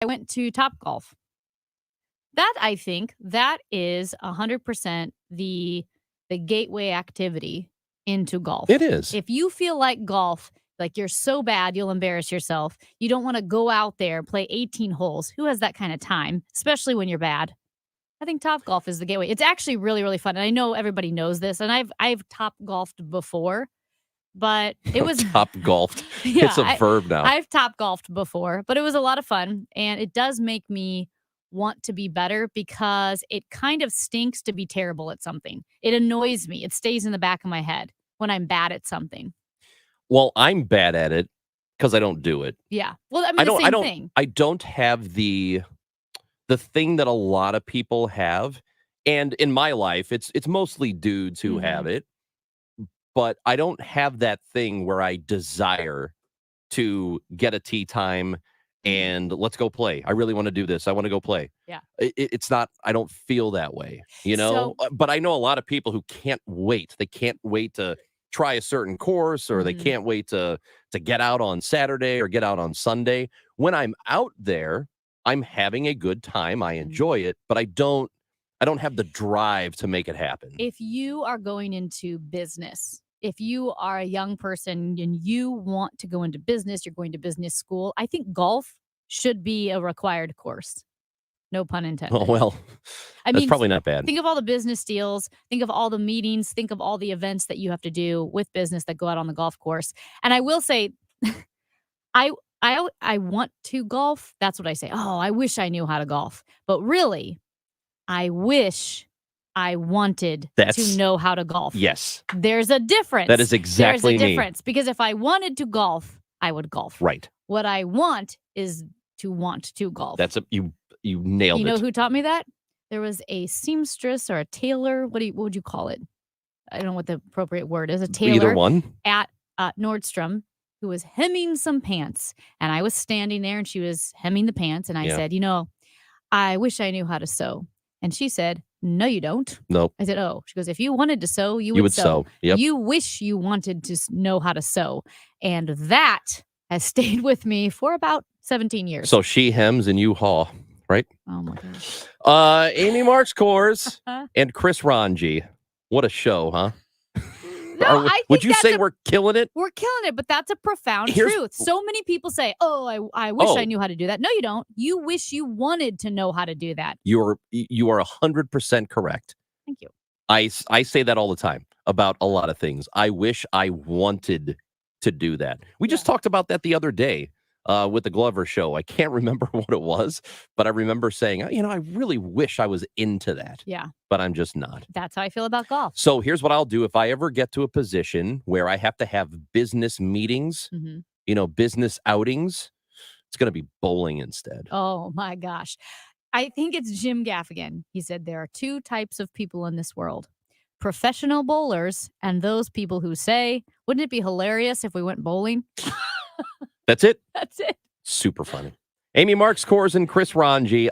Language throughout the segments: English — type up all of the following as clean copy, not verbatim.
I went to Topgolf. That I think that is 100% the gateway activity into golf. It is. If you feel like golf, like you're so bad you'll embarrass yourself, you don't wanna go out there, play 18 holes. Who has that kind of time, especially when you're bad? I think Topgolf is the gateway. It's actually really, really fun, and I know everybody knows this, and I've Topgolfed before, but it was Top golfed. yeah, It's a verb now. I've Topgolfed before, but it was a lot of fun, and it does make me want to be better because it kind of stinks to be terrible at something. It annoys me. It stays in the back of my head when I'm bad at something. Well, I'm bad at it because I don't do it. Yeah. Well, I mean, the same thing. I don't have the thing that a lot of people have. And in my life, it's mostly dudes who have it. But I don't have that thing where I desire to get a tee time and let's go play. I really want to do this. I want to go play. Yeah. It's not, I don't feel that way, you know? But I know a lot of people who can't wait. They can't wait to try a certain course or they can't wait to get out on Saturday or get out on Sunday. When I'm out there, I'm having a good time. I enjoy it, but I don't have the drive to make it happen. If you are going into business, if you are a young person and you want to go into business, you're going to business school, I think golf should be a required course. No pun intended. Oh, well, that's probably not bad. Think of all the business deals, think of all the meetings, think of all the events that you have to do with business that go out on the golf course. And I will say, I want to golf. That's what I say. Oh, I wish I knew how to golf. But really, I wish I wanted to know how to golf. Yes. There's a difference. That is exactly There's a difference. Because if I wanted to golf, I would golf. Right. What I want is to want to golf. That's you nailed it. You know who taught me that? There was a seamstress or a tailor. What would you call it? I don't know what the appropriate word is. A tailor. Either one. At Nordstrom who was hemming some pants. And I was standing there and she was hemming the pants. And I said, I wish I knew how to sew. And she said, no, you don't. Nope. I said, oh. She goes, if you wanted to sew, you would sew. Yep. You wish you wanted to know how to sew. And that has stayed with me for about 17 years. So she hems and you haw, right? Oh, my gosh. Amy Marks Kors and Chris Ranji. What a show, huh? No, would you say we're killing it? We're killing it, but that's a profound truth. So many people say, oh, I wish I knew how to do that. No, you don't. You wish you wanted to know how to do that. You are 100% correct. Thank you. I say that all the time about a lot of things. I wish I wanted to do that. We just talked about that the other day with the Glover show. I can't remember what it was, but I remember saying, I really wish I was into that. Yeah. But I'm just not. That's how I feel about golf. So here's what I'll do if I ever get to a position where I have to have business meetings, business outings. It's going to be bowling instead. Oh, my gosh. I think it's Jim Gaffigan. He said there are two types of people in this world. Professional bowlers and those people who say, wouldn't it be hilarious if we went bowling? That's it. That's it. Super funny. Amy Marks Kors and Chris Ranji.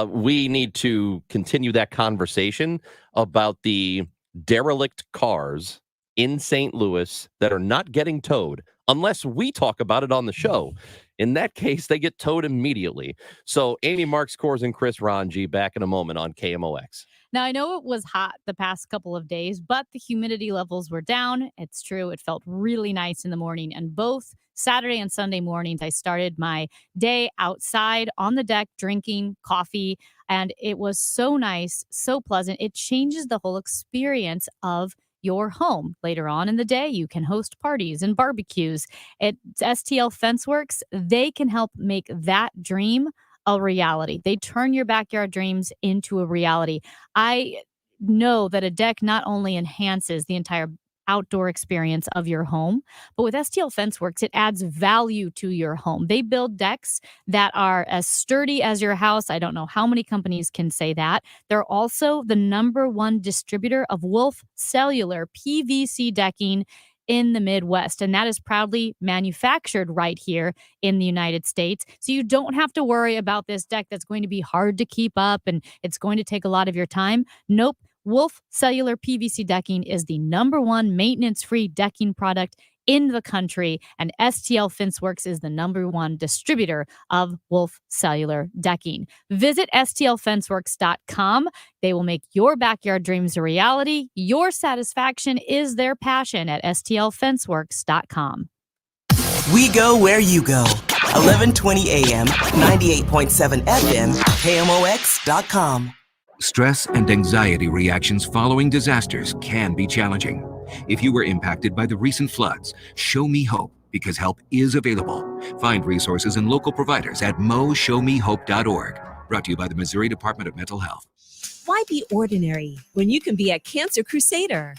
We need to continue that conversation about the derelict cars in St. Louis that are not getting towed unless we talk about it on the show. In that case, they get towed immediately. So Amy Marks Kors and Chris Ranji back in a moment on KMOX. Now, I know it was hot the past couple of days, but the humidity levels were down. It's true. It felt really nice in the morning. And both Saturday and Sunday mornings, I started my day outside on the deck drinking coffee. And it was so nice, so pleasant. It changes the whole experience of your home. Later on in the day, you can host parties and barbecues. At STL Fenceworks, they can help make that dream a reality. They turn your backyard dreams into a reality. I know that a deck not only enhances the entire outdoor experience of your home, but with STL Fenceworks, it adds value to your home. They build decks that are as sturdy as your house. I don't know how many companies can say that. They're also the #1 distributor of Wolf Cellular PVC decking in the Midwest. And that is proudly manufactured right here in the United States. So you don't have to worry about this deck that's going to be hard to keep up and it's going to take a lot of your time. Nope. Wolf Cellular PVC decking is the #1 maintenance-free decking product in the country, and STL FenceWorks is the #1 distributor of Wolf Cellular decking. Visit stlfenceworks.com. They will make your backyard dreams a reality. Your satisfaction is their passion at stlfenceworks.com. We go where you go. 11:20 a.m., 98.7 FM, KMOX.com. Stress and anxiety reactions following disasters can be challenging. If you were impacted by the recent floods, show me hope, because help is available. Find resources and local providers at moshowmehope.org. Brought to you by the Missouri Department of Mental Health. Why be ordinary when you can be a Cancer Crusader?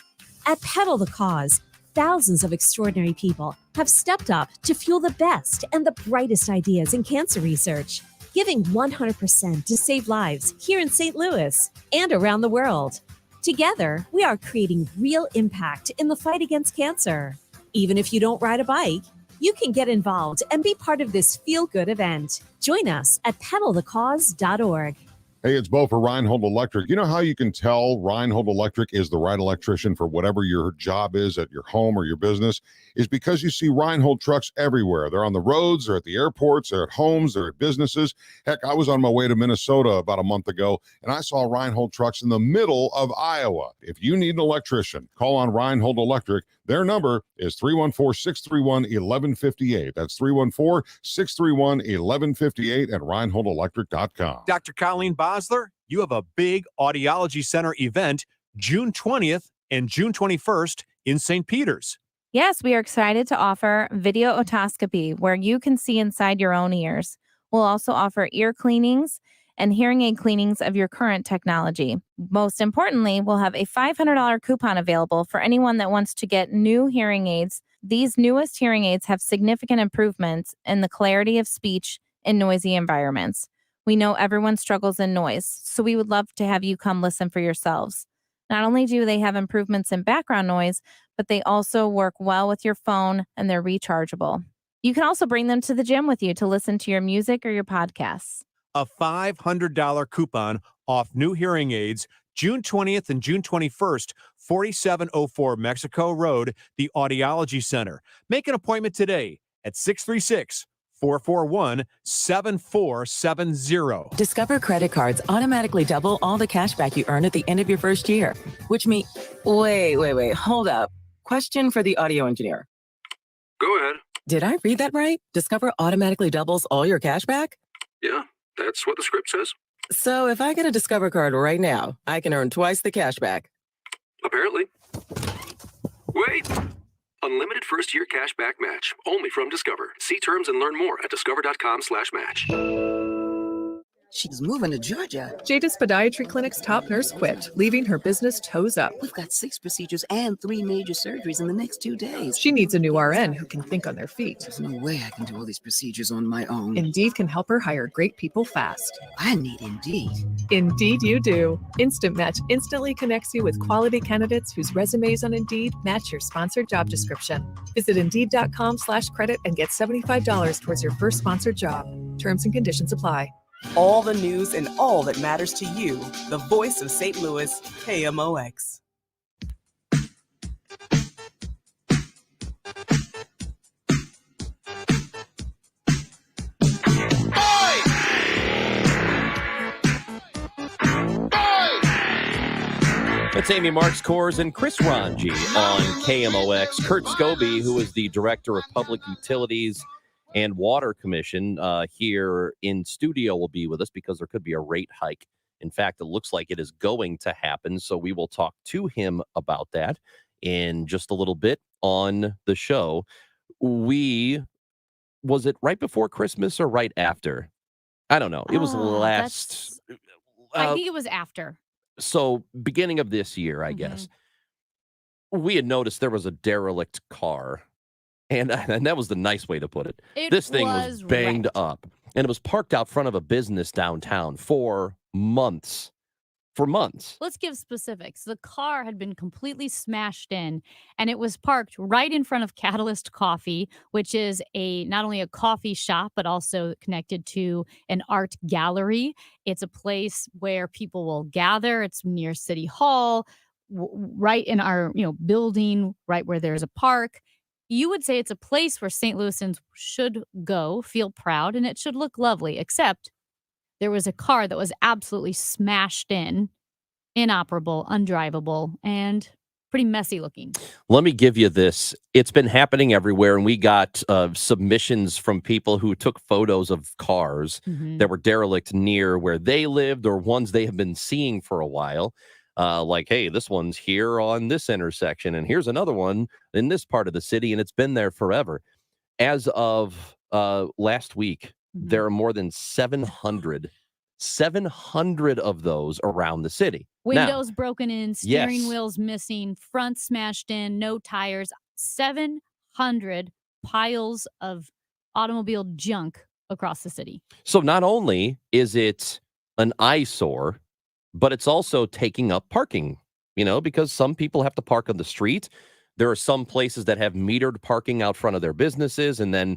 At Pedal the Cause, thousands of extraordinary people have stepped up to fuel the best and the brightest ideas in cancer research, giving 100% to save lives here in St. Louis and around the world. Together, we are creating real impact in the fight against cancer. Even if you don't ride a bike, you can get involved and be part of this feel-good event. Join us at pedalthecause.org. Hey, it's Bo for Reinhold Electric. You know how you can tell Reinhold Electric is the right electrician for whatever your job is at your home or your business? Is because you see Reinhold trucks everywhere. They're on the roads, they're at the airports, they're at homes, they're at businesses. Heck, I was on my way to Minnesota about a month ago, and I saw Reinhold trucks in the middle of Iowa. If you need an electrician, call on Reinhold Electric. Their number is 314-631-1158. That's 314-631-1158 at ReinholdElectric.com. Dr. Colleen Bosler, you have a big audiology center event June 20th and June 21st in St. Peters. Yes, we are excited to offer video otoscopy, where you can see inside your own ears. We'll also offer ear cleanings and hearing aid cleanings of your current technology. Most importantly, we'll have a $500 coupon available for anyone that wants to get new hearing aids. These newest hearing aids have significant improvements in the clarity of speech in noisy environments. We know everyone struggles in noise, so we would love to have you come listen for yourselves. Not only do they have improvements in background noise, but they also work well with your phone, and they're rechargeable. You can also bring them to the gym with you to listen to your music or your podcasts. A $500 coupon off new hearing aids June 20th and June 21st, 4704 Mexico Road, the Audiology Center. Make an appointment today at 636-441-7470. Discover credit cards automatically double all the cash back you earn at the end of your first year, which means... Wait, hold up. Question for the audio engineer. Go ahead. Did I read that right? Discover automatically doubles all your cash back? Yeah, that's what the script says. So if I get a Discover card right now, I can earn twice the cash back. Apparently. Wait! Unlimited first-year cash back match. Only from Discover. See terms and learn more at discover.com/match. She's moving to Georgia. Jada's podiatry clinic's top nurse quit, leaving her business toes up. We've got 6 procedures and 3 major surgeries in the next 2 days. She needs a new RN who can think on their feet. There's no way I can do all these procedures on my own. Indeed can help her hire great people fast. I need Indeed. Indeed you do. Instant Match instantly connects you with quality candidates whose resumes on Indeed match your sponsored job description. Visit Indeed.com/credit and get $75 towards your first sponsored job. Terms and conditions apply. All the news and all that matters to you. The voice of St. Louis, KMOX. That's Amy Marks Kors and Chris Ranji on KMOX. Kurt Scobie, who is the Director of Public Utilities and Water Commission here in studio, will be with us because there could be a rate hike. In fact, it looks like it is going to happen. So we will talk to him about that in just a little bit on the show. Was it right before Christmas or right after? I don't know. It was last. I think it was after. So beginning of this year, I guess, we had noticed there was a derelict car. And that was the nice way to put it. This thing was banged up. And it was parked out front of a business downtown for months. Let's give specifics. The car had been completely smashed in, and it was parked right in front of Catalyst Coffee, which is not only a coffee shop, but also connected to an art gallery. It's a place where people will gather. It's near City Hall, right in our building, right where there's a park. You would say it's a place where St. Louisans should go, feel proud, and it should look lovely, except there was a car that was absolutely smashed in, inoperable, undrivable, and pretty messy looking. Let me give you this. It's been happening everywhere, and we got submissions from people who took photos of cars that were derelict near where they lived or ones they have been seeing for a while. Like, hey, this one's here on this intersection, and here's another one in this part of the city, and it's been there forever. As of last week, there are more than 700 of those around the city. Windows broken in, steering yes. wheels missing, front smashed in, no tires, 700 piles of automobile junk across the city. So not only is it an eyesore, but it's also taking up parking, because some people have to park on the street. There are some places that have metered parking out front of their businesses, and then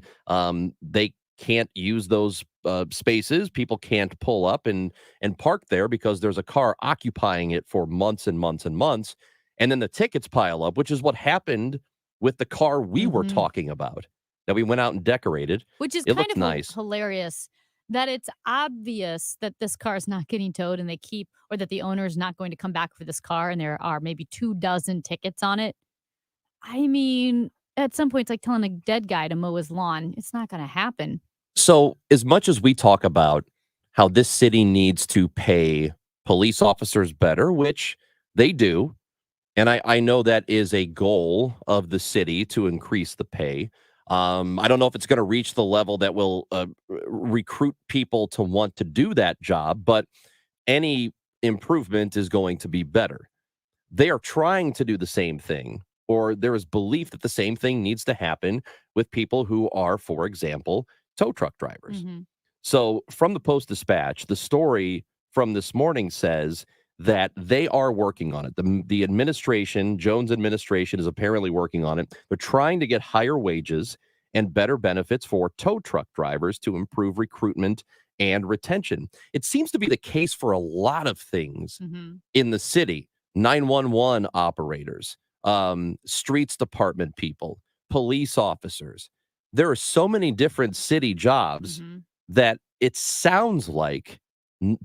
they can't use those spaces. People can't pull up and park there because there's a car occupying it for months and months and months. And then the tickets pile up, which is what happened with the car we were talking about that we went out and decorated. Which is it kind looked of nice. Hilarious that it's obvious that this car is not getting towed and or that the owner is not going to come back for this car. And there are maybe 24 tickets on it. I mean, at some point, it's like telling a dead guy to mow his lawn. It's not going to happen. So as much as we talk about how this city needs to pay police officers better, which they do, and I know that is a goal of the city to increase the pay. I don't know if it's going to reach the level that will recruit people to want to do that job, but any improvement is going to be better. They are trying to do the same thing, or there is belief that the same thing needs to happen with people who are, for example, tow truck drivers. So from the Post-Dispatch, the story from this morning says that they are working on it. The administration, Jones administration, is apparently working on it. They're trying to get higher wages and better benefits for tow truck drivers to improve recruitment and retention. It seems to be the case for a lot of things in the city. 911 operators, streets department people, police officers. There are so many different city jobs that it sounds like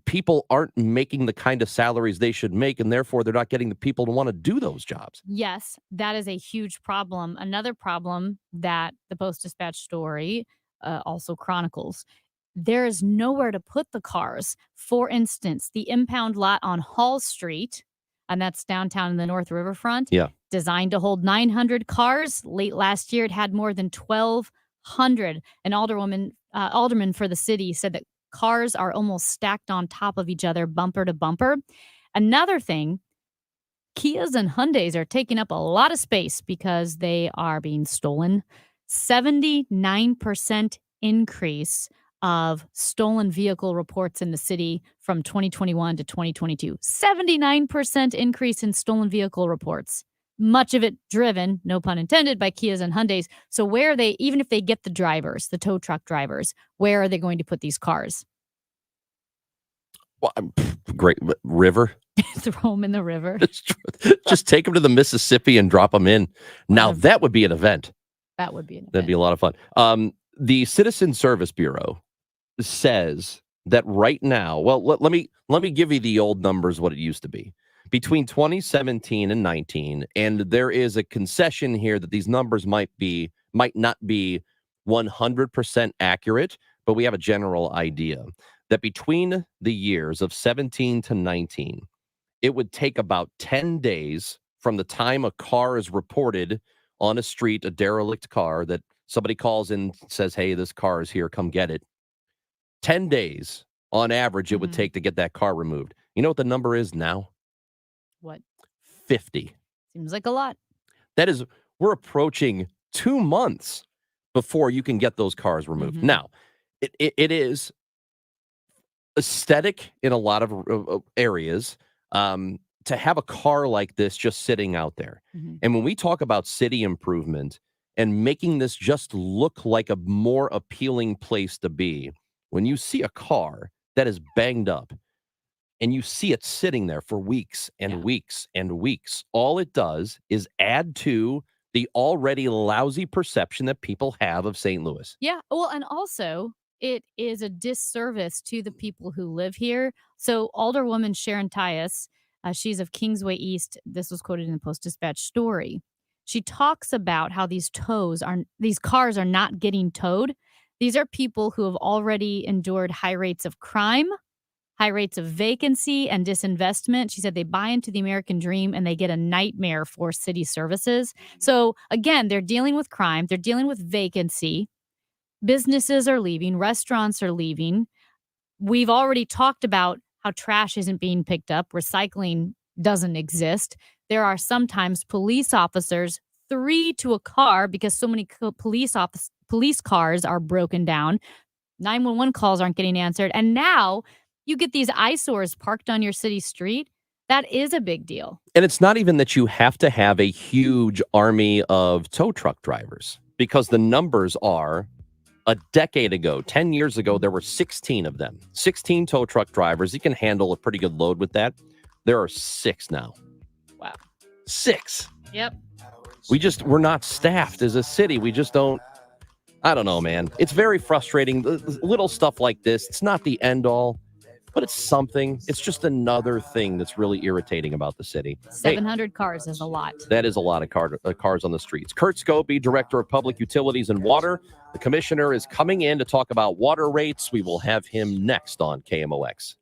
people aren't making the kind of salaries they should make, and therefore they're not getting the people to want to do those jobs. Yes, that is a huge problem. Another problem that the Post-Dispatch story also chronicles, there is nowhere to put the cars. For instance, the impound lot on Hall Street, and that's downtown in the North Riverfront, designed to hold 900 cars. Late last year, it had more than 1,200. An alderman for the city said that cars are almost stacked on top of each other, bumper to bumper. Another thing, Kias and Hyundais are taking up a lot of space because they are being stolen. 79% increase of stolen vehicle reports in the city from 2021 to 2022. 79% increase in stolen vehicle reports. Much of it driven, no pun intended, by Kias and Hyundais. So where are they, even if they get the drivers, the tow truck drivers, where are they going to put these cars? Well, great. River? Throw them in the river. Just take them to the Mississippi and drop them in. Now, that would be an event. That would be an event. That'd be a lot of fun. The Citizen Service Bureau says that right now, well, let me give you the old numbers, what it used to be. Between 2017 and 19, and there is a concession here that these numbers might not be 100% accurate, but we have a general idea that between the years of 17 to 19, it would take about 10 days from the time a car is reported on a street, a derelict car, that somebody calls in and says, hey, this car is here, come get it. 10 days on average it would take to get that car removed. You know what the number is now? What? 50. Seems like a lot. That is, we're approaching 2 months before you can get those cars removed. Now, it is aesthetic in a lot of areas to have a car like this just sitting out there. And when we talk about city improvement and making this just look like a more appealing place to be, when you see a car that is banged up, and you see it sitting there for weeks and weeks and weeks, all it does is add to the already lousy perception that people have of St. Louis. Yeah. Well, and also it is a disservice to the people who live here. So Alderwoman Sharon Tyus, she's of Kingsway East. This was quoted in the Post-Dispatch story. She talks about how these cars are not getting towed. These are people who have already endured high rates of crime, high rates of vacancy and disinvestment. She said they buy into the American dream and they get a nightmare for city services. So again, they're dealing with crime. They're dealing with vacancy. Businesses are leaving. Restaurants are leaving. We've already talked about how trash isn't being picked up. Recycling doesn't exist. There are sometimes police officers, 3 to a car because so many police cars are broken down. 911 calls aren't getting answered. And now you get these eyesores parked on your city street. That is a big deal. And it's not even that you have to have a huge army of tow truck drivers, because the numbers are, a decade ago, 10 years ago, there were 16 of them. 16 tow truck drivers. You can handle a pretty good load with that. There are 6 now. Wow. 6. Yep. We're not staffed as a city. We just don't, I don't know, man. It's very frustrating. Little stuff like this, it's not the end all, but it's something. It's just another thing that's really irritating about the city. 700 cars is a lot. That is a lot of cars on the streets. Kurt Scobie, Director of Public Utilities and Water. The commissioner is coming in to talk about water rates. We will have him next on KMOX.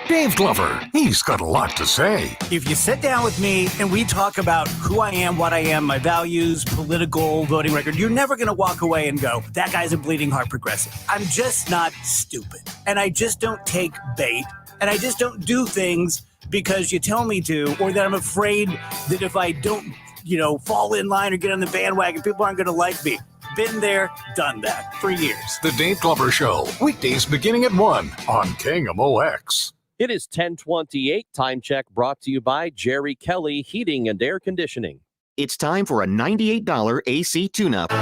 Dave Glover, he's got a lot to say. If you sit down with me and we talk about who I am, what I am, my values, political, voting record, you're never going to walk away and go, that guy's a bleeding heart progressive. I'm just not stupid. And I just don't take bait. And I just don't do things because you tell me to, or that I'm afraid that if I don't, fall in line or get on the bandwagon, people aren't going to like me. Been there, done that for years. The Dave Glover Show, weekdays beginning at 1 on KMOX. It is 10:28. Time check brought to you by Jerry Kelly Heating and Air Conditioning. It's time for a $98 AC tune-up.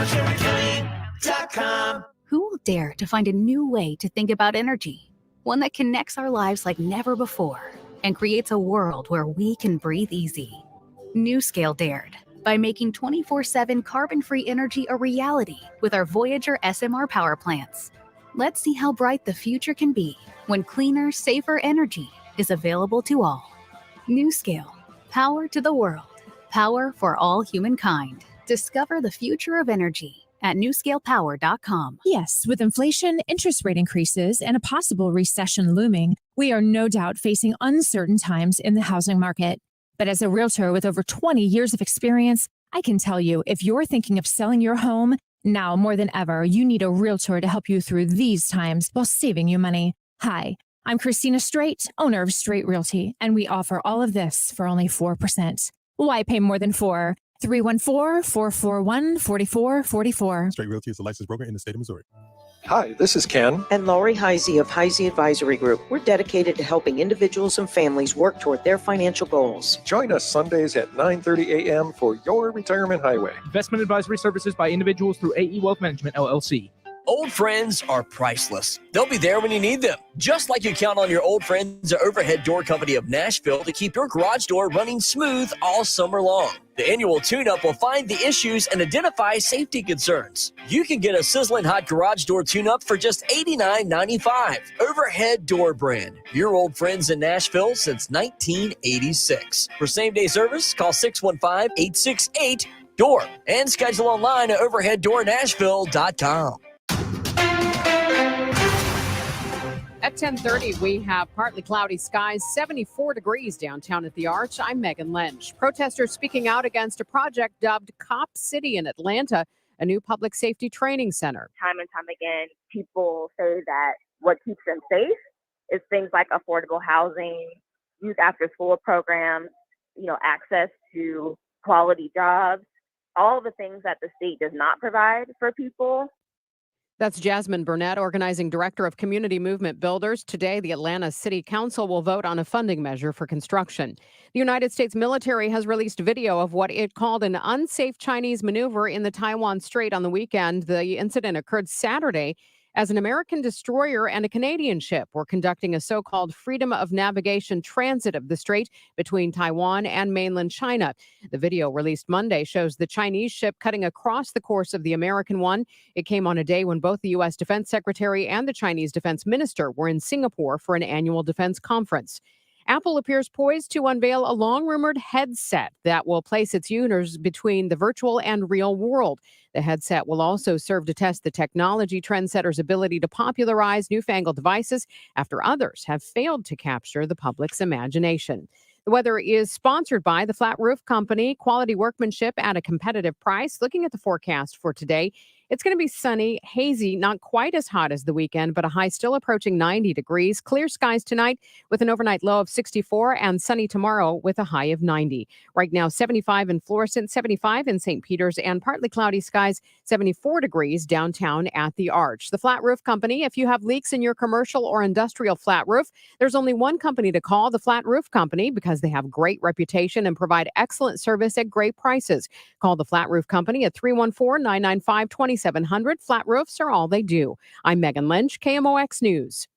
Who will dare to find a new way to think about energy? One that connects our lives like never before and creates a world where we can breathe easy. NewScale dared by making 24/7 carbon-free energy a reality with our Voyager SMR power plants. Let's see how bright the future can be when cleaner, safer energy is available to all. NewScale. Power to the world. Power for all humankind. Discover the future of energy at newscalepower.com. Yes, with inflation, interest rate increases, and a possible recession looming, we are no doubt facing uncertain times in the housing market. But as a realtor with over 20 years of experience, I can tell you, if you're thinking of selling your home, now more than ever, you need a realtor to help you through these times while saving you money. Hi, I'm Christina Straight, owner of Straight Realty, and we offer all of this for only 4%. Why pay more than 4? 314-441-4444. Straight Realty is a licensed broker in the state of Missouri. Hi, this is Ken. And Laurie Heisey of Heisey Advisory Group. We're dedicated to helping individuals and families work toward their financial goals. Join us Sundays at 9:30 a.m. for Your Retirement Highway. Investment advisory services by individuals through AE Wealth Management, LLC. Old friends are priceless. They'll be there when you need them. Just like you count on your old friends at Overhead Door Company of Nashville to keep your garage door running smooth all summer long. The annual tune-up will find the issues and identify safety concerns. You can get a sizzling hot garage door tune-up for just $89.95. Overhead Door brand. Your old friends in Nashville since 1986. For same-day service, call 615-868-DOOR and schedule online at overheaddoornashville.com. At 10:30, we have partly cloudy skies, 74 degrees downtown at the Arch. I'm Megan Lynch. Protesters speaking out against a project dubbed Cop City in Atlanta, a new public safety training center. Time and time again, people say that what keeps them safe is things like affordable housing, youth after school programs, access to quality jobs, all the things that the state does not provide for people. That's Jasmine Burnett, Organizing Director of Community Movement Builders. Today, the Atlanta City Council will vote on a funding measure for construction. The United States military has released video of what it called an unsafe Chinese maneuver in the Taiwan Strait on the weekend. The incident occurred Saturday as an American destroyer and a Canadian ship were conducting a so-called freedom of navigation transit of the strait between Taiwan and mainland China. The video released Monday shows the Chinese ship cutting across the course of the American one. It came on a day when both the U.S. Defense Secretary and the Chinese Defense Minister were in Singapore for an annual defense conference. Apple appears poised to unveil a long-rumored headset that will place its users between the virtual and real world. The headset will also serve to test the technology trendsetter's ability to popularize newfangled devices after others have failed to capture the public's imagination. The weather is sponsored by the Flat Roof Company. Quality workmanship at a competitive price. Looking at the forecast for today, it's going to be sunny, hazy, not quite as hot as the weekend, but a high still approaching 90 degrees. Clear skies tonight with an overnight low of 64 and sunny tomorrow with a high of 90. Right now, 75 in Florissant, 75 in St. Peters, and partly cloudy skies, 74 degrees downtown at the Arch. The Flat Roof Company, if you have leaks in your commercial or industrial flat roof, there's only one company to call, the Flat Roof Company, because they have great reputation and provide excellent service at great prices. Call the Flat Roof Company at 314-995-2700. Flat roofs are all they do. I'm Megan Lynch, KMOX News.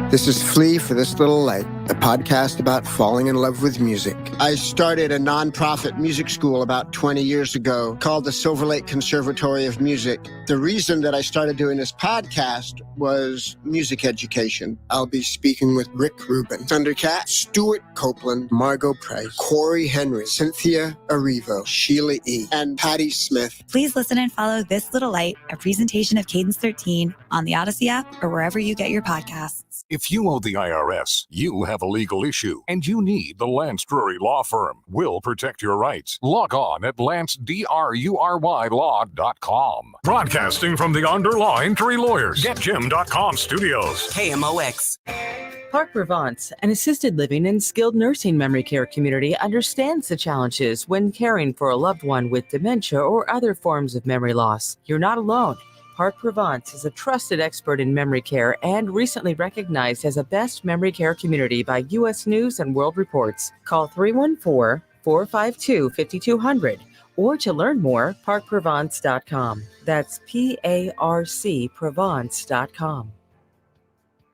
This is Flea for This Little Light, a podcast about falling in love with music. I started a nonprofit music school about 20 years ago called the Silver Lake Conservatory of Music. The reason that I started doing this podcast was music education. I'll be speaking with Rick Rubin, Thundercat, Stuart Copeland, Margot Price, Corey Henry, Cynthia Erivo, Sheila E., and Patti Smith. Please listen and follow This Little Light, a presentation of Cadence 13 on the Odyssey app or wherever you get your podcasts. If you owe the IRS, you have a legal issue, and you need the Lance Drury Law Firm. We'll protect your rights. Log on at LanceDruryLaw.com. Broadcasting from the Underlying Three Lawyers, GetJim.com studios. KMOX. Park Provence, an assisted living and skilled nursing memory care community, understands the challenges when caring for a loved one with dementia or other forms of memory loss. You're not alone. Park Provence is a trusted expert in memory care and recently recognized as a best memory care community by U.S. News and World Reports. Call 314-452-5200 or to learn more, parkprovence.com. That's P-A-R-C Provence.com.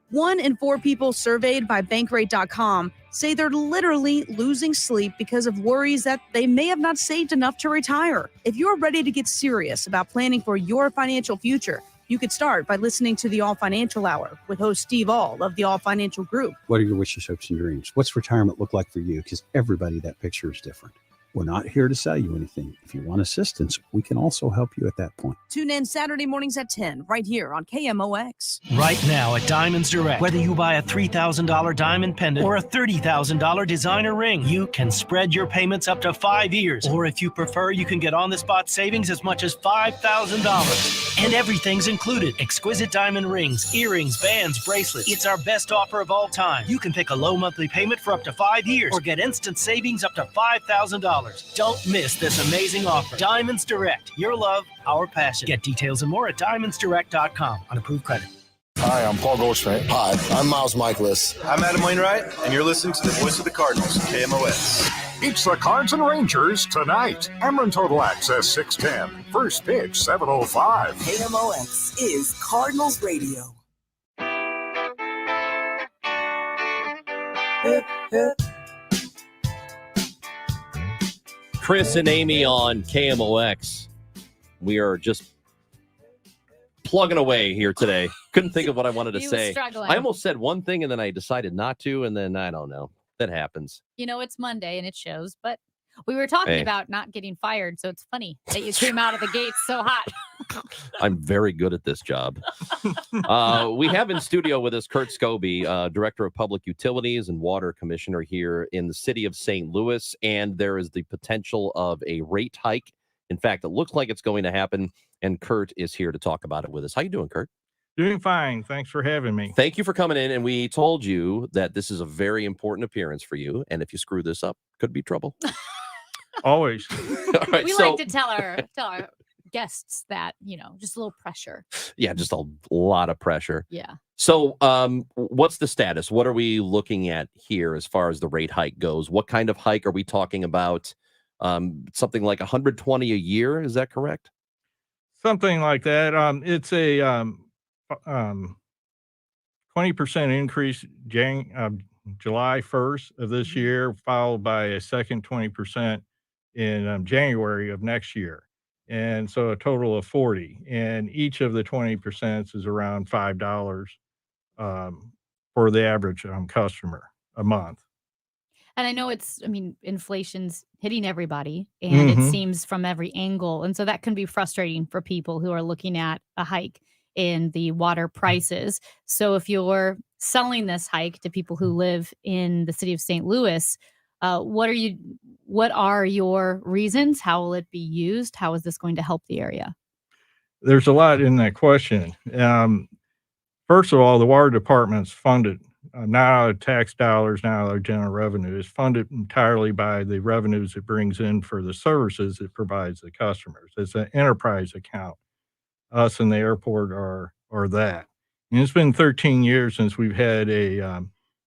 1 in 4 people surveyed by Bankrate.com say they're literally losing sleep because of worries that they may have not saved enough to retire. If you're ready to get serious about planning for your financial future, you could start by listening to the All Financial Hour with host Steve All of the All Financial Group. What are your wishes, hopes, and dreams? What's retirement look like for you? Because everybody, that picture is different. We're not here to sell you anything. If you want assistance, we can also help you at that point. Tune in Saturday mornings at 10, right here on KMOX. Right now at Diamonds Direct, whether you buy a $3,000 diamond pendant or a $30,000 designer ring, you can spread your payments up to 5 years. Or if you prefer, you can get on-the-spot savings as much as $5,000. And everything's included. Exquisite diamond rings, earrings, bands, bracelets. It's our best offer of all time. You can pick a low monthly payment for up to 5 years or get instant savings up to $5,000. Don't miss this amazing offer. Diamonds Direct. Your love, our passion. Get details and more at diamondsdirect.com on approved credit. Hi, I'm Paul Goldschmidt. Hi, I'm Miles Michaelis. I'm Adam Wainwright, and you're listening to the voice of the Cardinals, KMOX. It's the Cards and Rangers tonight. Emron Total Access 610. First pitch 7:05. KMOX is Cardinals Radio. Hip, hip. Chris and Amy on KMOX. We are just plugging away here today. Couldn't think of what I wanted to say. I almost said one thing and then I decided not to, and then I don't know. That happens. You know, it's Monday and it shows, but we were talking about not getting fired, so it's funny that you came out of the gates so hot. I'm very good at this job. We have in studio with us Kurt Scobie, Director of Public Utilities and Water Commissioner here in the city of St. Louis, and there is the potential of a rate hike. In fact, it looks like it's going to happen, and Kurt is here to talk about it with us. How you doing, Kurt? Doing fine. Thanks for having me. Thank you for coming in, and we told you that this is a very important appearance for you, and if you screw this up, could be trouble. Always. All right, we like to tell our guests that, you know, just a little pressure. Yeah, just a lot of pressure. Yeah. So what's the status? What are we looking at here as far as the rate hike goes? What kind of hike are we talking about? Something like 120 a year, is that correct? Something like that. It's a 20% increase July 1st of this year, followed by a second 20% in January of next year. And so a total of 40. And each of the 20% is around $5 for the average customer a month. And I know inflation's hitting everybody and it Mhm. seems from every angle. And so that can be frustrating for people who are looking at a hike in the water prices. So if you're selling this hike to people who live in the city of St. Louis, what are your reasons? How will it be used? How is this going to help the area? There's a lot in that question. First of all, the water department's funded, not out of tax dollars, not out of general revenue. It's funded entirely by the revenues it brings in for the services it provides the customers. It's an enterprise account. Us and the airport are that. And it's been 13 years since we've had a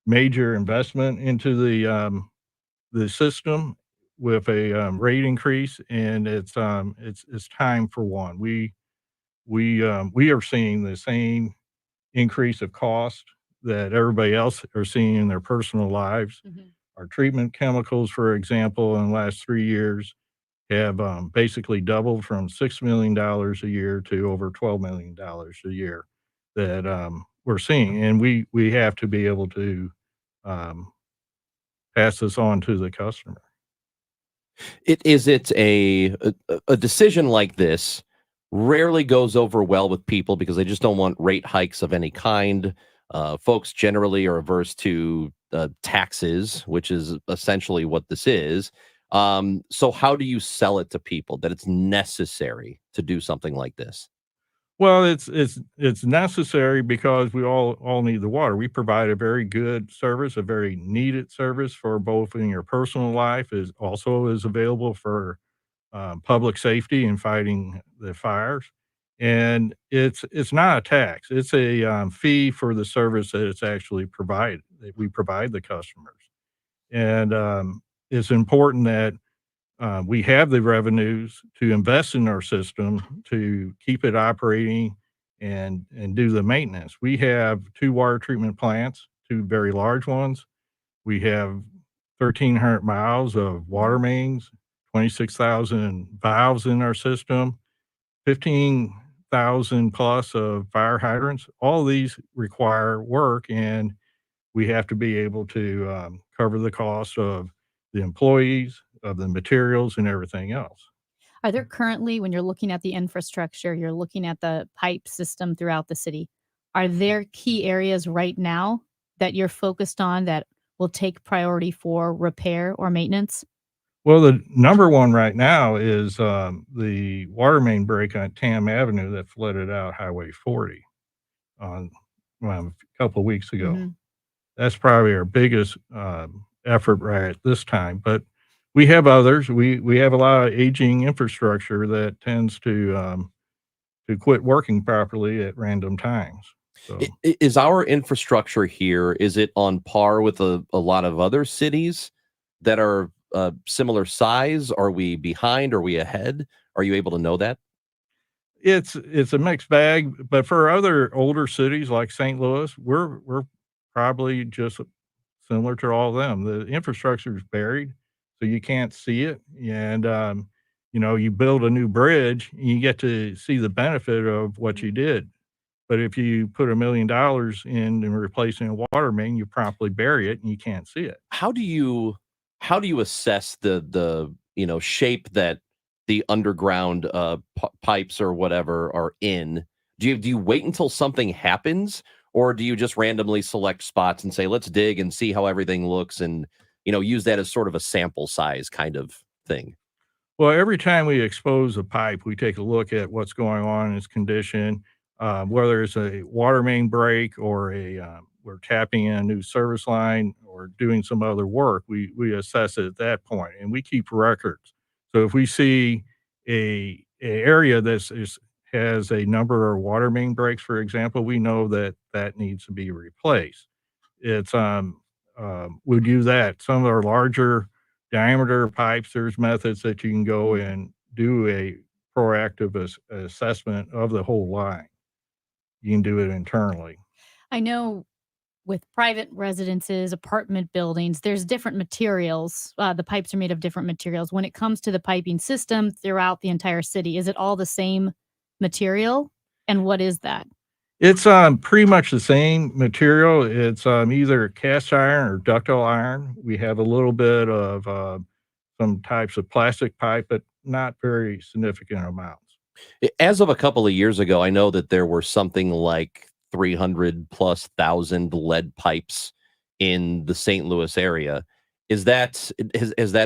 major investment into the system with a rate increase, and it's time for one. We are seeing the same increase of cost that everybody else are seeing in their personal lives. Our treatment chemicals, for example, in the last 3 years have basically doubled from $6 million dollars a year to over $12 million dollars a year that we're seeing. And we have to be able to um, pass this on to the customer. It a decision like this rarely goes over well with people because they just don't want rate hikes of any kind. Folks generally are averse to taxes, which is essentially what this is. So how do you sell it to people that it's necessary to do something like this? Well, it's necessary because we all need the water. We provide a very good service, a very needed service for both in your personal life, is also is available for public safety and fighting the fires. And it's not a tax; it's a fee for the service that it's actually provided that we provide the customers. And it's important that we have the revenues to invest in our system to keep it operating and do the maintenance. We have 2 water treatment plants, 2 very large ones. We have 1,300 miles of water mains, 26,000 valves in our system, 15,000 plus of fire hydrants. All of these require work, and we have to be able to cover the cost of the employees, of the materials, and everything else. Are there currently, when you're looking at the infrastructure, you're looking at the pipe system throughout the city, are there key areas right now that you're focused on that will take priority for repair or maintenance? Well, the number one right now is the water main break on Tam Avenue that flooded out Highway 40 on a couple of weeks ago. Mhm. That's probably our biggest effort right at this time. But we have others. We have a lot of aging infrastructure that tends to quit working properly at random times. So Is our infrastructure here, is it on par with a lot of other cities that are similar size? Are we behind? Are we ahead? Are you able to know that? it's a mixed bag. But for other older cities like St. Louis, we're probably just similar to all of them. The infrastructure is buried, so you can't see it. And you build a new bridge, and you get to see the benefit of what you did. But if you put $1 million in replacing a water main, you promptly bury it and you can't see it. How do you assess the shape that the underground pipes or whatever are in? Do you wait until something happens, or do you just randomly select spots and say, let's dig and see how everything looks, and use that as sort of a sample size kind of thing? Well, every time we expose a pipe, we take a look at what's going on in its condition, whether it's a water main break or we're tapping in a new service line or doing some other work. We assess it at that point, and we keep records. So if we see a area has a number of water main breaks, for example, we know that that needs to be replaced. It's we do that. Some of our larger diameter pipes, there's methods that you can go and do a proactive assessment of the whole line. you can do it internally. I know with private residences, apartment buildings, there's different materials. The pipes are made of different materials. When it comes to the piping system throughout the entire city, is it all the same material? And what is that? It's pretty much the same material. It's either cast iron or ductile iron. We have a little bit of some types of plastic pipe, but not very significant amounts. As of a couple of years ago, I know that there were something like 300,000+ lead pipes in the St. Louis area. Has that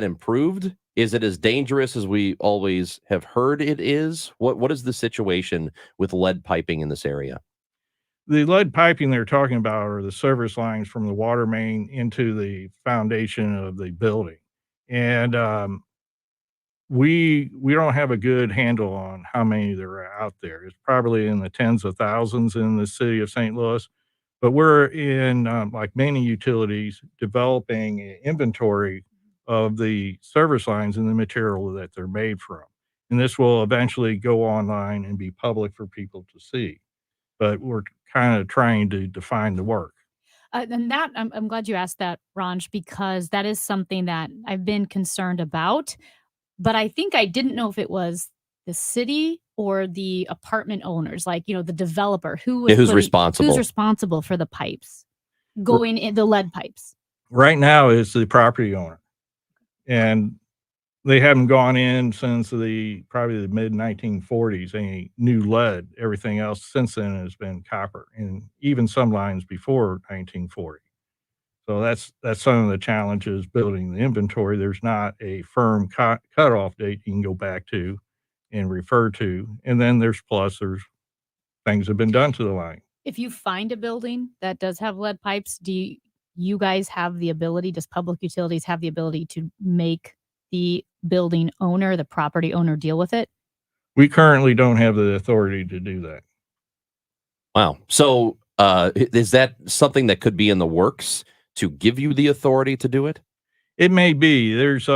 improved? Is it as dangerous as we always have heard it is? What is the situation with lead piping in this area? The lead piping they're talking about are the service lines from the water main into the foundation of the building. And we don't have a good handle on how many there are out there. It's probably in the tens of thousands in the city of St. Louis, but we're in, like many utilities, developing an inventory of the service lines and the material that they're made from. And this will eventually go online and be public for people to see. But we're kind of trying to define the work. And that I'm glad you asked that, Ranj, because that is something that I've been concerned about. But I think I didn't know if it was the city or the apartment owners, like, the developer who's responsible for the pipes going in, the lead pipes. Right now is the property owner. And they haven't gone in since probably the mid 1940s, any new lead. Everything else since then has been copper, and even some lines before 1940. So that's some of the challenges building the inventory. There's not a firm cutoff date you can go back to and refer to. And then there's things have been done to the line. If you find a building that does have lead pipes, do you guys have the ability, does public utilities have the ability to make the building owner, the property owner, deal with it? We currently don't have the authority to do that. Wow. So is that something that could be in the works to give you the authority to do it? It may be. There's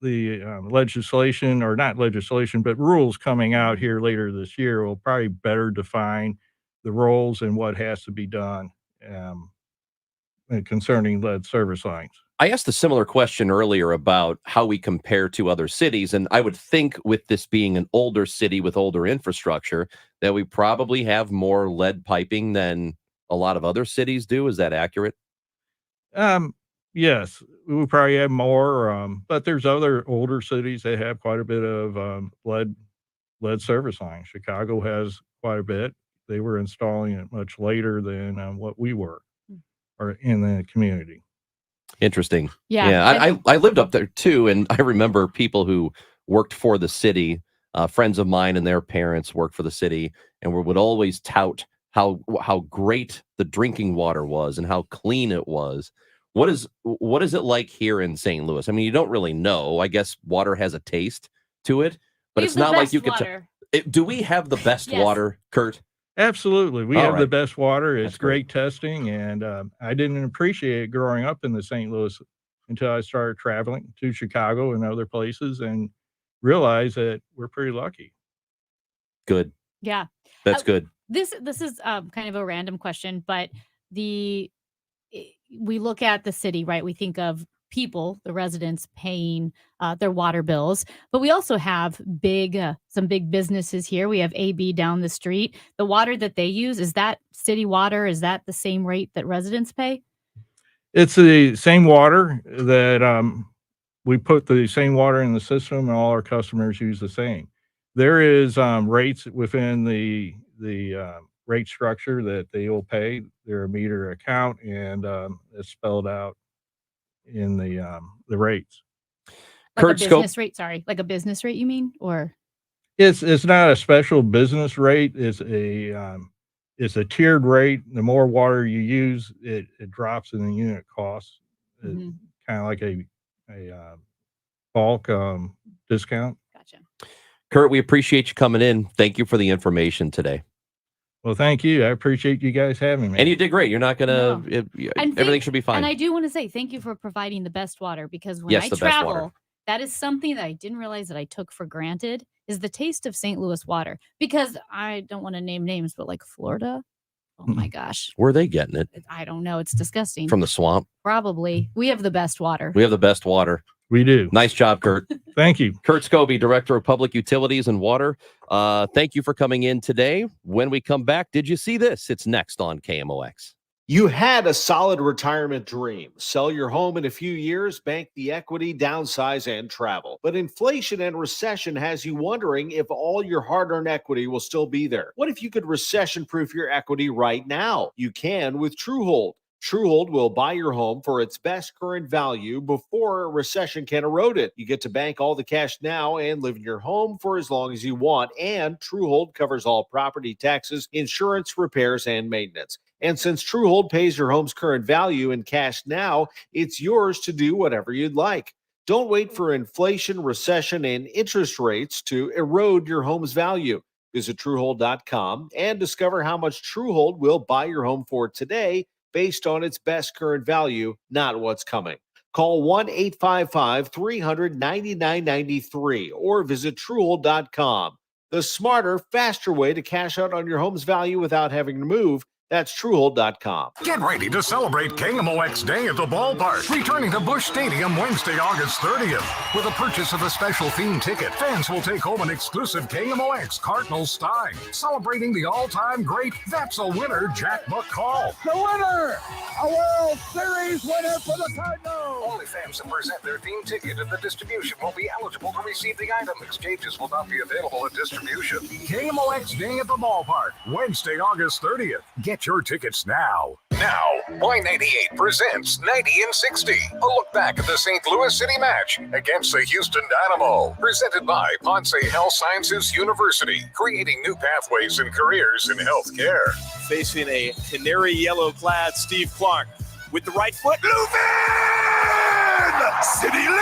legislation, or not legislation, but rules coming out here later this year will probably better define the roles and what has to be done concerning lead service lines. I asked a similar question earlier about how we compare to other cities, and I would think with this being an older city with older infrastructure that we probably have more lead piping than a lot of other cities do. Is that accurate? Yes, we probably have more, but there's other older cities that have quite a bit of lead service lines. Chicago has quite a bit. They were installing it much later than what we were, or in the community. Interesting. Yeah. I lived up there too, and I remember people who worked for the city, friends of mine and their parents worked for the city, and would always tout how great the drinking water was and how clean it was. What is it like here in St. Louis? I mean, you don't really know. I guess water has a taste to it, but it's not like you could. Do we have the best water, Kurt? Absolutely. We have right. the best water. It's That's great. great testing. And I didn't appreciate it growing up in the St. Louis until I started traveling to Chicago and other places and realized that we're pretty lucky. Good. Yeah. That's good. This is kind of a random question, but we look at the city, right? We think of people, the residents, paying their water bills, but we also have some big businesses here. We have AB down the street. The water that they use, is that city water? Is that the same rate that residents pay? It's the same water that we put the same water in the system, and all our customers use the same. There is rates within the rate structure that they will pay. They're a meter account, and it's spelled out in the rates. Like a business rate, sorry. Like a business rate, you mean? Or it's not a special business rate. It's a tiered rate. The more water you use, it drops in the unit cost. Kind of like a bulk discount. Gotcha. Kurt, we appreciate you coming in. Thank you for the information today. Well, thank you. I appreciate you guys having me. And you did great. You're not gonna. Everything should be fine. And I do want to say thank you for providing the best water, because when Yes, I the best water. travel, that is something that I didn't realize that I took for granted. is the taste of St. Louis water. Because I don't want to name names, but like Florida, oh my gosh. Where are they getting it? I don't know. It's disgusting. From the swamp? Probably. We have the best water. We have the best water. We do. Nice job, Kurt. Thank you. Kurt Scobie, Director of Public Utilities and Water. Thank you for coming in today. When we come back, did you see this? It's next on KMOX. You had a solid retirement dream. Sell your home in a few years, bank the equity, downsize, and travel. But inflation and recession has you wondering if all your hard-earned equity will still be there. What if you could recession-proof your equity right now? You can with TrueHold. TrueHold will buy your home for its best current value before a recession can erode it. You get to bank all the cash now and live in your home for as long as you want. And TrueHold covers all property taxes, insurance, repairs, and maintenance. And since TrueHold pays your home's current value in cash now, it's yours to do whatever you'd like. Don't wait for inflation, recession, and interest rates to erode your home's value. Visit TrueHold.com and discover how much TrueHold will buy your home for today based on its best current value, not what's coming. Call 1-855-300-9993 or visit TrueHold.com. The smarter, faster way to cash out on your home's value without having to move. That's TrueHold.com. Get ready to celebrate KMOX Day at the ballpark. Returning to Busch Stadium Wednesday, August 30th. With a purchase of a special theme ticket, fans will take home an exclusive KMOX Cardinals stein. Celebrating the all-time great That's a Winner Jack Buck Hall. The winner! A World Series winner for the Cardinals! Only fans that present their theme ticket at the distribution will be eligible to receive the item. Exchanges will not be available at distribution. KMOX Day at the ballpark. Wednesday, August 30th. Get your tickets now. Now, Y98 presents 90 and 60. A look back at the St. Louis City match against the Houston Dynamo. Presented by Ponce Health Sciences University. Creating new pathways and careers in healthcare. Facing a canary yellow clad Steve Clark. With the right foot, Leuven! City leads!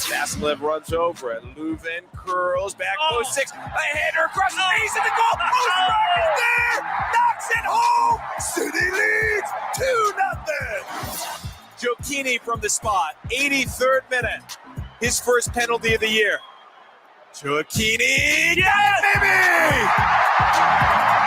Vassilev runs over it. Leuven curls back, post six. A header across the face of the goal. Osterberg is there! Knocks it home! City leads 2-0. Gioacchini from the spot. 83rd minute. His first penalty of the year. Gioacchini! Yes, baby!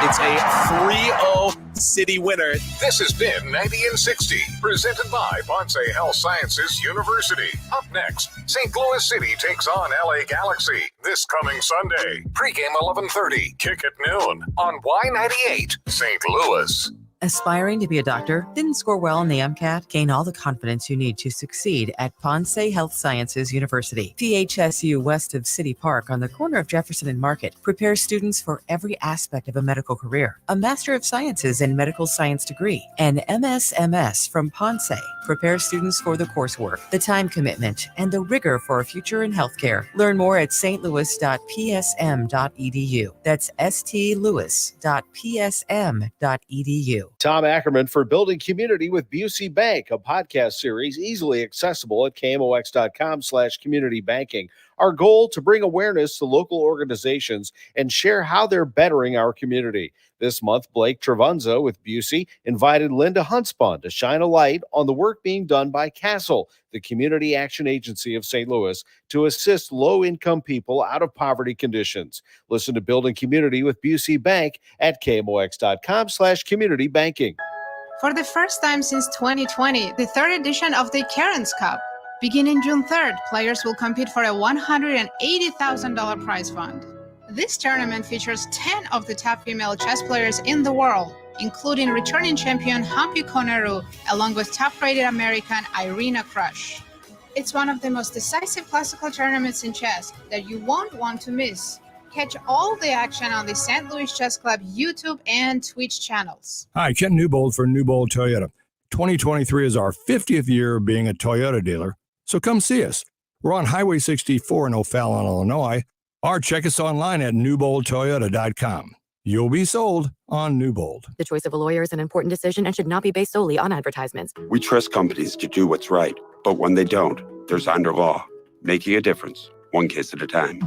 It's a 3-0 City winner. This has been 90 and 60, presented by Ponce Health Sciences University. Up next, St. Louis City takes on LA Galaxy this coming Sunday. Pre-game 11:30, kick at noon on Y98, St. Louis. Aspiring to be a doctor? Didn't score well in the MCAT? Gain all the confidence you need to succeed at Ponce Health Sciences University. PHSU west of City Park on the corner of Jefferson and Market prepares students for every aspect of a medical career. A Master of Sciences in Medical Science degree. An MSMS from Ponce prepares students for the coursework, the time commitment, and the rigor for a future in healthcare. Learn more at stlouis.psm.edu. That's stlouis.psm.edu. Tom Ackerman for Building Community with Busey Bank, a podcast series easily accessible at KMOX.com/community banking. Our goal to bring awareness to local organizations and share how they're bettering our community. This month, Blake Travanzo with Busey invited Linda Hunspun to shine a light on the work being done by CASTLE, the Community Action Agency of St. Louis, to assist low-income people out of poverty conditions. Listen to Building Community with Busey Bank at KMOX.com/community banking. For the first time since 2020, the third edition of the Karen's Cup. Beginning June 3rd, players will compete for a $180,000 prize fund. This tournament features 10 of the top female chess players in the world, including returning champion Hampi Koneru, along with top-rated American Irina Krush. It's one of the most decisive classical tournaments in chess that you won't want to miss. Catch all the action on the St. Louis Chess Club YouTube and Twitch channels. Hi, Ken Newbold for Newbold Toyota. 2023 is our 50th year of being a Toyota dealer, so come see us. We're on Highway 64 in O'Fallon, Illinois, or check us online at newboldtoyota.com. You'll be sold on Newbold. The choice of a lawyer is an important decision and should not be based solely on advertisements. We trust companies to do what's right, but when they don't, there's Onder Law, making a difference, one case at a time.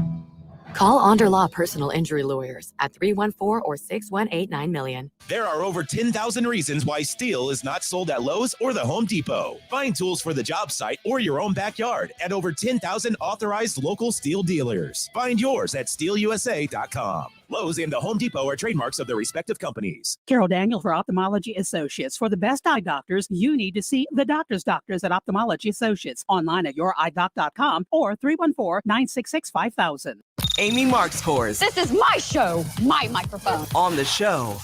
Call Onder Law Personal Injury Lawyers at 314 or 618 $9 There are over 10,000 reasons why steel is not sold at Lowe's or the Home Depot. Find tools for the job site or your own backyard at over 10,000 authorized local steel dealers. Find yours at steelusa.com. Lowe's and the Home Depot are trademarks of their respective companies. Carol Daniel for Ophthalmology Associates. For the best eye doctors, you need to see the doctors at Ophthalmology Associates. Online at youridoc.com or 314-966-5000. Amy Marks Course. This is my show, my microphone. On the show.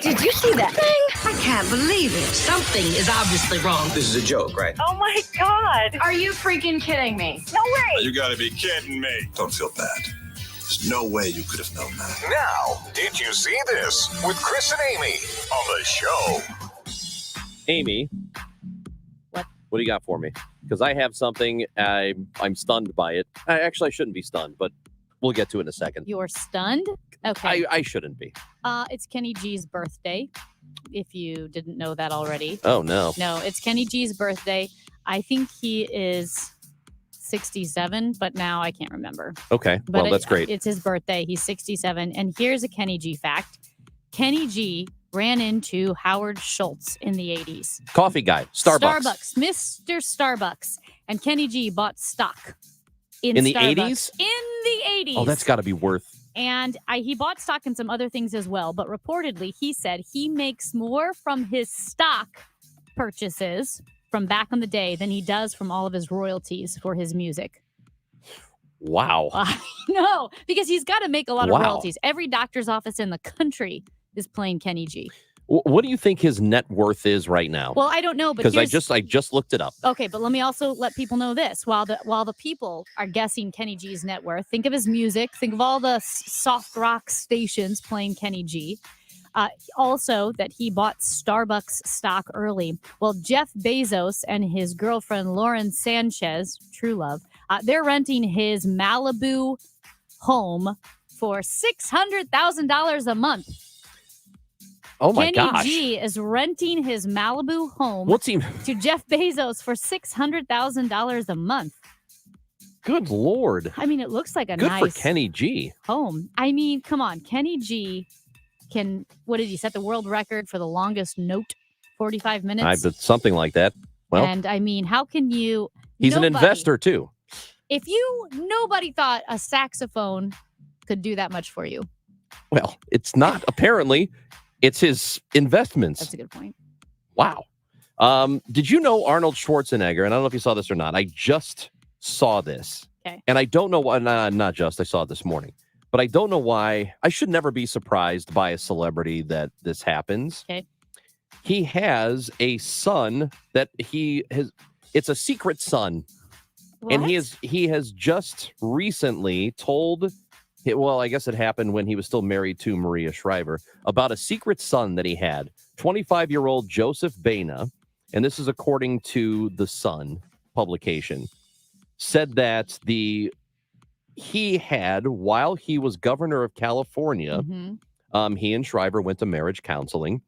Did you see that thing? I can't believe it. Something is obviously wrong. This is a joke, right? Oh my God. Are you freaking kidding me? No way. You gotta be kidding me. Don't feel bad. There's no way you could have known that. Now, did you see this with Chris and Amy on the show? Amy, what do you got for me? Because I have something, I'm stunned by it. Actually, I shouldn't be stunned, but we'll get to it in a second. You're stunned? Okay. I shouldn't be. It's Kenny G's birthday, if you didn't know that already. Oh, no. No, it's Kenny G's birthday. I think he is 67, but now I can't remember. Okay, But well, that's great. It's his birthday. He's 67. And here's a Kenny G fact. Kenny G ran into Howard Schultz in the 80s. Coffee guy, Starbucks. Mr. Starbucks. And Kenny G bought stock in the Starbucks 80s? In the 80s. Oh, that's got to be worth. And he bought stock in some other things as well. But reportedly, he said he makes more from his stock purchases from back in the day than he does from all of his royalties for his music. Wow. No, because he's got to make a lot of Wow. royalties. Every doctor's office in the country is playing Kenny G. What do you think his net worth is right now? Well, I don't know, but because I here's- just looked it up. Okay, but let me also let people know this. While the people are guessing Kenny G's net worth, think of his music. Think of all the soft rock stations playing Kenny G. Also, that he bought Starbucks stock early. Well, Jeff Bezos and his girlfriend Lauren Sanchez, true love, they're renting his Malibu home for $600,000 a month. Oh my Kenny gosh. G is renting his Malibu home What's he? to Jeff Bezos for $600,000 a month. Good Lord. I mean, it looks like a Good nice for Kenny G. home. I mean, come on. Kenny G can, what did he set the world record for the longest note? 45 minutes? Something like that. Well, and I mean, how can you? he's an nobody- investor too. If nobody thought a saxophone could do that much for you. Well, it's not apparently. It's his investments. That's a good point. Wow. Did you know Arnold Schwarzenegger? And I don't know if you saw this or not. I just saw this. Okay. And I don't know why. Not just. I saw it this morning. But I don't know why. I should never be surprised by a celebrity that this happens. Okay. He has a son that he has. It's a secret son. And he has just recently told. Well, I guess it happened when he was still married to Maria Shriver, about a secret son that he had, 25-year-old Joseph Baena, and this is according to The Sun publication, said that he had, while he was governor of California, he and Shriver went to marriage counseling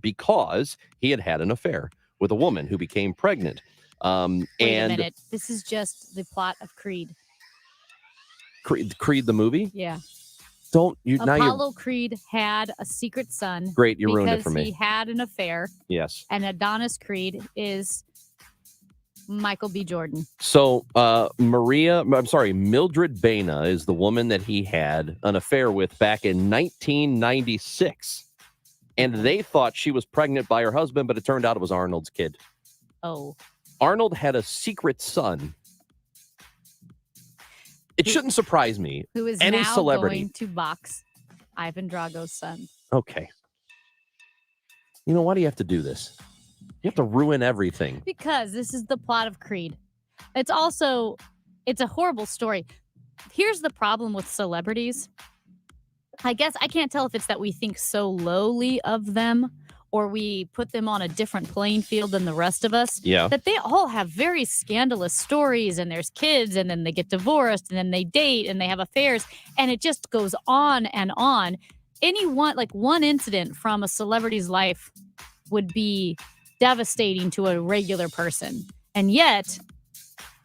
because he had had an affair with a woman who became pregnant. Wait a minute. This is just the plot of Creed. Creed the movie? Yeah. Don't you now? Apollo Creed had a secret son. Great, you ruined it for me. Because he had an affair. Yes. And Adonis Creed is Michael B. Jordan. So Mildred Baena is the woman that he had an affair with back in 1996. And they thought she was pregnant by her husband, but it turned out it was Arnold's kid. Oh. Arnold had a secret son. It shouldn't surprise me. Who is any now celebrity. going to box Ivan Drago's son. Okay. You know, why do you have to do this? You have to ruin everything. Because this is the plot of Creed. It's a horrible story. Here's the problem with celebrities. I guess I can't tell if it's that we think so lowly of them or we put them on a different playing field than the rest of us. Yeah. That they all have very scandalous stories and there's kids and then they get divorced and then they date and they have affairs and it just goes on and on. One incident from a celebrity's life would be devastating to a regular person. And yet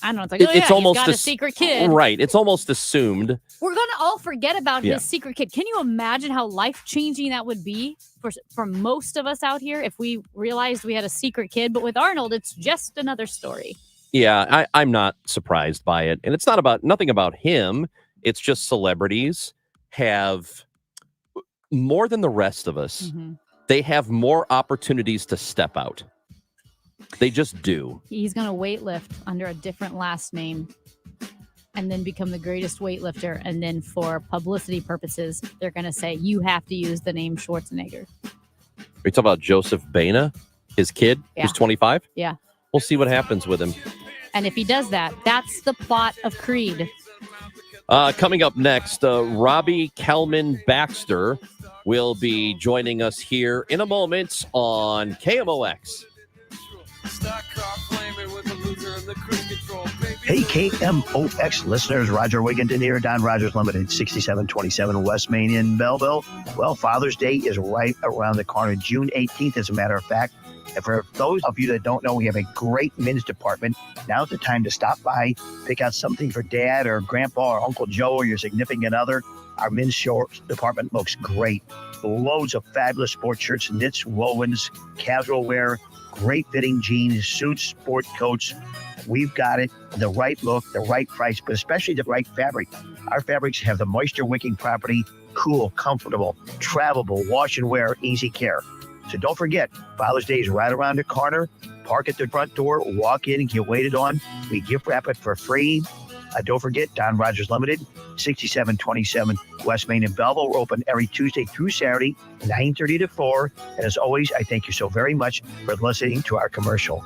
I don't know. It's like, it's almost he's got a secret kid. Right. It's almost assumed. We're going to all forget about Yeah. his secret kid. Can you imagine how life-changing that would be for most of us out here if we realized we had a secret kid? But with Arnold, it's just another story. Yeah, I'm not surprised by it. And it's nothing about him. It's just celebrities have more than the rest of us. Mm-hmm. They have more opportunities to step out. They just do. He's going to weightlift under a different last name and then become the greatest weightlifter. And then for publicity purposes, they're going to say, you have to use the name Schwarzenegger. Are you talking about Joseph Baena, his kid, who's 25? Yeah. We'll see what happens with him. And if he does that, that's the plot of Creed. Coming up next, Robbie Kelman Baxter will be joining us here in a moment on KMOX. Hey, KMOX listeners, Roger Wigginton here, Don Rogers Limited, 6727 West Main in Belleville. Well, Father's Day is right around the corner, June 18th, as a matter of fact. And for those of you that don't know, we have a great men's department. Now's the time to stop by, pick out something for Dad or Grandpa or Uncle Joe or your significant other. Our men's shorts department looks great. Loads of fabulous sports shirts, knits, wovens, casual wear, great fitting jeans, suits, sport coats. We've got it, the right look, the right price, but especially the right fabric. Our fabrics have the moisture wicking property, cool, comfortable, travelable, wash and wear, easy care. So don't forget, Father's Day is right around the corner. Park at the front door, walk in and get waited on. We gift wrap it for free. Don't forget, Don Rogers Limited, 6727 West Main in Belleville. We're open every Tuesday through Saturday, 9:30 to 4. And as always, I thank you so very much for listening to our commercial.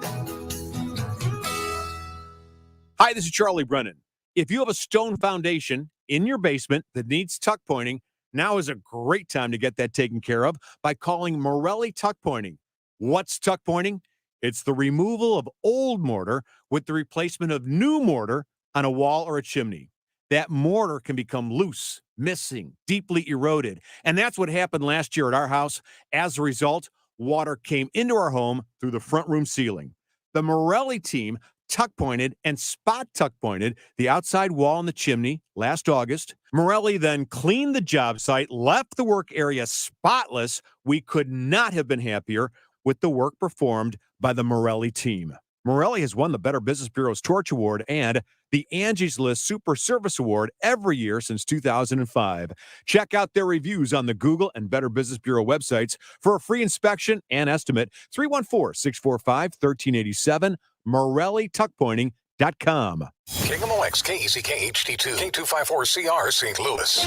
Hi, this is Charlie Brennan. If you have a stone foundation in your basement that needs tuck pointing, now is a great time to get that taken care of by calling Morelli Tuck Pointing. What's tuck pointing? It's the removal of old mortar with the replacement of new mortar on a wall or a chimney. That mortar can become loose, missing, deeply eroded. And that's what happened last year at our house. As a result, water came into our home through the front room ceiling. The Morelli team tuck pointed and spot tuck pointed the outside wall and the chimney last August. Morelli then cleaned the job site, left the work area spotless. We could not have been happier with the work performed by the Morelli team. Morelli has won the Better Business Bureau's Torch Award and the Angie's List Super Service Award every year since 2005. Check out their reviews on the Google and Better Business Bureau websites for a free inspection and estimate. 314-645-1387, MorelliTuckPointing.com. KMOX, KECK HD2, K254CR St. Louis.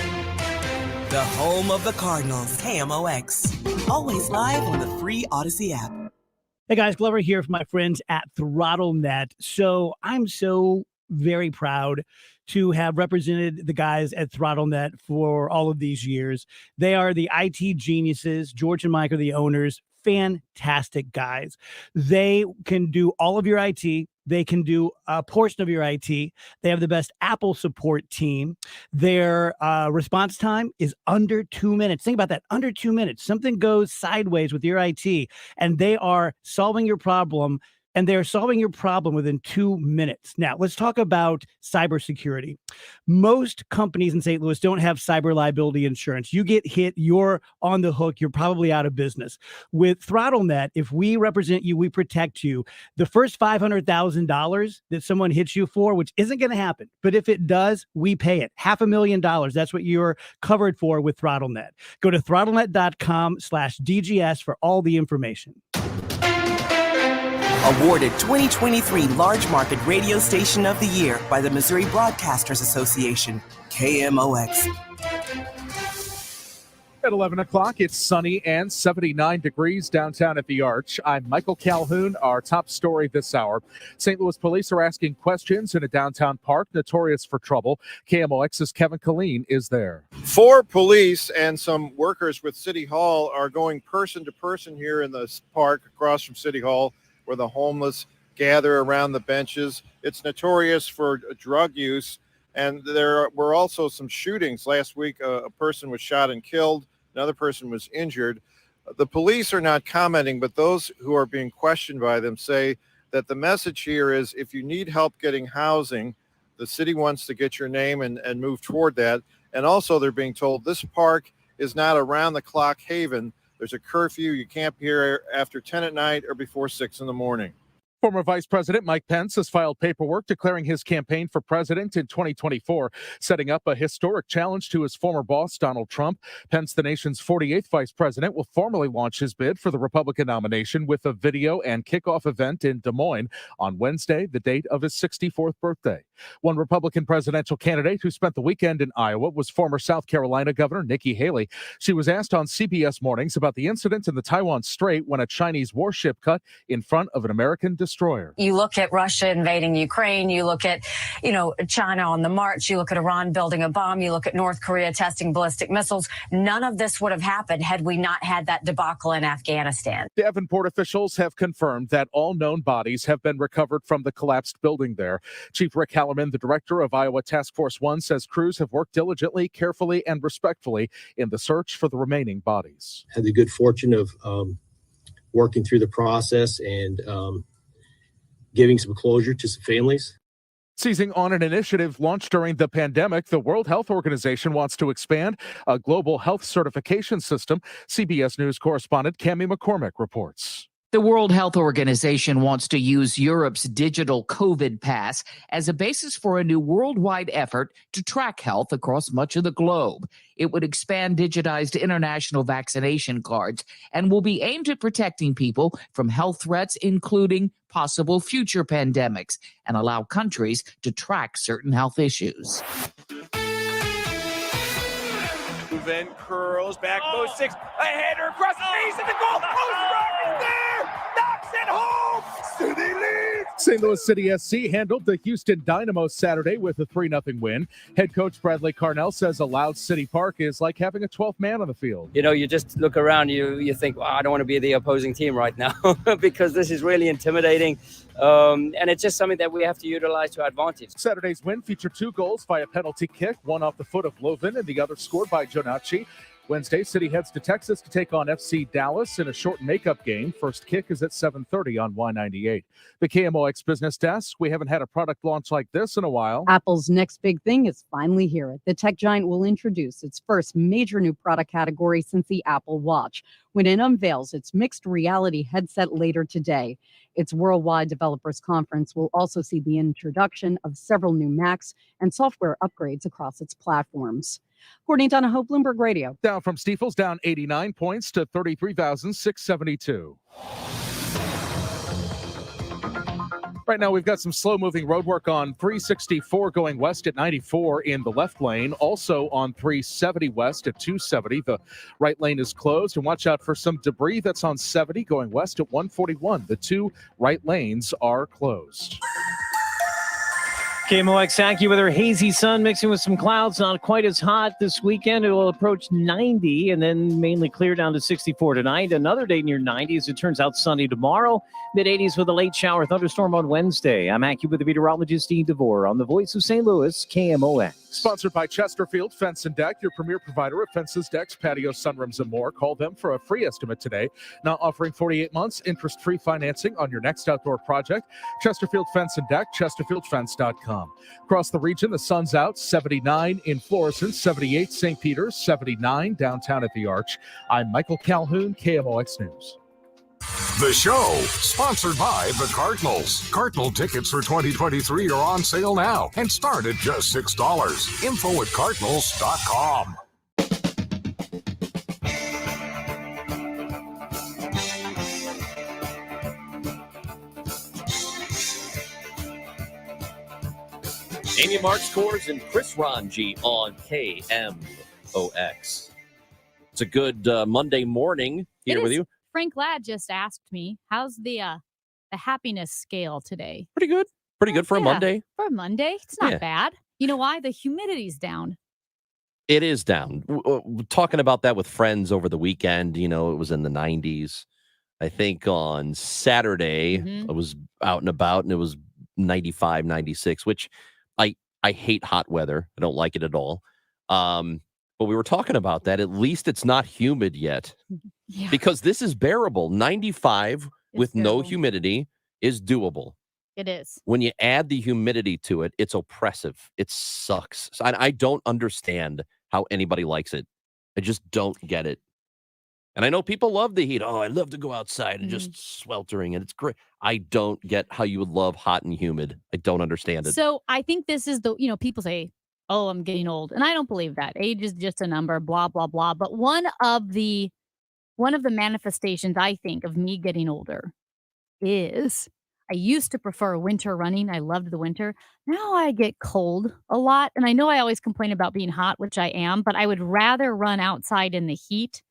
The home of the Cardinals, KMOX. Always live on the free Odyssey app. Hey guys, Glover here from my friends at ThrottleNet. So I'm so very proud to have represented the guys at ThrottleNet for all of these years. They are the IT geniuses. George and Mike are the owners. Fantastic guys. They can do all of your IT. They can do a portion of your IT. They have the best Apple support team. Their response time is under 2 minutes. Think about that, under 2 minutes. Something goes sideways with your IT, and they are solving your problem. And they're solving your problem within 2 minutes. Now, let's talk about cybersecurity. Most companies in St. Louis don't have cyber liability insurance. You get hit, you're on the hook, you're probably out of business. With ThrottleNet, if we represent you, we protect you. The first $500,000 that someone hits you for, which isn't going to happen, but if it does, we pay it. $500,000. That's what you're covered for with ThrottleNet. Go to throttlenet.com/DGS for all the information. Awarded 2023 Large Market Radio Station of the Year by the Missouri Broadcasters Association, KMOX. At 11 o'clock, it's sunny and 79 degrees downtown at the Arch. I'm Michael Calhoun. Our top story this hour. St. Louis police are asking questions in a downtown park notorious for trouble. KMOX's Kevin Killeen is there. 4 police and some workers with City Hall are going person to person here in the park across from City Hall, where the homeless gather around the benches. It's notorious for drug use, and there were also some shootings. Last week, a person was shot and killed. Another person was injured. The police are not commenting, but those who are being questioned by them say that the message here is if you need help getting housing, the city wants to get your name and move toward that. And also they're being told this park is not around the clock haven. There's a curfew. You can't be here after 10 at night or before 6 in the morning. Former Vice President Mike Pence has filed paperwork declaring his campaign for president in 2024, setting up a historic challenge to his former boss, Donald Trump. Pence, the nation's 48th vice president, will formally launch his bid for the Republican nomination with a video and kickoff event in Des Moines on Wednesday, the date of his 64th birthday. One Republican presidential candidate who spent the weekend in Iowa was former South Carolina Governor Nikki Haley. She was asked on CBS Mornings about the incident in the Taiwan Strait when a Chinese warship cut in front of an American destroyer. You look at Russia invading Ukraine, you look at, China on the march, you look at Iran building a bomb, you look at North Korea testing ballistic missiles. None of this would have happened had we not had that debacle in Afghanistan. Davenport officials have confirmed that all known bodies have been recovered from the collapsed building there. Chief Rick Hallerman, the director of Iowa Task Force 1, says crews have worked diligently, carefully, and respectfully in the search for the remaining bodies. Had the good fortune of working through the process and giving some closure to some families. Seizing on an initiative launched during the pandemic, the World Health Organization wants to expand a global health certification system. CBS News correspondent Cammie McCormick reports. The World Health Organization wants to use Europe's digital COVID pass as a basis for a new worldwide effort to track health across much of the globe. It would expand digitized international vaccination cards and will be aimed at protecting people from health threats, including possible future pandemics, and allow countries to track certain health issues. Then curls back, Mo 6, a header across the face of the goal. Rock is there, knocks it home. City leads. St. Louis City SC handled the Houston Dynamo Saturday with a 3-0 win. Head coach Bradley Carnell says a loud City Park is like having a 12th man on the field. You just look around, you think, wow, I don't want to be the opposing team right now because this is really intimidating. And it's just something that we have to utilize to our advantage. Saturday's win featured 2 goals by a penalty kick, one off the foot of Lovin and the other scored by Jonacci. Wednesday, City heads to Texas to take on FC Dallas in a short makeup game. First kick is at 7:30 on Y98. The KMOX Business Desk, we haven't had a product launch like this in a while. Apple's next big thing is finally here. The tech giant will introduce its first major new product category since the Apple Watch, when it unveils its mixed reality headset later today. Its worldwide developers conference will also see the introduction of several new Macs and software upgrades across its platforms. According to Donna Hope, Bloomberg Radio. Dow from Stifel's down 89 points to 33,672. Right now, we've got some slow-moving road work on 364 going west at 94 in the left lane. Also on 370 west at 270. The right lane is closed. And watch out for some debris that's on 70 going west at 141. The 2 right lanes are closed. KMOX AccuWeather, hazy sun mixing with some clouds, not quite as hot this weekend. It will approach 90 and then mainly clear down to 64 tonight. Another day near 90 as it turns out sunny tomorrow. Mid-80s with a late shower thunderstorm on Wednesday. I'm AccuWeather meteorologist Steve DeVore on the Voice of St. Louis, KMOX. Sponsored by Chesterfield Fence and Deck, your premier provider of fences, decks, patios, sunrooms, and more. Call them for a free estimate today. Now offering 48 months interest-free financing on your next outdoor project. Chesterfield Fence and Deck, chesterfieldfence.com. Across the region, the sun's out, 79 in Florissant, 78 St. Peter's, 79 downtown at the Arch. I'm Michael Calhoun, KMOX News. The show, sponsored by the Cardinals. Cardinal tickets for 2023 are on sale now and start at just $6. Info at cardinals.com. Amy Marks Kors and Chris Ranji on KMOX. It's a good Monday morning here with you. Frank Ladd just asked me, how's the happiness scale today? Pretty good. Pretty good for a Monday. For a Monday, it's not bad. You know why? The humidity's down. It is down. Talking about that with friends over the weekend, it was in the 90s. I think on Saturday, I was out and about and it was 95, 96, which I hate hot weather. I don't like it at all. But we were talking about that. At least it's not humid yet. Yeah. Because this is bearable. 95 with no humidity is doable. It is. When you add the humidity to it, it's oppressive. It sucks. So I don't understand how anybody likes it. I just don't get it. And I know people love the heat. Oh, I love to go outside and just sweltering, and it's great. I don't get how you would love hot and humid. I don't understand it. So I think this is people say, oh, I'm getting old. And I don't believe that. Age is just a number, blah, blah, blah. But one of the manifestations, I think, of me getting older is I used to prefer winter running. I loved the winter. Now I get cold a lot. And I know I always complain about being hot, which I am, but I would rather run outside in the heat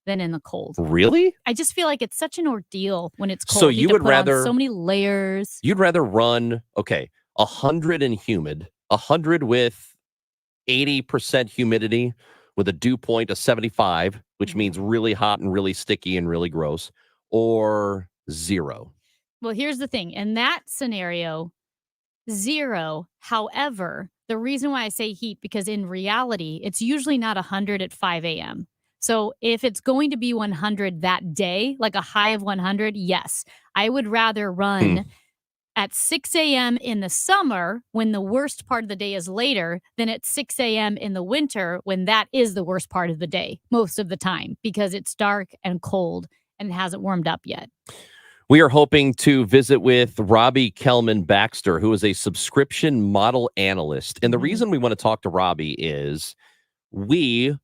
than in the cold. Really? I just feel like it's such an ordeal when it's cold. So you have to would put on rather so many layers. You'd rather run 100 and humid, 100 with 80% humidity with a dew point of 75, which means really hot and really sticky and really gross, or 0. Well, here's the thing. In that scenario, 0. However, the reason why I say heat, because in reality, it's usually not 100 at 5 a.m. So if it's going to be 100 that day, like a high of 100, yes, I would rather run at 6 a.m. in the summer when the worst part of the day is later than at 6 a.m. in the winter when that is the worst part of the day most of the time because it's dark and cold and it hasn't warmed up yet. We are hoping to visit with Robbie Kelman Baxter, who is a subscription model analyst. And the reason we want to talk to Robbie is we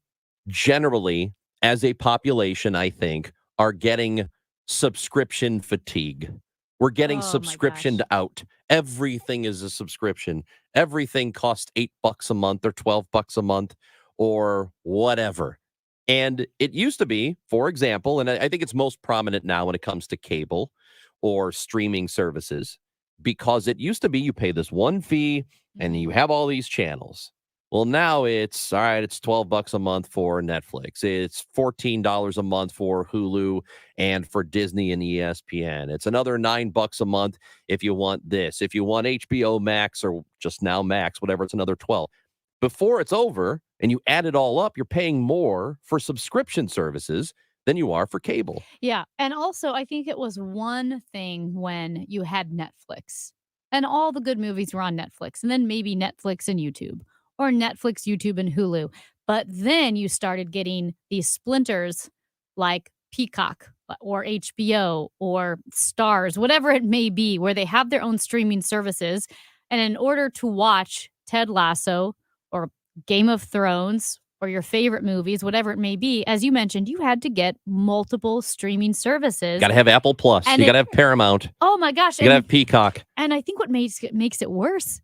generally, as a population, I think, are getting subscription fatigue. We're getting subscriptioned out. Everything is a subscription. Everything costs $8 a month or $12 a month or whatever. And it used to be, for example, and I think it's most prominent now when it comes to cable or streaming services, because it used to be you pay this one fee and you have all these channels. Well, now it's all right. It's $12 a month for Netflix. It's $14 a month for Hulu and for Disney and ESPN. It's another $9 a month if you want this. If you want HBO Max or just now Max, whatever, it's another $12. Before it's over and you add it all up, you're paying more for subscription services than you are for cable. Yeah. And also, I think it was one thing when you had Netflix and all the good movies were on Netflix, and then maybe Netflix and YouTube, or Netflix, YouTube, and Hulu. But then you started getting these splinters like Peacock or HBO or Stars, whatever it may be, where they have their own streaming services. And in order to watch Ted Lasso or Game of Thrones or your favorite movies, whatever it may be, as you mentioned, you had to get multiple streaming services. Got to have Apple Plus. You got to have Paramount. Oh my gosh. You got to have Peacock. And I think what makes it worse,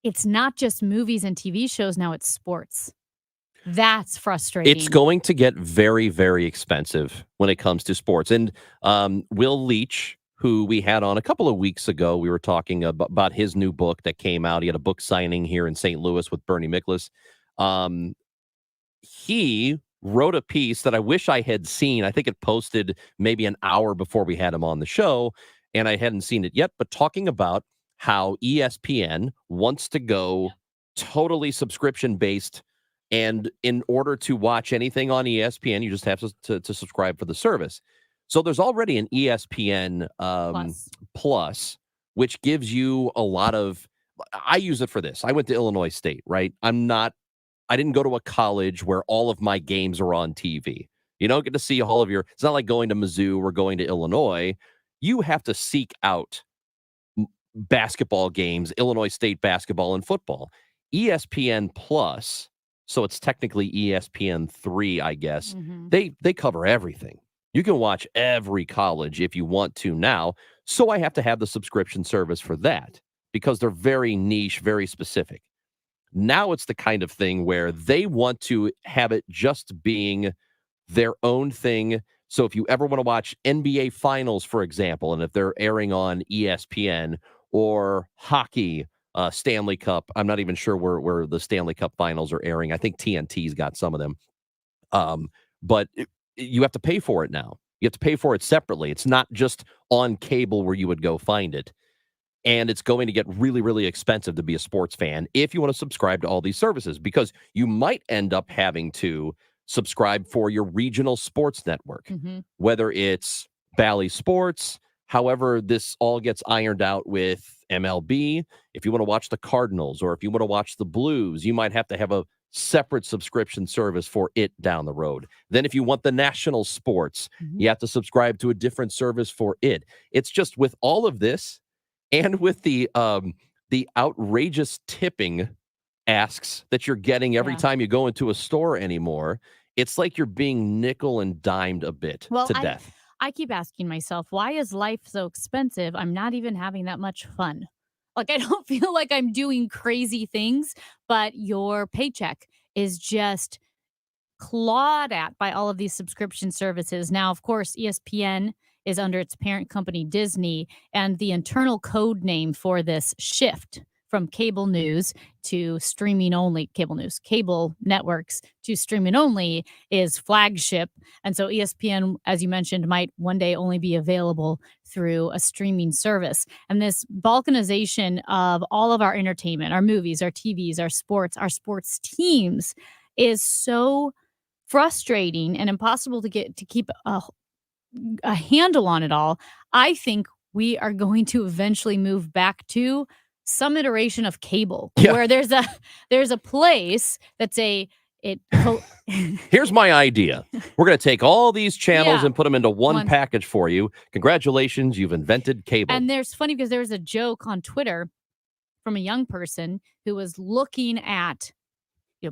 it's not just movies and TV shows now, it's sports. That's frustrating. It's going to get very, very expensive when it comes to sports. And Will Leach, who we had on a couple of weeks ago, we were talking about his new book that came out. He had a book signing here in St. Louis with Bernie Miklasz. He wrote a piece that I wish I had seen. I think it posted maybe an hour before we had him on the show, and I hadn't seen it yet, but talking about how ESPN wants to go totally subscription-based, and in order to watch anything on ESPN, you just have to subscribe for the service. So there's already an ESPN Plus, which gives you a lot of... I use it for this. I went to Illinois State, right? I didn't go to a college where all of my games are on TV. You don't get to see all of your... It's not like going to Mizzou or going to Illinois. You have to seek out basketball games, Illinois State basketball and football. ESPN Plus, so it's technically ESPN 3, I guess. They cover everything. You can watch every college if you want to now. So I have to have the subscription service for that because they're very niche, very specific. Now it's the kind of thing where they want to have it just being their own thing. So if you ever want to watch NBA Finals, for example, and if they're airing on ESPN, or hockey, Stanley Cup, I'm not even sure where the Stanley Cup Finals are airing. I think TNT's got some of them. But you have to pay for it now. You have to pay for it separately. It's not just on cable where you would go find it. And it's going to get really, really expensive to be a sports fan if you want to subscribe to all these services, because you might end up having to subscribe for your regional sports network, whether it's Bally Sports, However, this all gets ironed out with MLB. If you want to watch the Cardinals or if you want to watch the Blues, you might have to have a separate subscription service for it down the road. Then if you want the national sports, you have to subscribe to a different service for it. It's just with all of this and with the outrageous tipping asks that you're getting every time you go into a store anymore, it's like you're being nickel and dimed a bit to death. I keep asking myself, why is life so expensive? I'm not even having that much fun. Like, I don't feel like I'm doing crazy things, but your paycheck is just clawed at by all of these subscription services. Now, of course, ESPN is under its parent company, Disney, and the internal code name for this shift from cable news to streaming only, cable networks to streaming only is flagship. And so ESPN, as you mentioned, might one day only be available through a streaming service. And this balkanization of all of our entertainment, our movies, our TVs, our sports teams is so frustrating and impossible to keep a handle on it all. I think we are going to eventually move back to some iteration of cable where there's a place that's Here's my idea. We're going to take all these channels and put them into one package for you. Congratulations, you've invented cable. And there's funny because there was a joke on Twitter from a young person who was looking at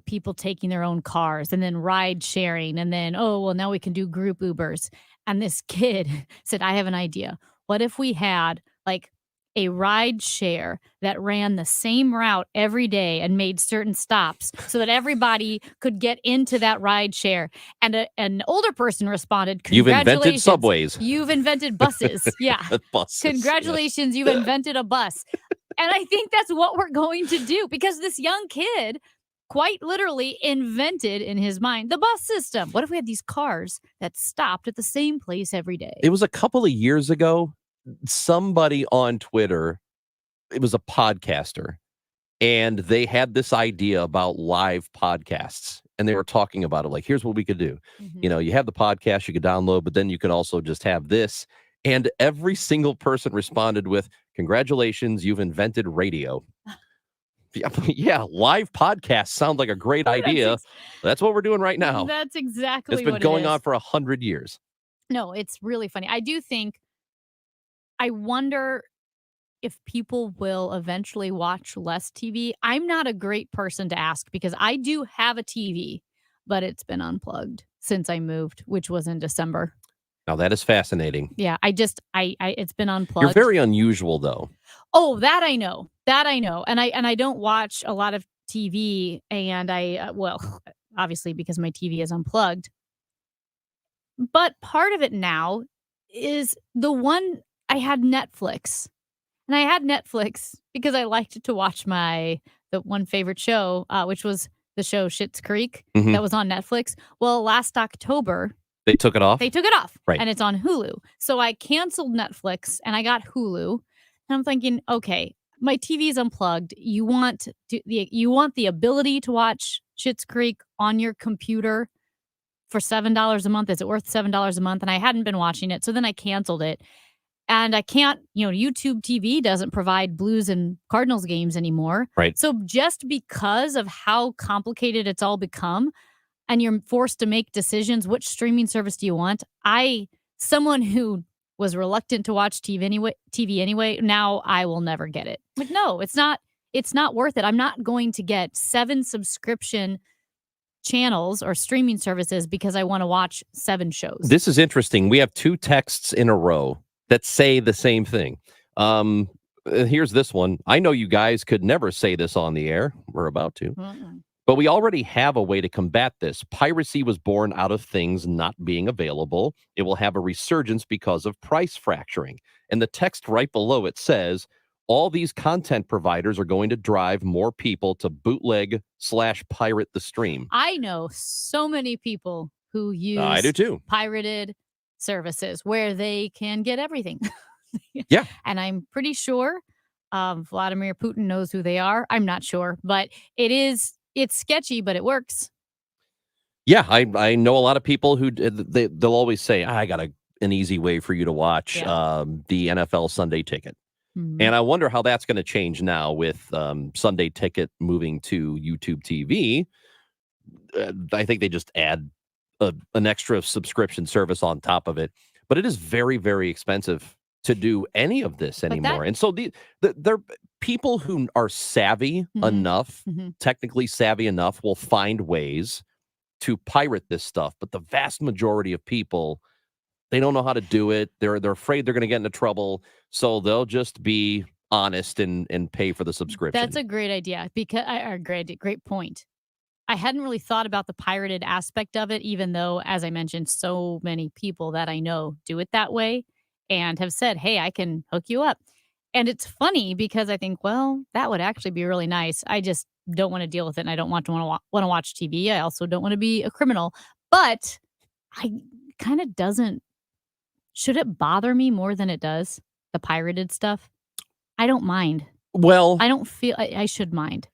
people taking their own cars and then ride sharing and then, oh, well, now we can do group Ubers. And this kid said, I have an idea. What if we had like a ride share that ran the same route every day and made certain stops so that everybody could get into that ride share? And an older person responded, you've invented subways. You've invented buses. Yeah. Buses, congratulations. You've invented a bus. And I think that's what we're going to do because this young kid quite literally invented in his mind the bus system. What if we had these cars that stopped at the same place every day? It was a couple of years ago. Somebody on Twitter, it was a podcaster, and they had this idea about live podcasts, and they were talking about it like, here's what we could do. You have the podcast you could download, but then you could also just have this. And every single person responded with, congratulations, you've invented radio. Yeah, live podcasts sound like a great idea. That's what we're doing right now. That's exactly what it's been going on for 100 years. No, it's really funny. I wonder if people will eventually watch less TV. I'm not a great person to ask because I do have a TV, but it's been unplugged since I moved, which was in December. Now that is fascinating. Yeah, it's been unplugged. You're very unusual though. Oh, that I know. And I don't watch a lot of TV and obviously because my TV is unplugged. But part of it now is I had Netflix. And I had Netflix because I liked to watch the one favorite show, which was the show Schitt's Creek that was on Netflix. Well, last October, they took it off? They took it off. Right. And it's on Hulu. So I canceled Netflix and I got Hulu. And I'm thinking, okay, my TV is unplugged. You want the ability to watch Schitt's Creek on your computer for $7 a month. Is it worth $7 a month? And I hadn't been watching it. So then I canceled it. And I can't, YouTube TV doesn't provide Blues and Cardinals games anymore. Right. So just because of how complicated it's all become, and you're forced to make decisions, which streaming service do you want? Someone who was reluctant to watch TV anyway, now I will never get it. Like, no, it's not worth it. I'm not going to get 7 subscription channels or streaming services because I want to watch 7 shows. This is interesting. We have 2 texts in a row that say the same thing. Here's this one. I know you guys could never say this on the air. We're about to. But we already have a way to combat this. Piracy was born out of things not being available. It will have a resurgence because of price fracturing. And the text right below it says, all these content providers are going to drive more people to bootleg/pirate the stream. I know so many people who use I do too. Pirated services where they can get everything. Yeah. And I'm pretty sure Vladimir Putin knows who they are. I'm not sure, but it's sketchy, but it works. Yeah, I know a lot of people who they'll always say, I got to an easy way for you to watch the NFL Sunday Ticket. Mhm. And I wonder how that's going to change now with Sunday Ticket moving to YouTube TV. I think they just add an extra subscription service on top of it. But it is very, very expensive to do any of this anymore. And so they're people who are savvy enough, technically savvy enough, will find ways to pirate this stuff. But the vast majority of people, they don't know how to do it. They're afraid they're going to get into trouble. So they'll just be honest and pay for the subscription. That's a great idea because great point. I hadn't really thought about the pirated aspect of it, even though, as I mentioned, so many people that I know do it that way and have said, hey, I can hook you up. And it's funny because I think, well, that would actually be really nice. I just don't want to deal with it. And I don't want to watch TV. I also don't want to be a criminal. But I kind of doesn't. Should it bother me more than it does? The pirated stuff? I don't mind. Well, I don't feel I should mind.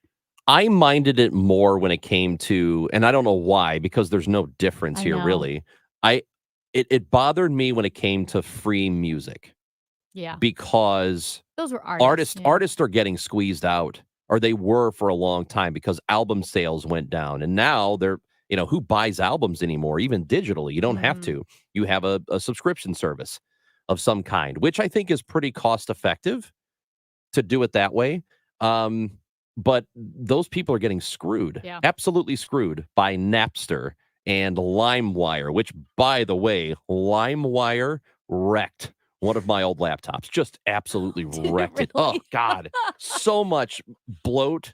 I minded it more when it came to, and I don't know why, because there's no difference I here, know. really. It bothered me when it came to free music. Yeah. Because Those were artists. artists are getting squeezed out, or they were for a long time because album sales went down. And now they're, who buys albums anymore, even digitally? You don't have to. You have a subscription service of some kind, which I think is pretty cost effective to do it that way. But those people are getting screwed, absolutely screwed by Napster and LimeWire, which, by the way, LimeWire wrecked one of my old laptops. Just absolutely wrecked it. Oh, God. So much bloat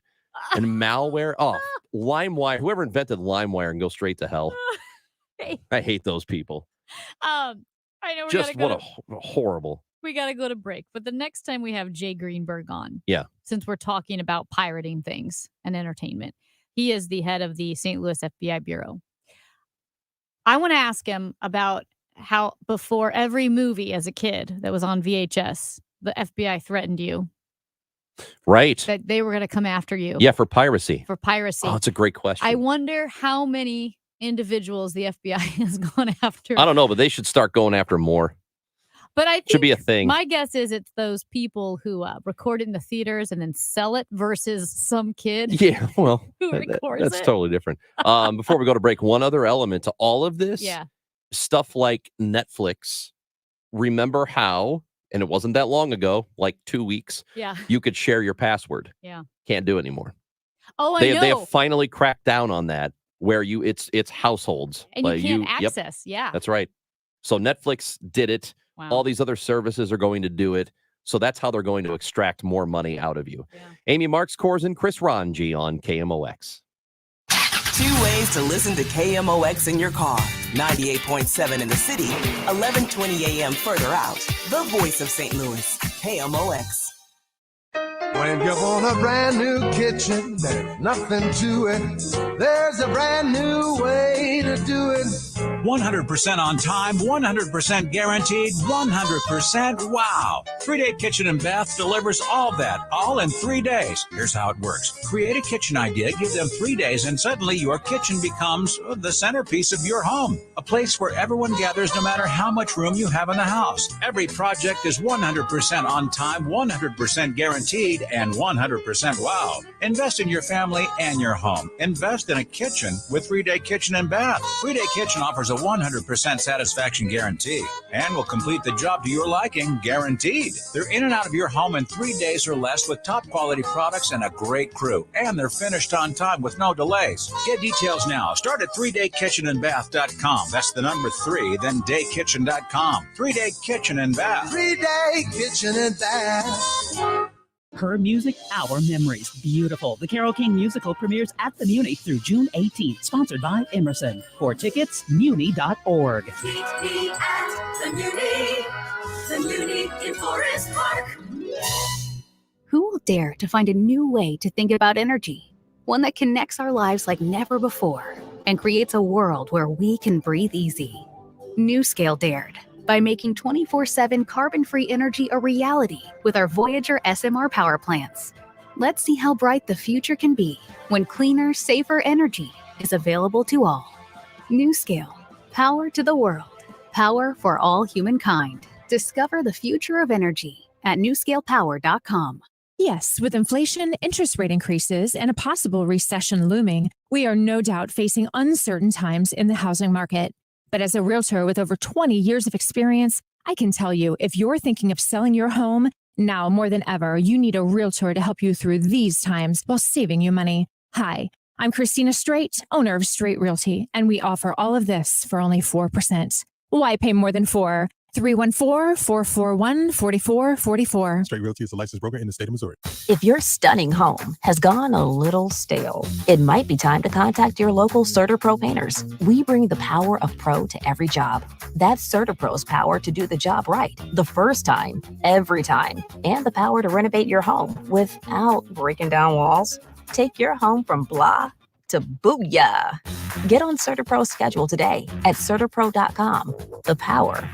and malware. Oh, LimeWire. Whoever invented LimeWire can go straight to hell. I hate those people. I know Just what a horrible. We got to go to break. But the next time we have Jay Greenberg on, Yeah. since we're talking about pirating things and entertainment, he is the head of the St. Louis FBI Bureau. I want to ask him about how before every movie as a kid that was on VHS, the FBI threatened you. Right. That they were going to come after you. Yeah, for piracy. For piracy. Oh, it's a great question. I wonder how many individuals the FBI has gone after. I don't know, but they should start going after more. But I think Should be a thing. My guess is it's those people who record it in the theaters and then sell it versus some kid. Yeah, well, who records that's it. totally different. Before we go to break, one other element to all of this, stuff like Netflix. Remember how, and it wasn't that long ago, like 2 weeks, you could share your password. Yeah. Can't do it anymore. Oh, I They know. have finally cracked down on that, where it's households. And Like, you can't access. Yeah. That's right. So Netflix did it. Wow. All these other services are going to do it. So that's how they're going to extract more money out of you. Amy Marks, Kors, and Chris Ranji on KMOX. 2 ways to listen to KMOX in your car. 98.7 in the city, 1120 a.m. further out. The voice of St. Louis, KMOX. When you want a brand new kitchen, there's nothing to it. There's a brand new way to do it. 100% on time, 100% guaranteed, 100% wow. 3-Day Kitchen and Bath delivers all that, all in 3 days. Here's how it works. Create a kitchen idea, give them 3 days, and suddenly your kitchen becomes the centerpiece of your home. A place where everyone gathers no matter how much room you have in the house. Every project is 100% on time, 100% guaranteed, and 100% wow. Invest in your family and your home. Invest in a kitchen with 3-Day Kitchen and Bath. 3-Day Kitchen offers a 100% satisfaction guarantee and will complete the job to your liking, guaranteed. They're in and out of your home in 3 days or less with top quality products and a great crew. And they're finished on time with no delays. Get details now. Start at 3daykitchenandbath.com. That's the number 3, then daykitchen.com. 3-Day Kitchen and Bath. 3-Day Kitchen and Bath. Her music, our memories. Beautiful. The Carole King musical premieres at the Muni through June 18th. Sponsored by Emerson. For tickets, muni.org. Meet me at the Muni in Forest Park. Who will dare to find a new way to think about energy? One that connects our lives like never before and creates a world where we can breathe easy. NewScale dared by making 24/7 carbon-free energy a reality with our Voyager SMR power plants. Let's see how bright the future can be when cleaner, safer energy is available to all. NewScale. Power to the world. power for all humankind. Discover the future of energy at newscalepower.com. Yes, with inflation, interest rate increases, and a possible recession looming, we are no doubt facing uncertain times in the housing market. But as a realtor with over 20 years of experience, I can tell you, if you're thinking of selling your home, now more than ever, you need a realtor to help you through these times while saving you money. Hi, I'm Christina Straight, owner of Straight Realty, and we offer all of this for only 4%. Why pay more than 4? 314-441-4444. Straight Realty is a licensed broker in the state of Missouri. If your stunning home has gone a little stale, it might be time to contact your local CertaPro painters. We bring the power of pro to every job. That's CertaPro's power to do the job right, the first time, every time, and the power to renovate your home without breaking down walls. Take your home from blah to booyah. Get on CertaPro's schedule today at CertaPro.com. The power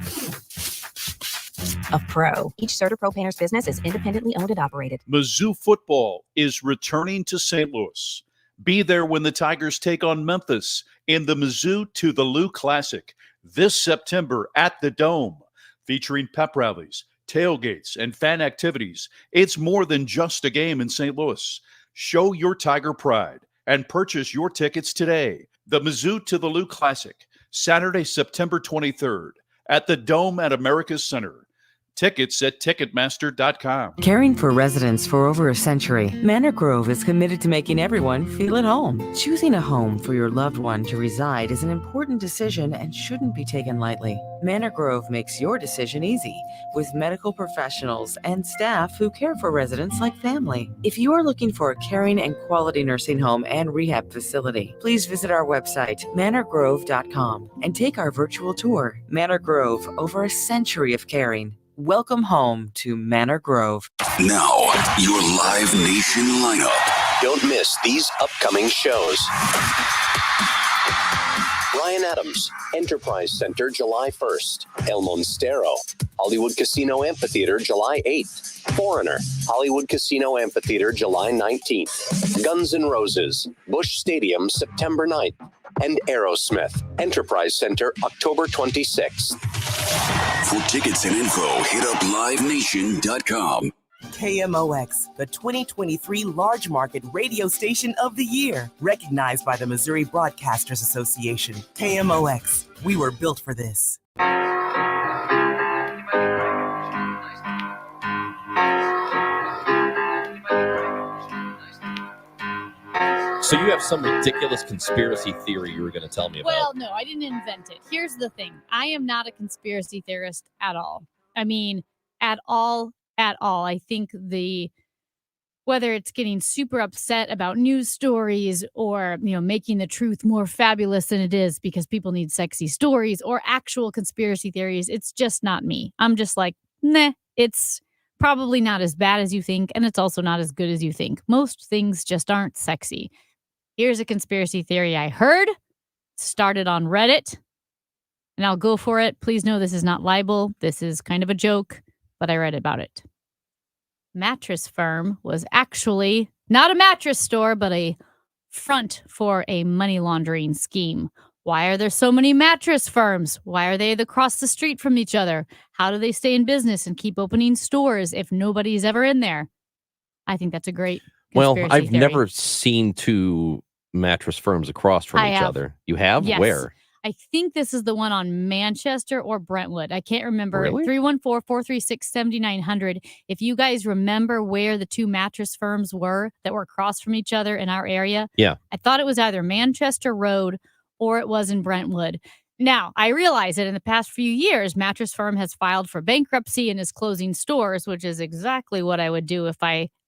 of pro. Each CertaPro painter's business is independently owned and operated. Mizzou football is returning to St. Louis. Be there when the Tigers take on Memphis in the Mizzou to the Lou Classic this September at the Dome, featuring pep rallies, tailgates, and fan activities. It's more than just a game in St. Louis. Show your Tiger pride and purchase your tickets today. The Mizzou to the Lou Classic, Saturday, September 23rd at the Dome at America's Center. Tickets at Ticketmaster.com. Caring for residents for over a century, Manor Grove is committed to making everyone feel at home. Choosing a home for your loved one to reside is an important decision and shouldn't be taken lightly. Manor Grove makes your decision easy with medical professionals and staff who care for residents like family. If you are looking for a caring and quality nursing home and rehab facility, please visit our website, manorgrove.com, and take our virtual tour. Manor Grove, over a century of caring. Welcome home to Manor Grove. Now, your Live Nation lineup. Don't miss these upcoming shows. Ryan Adams, Enterprise Center, July 1st. El Monstero, Hollywood Casino Amphitheater, July 8th. Foreigner, Hollywood Casino Amphitheater, July 19th. Guns N' Roses, Busch Stadium, September 9th. And Aerosmith, Enterprise Center, October 26th. For tickets and info, hit up livenation.com. KMOX, the 2023 Large Market Radio Station of the Year, recognized by the Missouri Broadcasters Association. KMOX, we were built for this. So you have some ridiculous conspiracy theory you were going to tell me about. Well, no, I didn't invent it. Here's the thing. I am not a conspiracy theorist at all. I mean, at all. I think whether it's getting super upset about news stories or, making the truth more fabulous than it is because people need sexy stories or actual conspiracy theories, it's just not me. I'm just like, nah, it's probably not as bad as you think, and it's also not as good as you think. Most things just aren't sexy. Here's a conspiracy theory I heard, started on Reddit, and I'll go for it. Please know this is not libel. This is kind of a joke, but I read about it. Mattress Firm was actually not a mattress store, but a front for a money laundering scheme. Why are there so many mattress firms? Why are they across the street from each other? How do they stay in business and keep opening stores if nobody's ever in there? I think that's a great conspiracy I've theory. never seen two mattress firms across from each other. You have? Yes. Where? I think this is the one on Manchester or Brentwood. I can't remember. Really? 314-436-7900. If you guys remember where the two mattress firms were that were across from each other in our area. Yeah. I thought it was either Manchester Road or it was in Brentwood. Now, I realize that in the past few years, Mattress Firm has filed for bankruptcy and is closing stores, which is exactly what I would do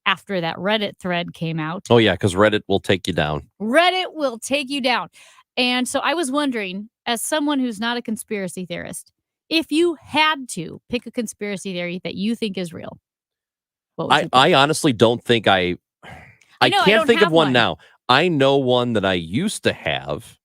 after that Reddit thread came out. Oh, yeah, because Reddit will take you down. Reddit will take you down. And so I was wondering, as someone who's not a conspiracy theorist, if you had to pick a conspiracy theory that you think is real, what would you pick? I honestly don't think I can't think of one now. I know one that I used to have,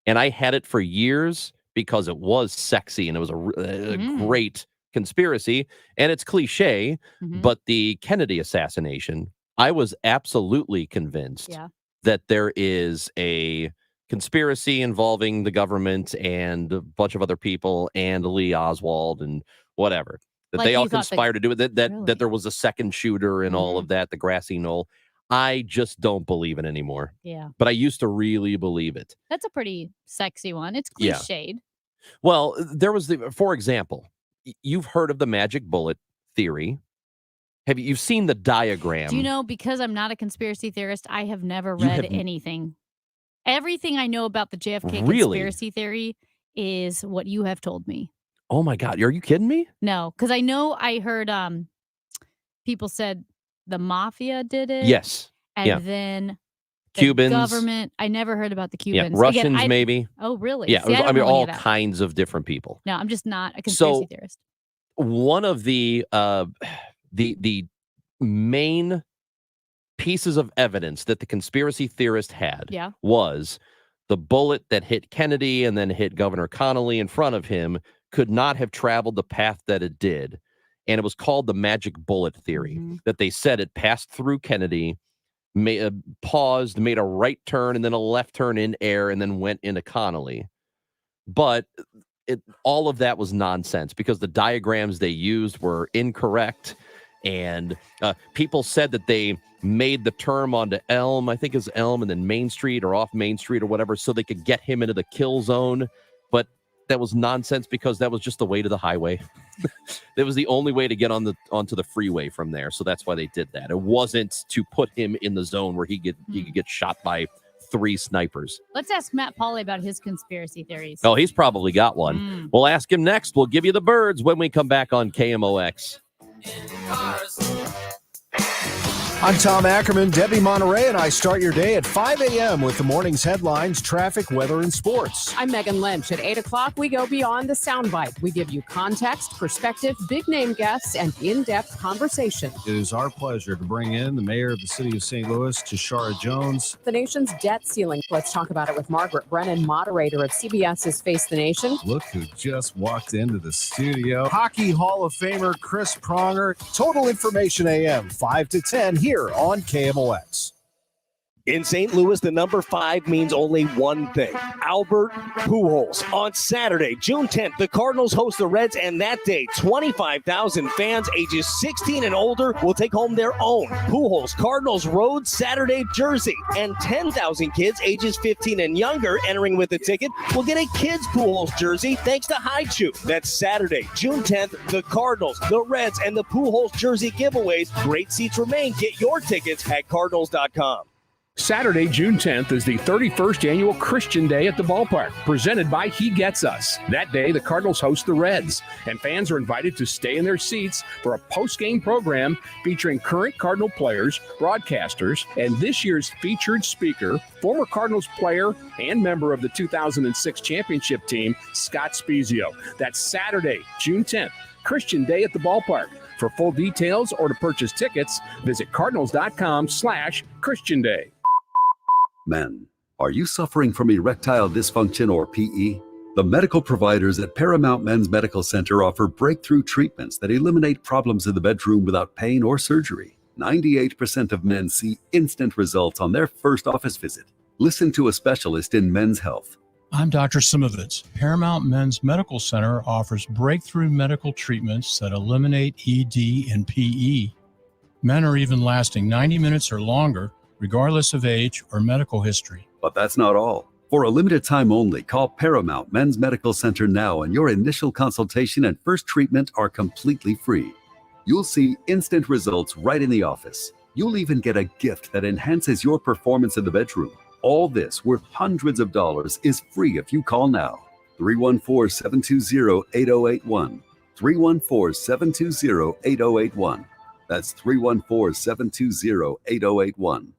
and I had it for years because it was sexy and it was a great conspiracy. And it's cliche, but the Kennedy assassination, I was absolutely convinced that there is a conspiracy involving the government and a bunch of other people and Lee Oswald and whatever. That Like they you all thought conspired to do it. That Really? there was a second shooter and all of that, the grassy knoll. I just don't believe it anymore. Yeah. But I used to really believe it. That's a pretty sexy one. It's Yeah. cliched. Well, there was for example, you've heard of the magic bullet theory. You've seen the diagram? Do you know, because I'm not a conspiracy theorist, I have never You read have anything. Everything I know about the JFK Really? conspiracy theory is what you have told me. Oh my God, are you kidding me? No, because I heard people said the mafia did it. Yes. And Yeah. then the Cubans. government. I never heard about the Yeah, Cubans. Russians Again, maybe. Oh, really? Yeah, See, I don't know any all of that. kinds of different people. No, I'm just not a conspiracy theorist. One of the main pieces of evidence that the conspiracy theorist had Yeah. was the bullet that hit Kennedy and then hit Governor Connolly in front of him could not have traveled the path that it did. And it was called the magic bullet theory, that they said it passed through Kennedy, paused, made a right turn and then a left turn in air and then went into Connolly. But all of that was nonsense because the diagrams they used were incorrect. And people said that they made the turn onto Elm, I think it's Elm, and then Main Street or off Main Street or whatever, so they could get him into the kill zone. But that was nonsense because that was just the way to the highway. That was the only way to get onto the freeway from there. So that's why they did that. It wasn't to put him in the zone where he could get shot by 3 snipers. Let's ask Matt Pauley about his conspiracy theories. Oh, he's probably got one. We'll ask him next. We'll give you the birds when we come back on KMOX. I'm Tom Ackerman. Debbie Monterey and I start your day at 5 a.m. with the morning's headlines, traffic, weather, and sports. I'm Megan Lynch. At 8 o'clock, we go beyond the soundbite. We give you context, perspective, big-name guests, and in-depth conversation. It is our pleasure to bring in the mayor of the city of St. Louis, Tashara Jones. The nation's debt ceiling. Let's talk about it with Margaret Brennan, moderator of CBS's Face the Nation. Look who just walked into the studio. Hockey Hall of Famer Chris Pronger. Total Information AM, 5 to 10 here on KMOX. In St. Louis, the number 5 means only one thing: Albert Pujols. On Saturday, June 10th, the Cardinals host the Reds, and that day, 25,000 fans ages 16 and older will take home their own Pujols Cardinals Road Saturday jersey, and 10,000 kids ages 15 and younger entering with a ticket will get a kids Pujols jersey thanks to High Chew. That's Saturday, June 10th, the Cardinals, the Reds, and the Pujols jersey giveaways. Great seats remain. Get your tickets at Cardinals.com. Saturday, June 10th is the 31st annual Christian Day at the ballpark, presented by He Gets Us. That day, the Cardinals host the Reds, and fans are invited to stay in their seats for a post-game program featuring current Cardinal players, broadcasters, and this year's featured speaker, former Cardinals player and member of the 2006 championship team, Scott Spezio. That's Saturday, June 10th, Christian Day at the ballpark. For full details or to purchase tickets, visit cardinals.com/Christian Day. Men, are you suffering from erectile dysfunction or PE? The medical providers at Paramount Men's Medical Center offer breakthrough treatments that eliminate problems in the bedroom without pain or surgery. 98% of men see instant results on their first office visit. Listen to a specialist in men's health. I'm Dr. Simovitz. Paramount Men's Medical Center offers breakthrough medical treatments that eliminate ED and PE. Men are even lasting 90 minutes or longer, regardless of age or medical history. But that's not all. For a limited time only, call Paramount Men's Medical Center now, and your initial consultation and first treatment are completely free. You'll see instant results right in the office. You'll even get a gift that enhances your performance in the bedroom. All this, worth hundreds of dollars, is free if you call now. 314-720-8081. 314-720-8081. That's 314-720-8081.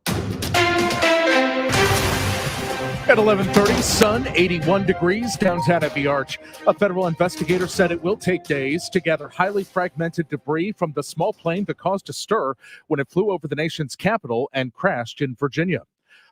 At 11:30, sun, 81 degrees downtown at the Arch. A federal investigator said it will take days to gather highly fragmented debris from the small plane that caused a stir when it flew over the nation's capital and crashed in Virginia.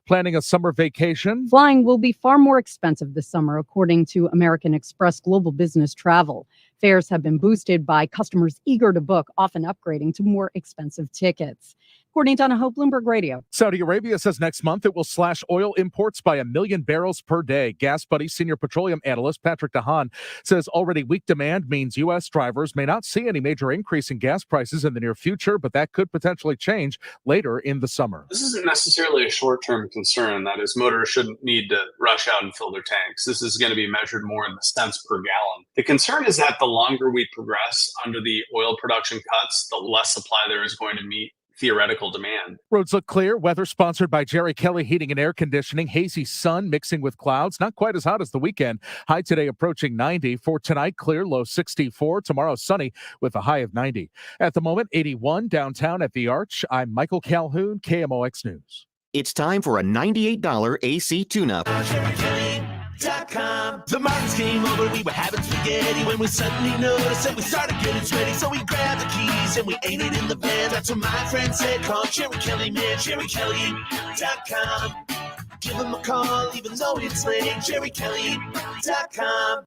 Planning a summer vacation? Flying will be far more expensive this summer, according to American Express Global Business Travel. Fares have been boosted by customers eager to book, often upgrading to more expensive tickets. According to Donna Hope, Bloomberg Radio. Saudi Arabia says next month it will slash oil imports by 1 million barrels per day. Gas Buddy senior petroleum analyst Patrick DeHaan says already weak demand means U.S. drivers may not see any major increase in gas prices in the near future, but that could potentially change later in the summer. This isn't necessarily a short-term concern. That is, motorists shouldn't need to rush out and fill their tanks. This is going to be measured more in the cents per gallon. The concern is that the longer we progress under the oil production cuts, the less supply there is going to meet theoretical demand. Roads look clear. Weather sponsored by Jerry Kelly Heating and Air Conditioning. Hazy sun mixing with clouds. Not quite as hot as the weekend. High today approaching 90. For tonight, clear, low 64. Tomorrow, sunny with a high of 90. At the moment, 81 downtown at the Arch. I'm Michael Calhoun, KMOX News. It's time for a $98 AC tune-up. The Martins came over, we were having spaghetti when we suddenly noticed that we started getting sweaty. So we grabbed the keys and we ate it in the van. That's what my friend said, call Cherry Kelly, man, CherryKelly.com. Give him a call even though it's late, CherryKelly.com.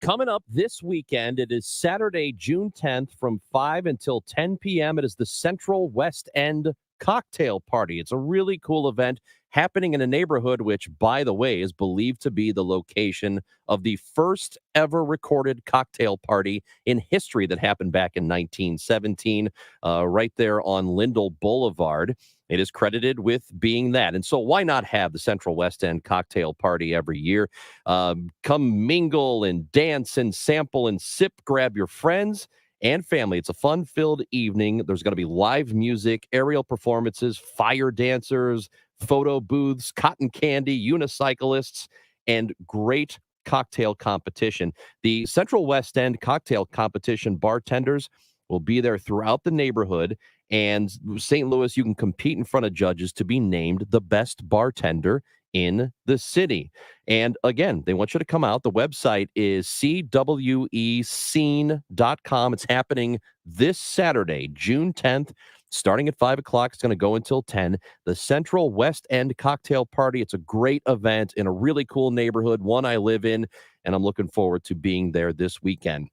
Coming up this weekend, it is Saturday, June 10th from 5 until 10 p.m. It is the Central West End Cocktail Party. It's a really cool event happening in a neighborhood which, by the way, is believed to be the location of the first ever recorded cocktail party in history that happened back in 1917, right there on Lindell Boulevard. It is credited with being that. And so why not have the Central West End Cocktail Party every year? Come mingle and dance and sample and sip, grab your friends and family. It's a fun-filled evening. There's going to be live music, aerial performances, fire dancers, photo booths, cotton candy, unicyclists, and great cocktail competition. The Central West End Cocktail Competition bartenders will be there throughout the neighborhood. And St. Louis, you can compete in front of judges to be named the best bartender in the city. And again, they want you to come out. The website is cwescene.com. It's happening this Saturday, June 10th, starting at 5 o'clock. It's going to go until 10. The Central West End Cocktail Party. It's a great event in a really cool neighborhood, one I live in, and I'm looking forward to being there this weekend.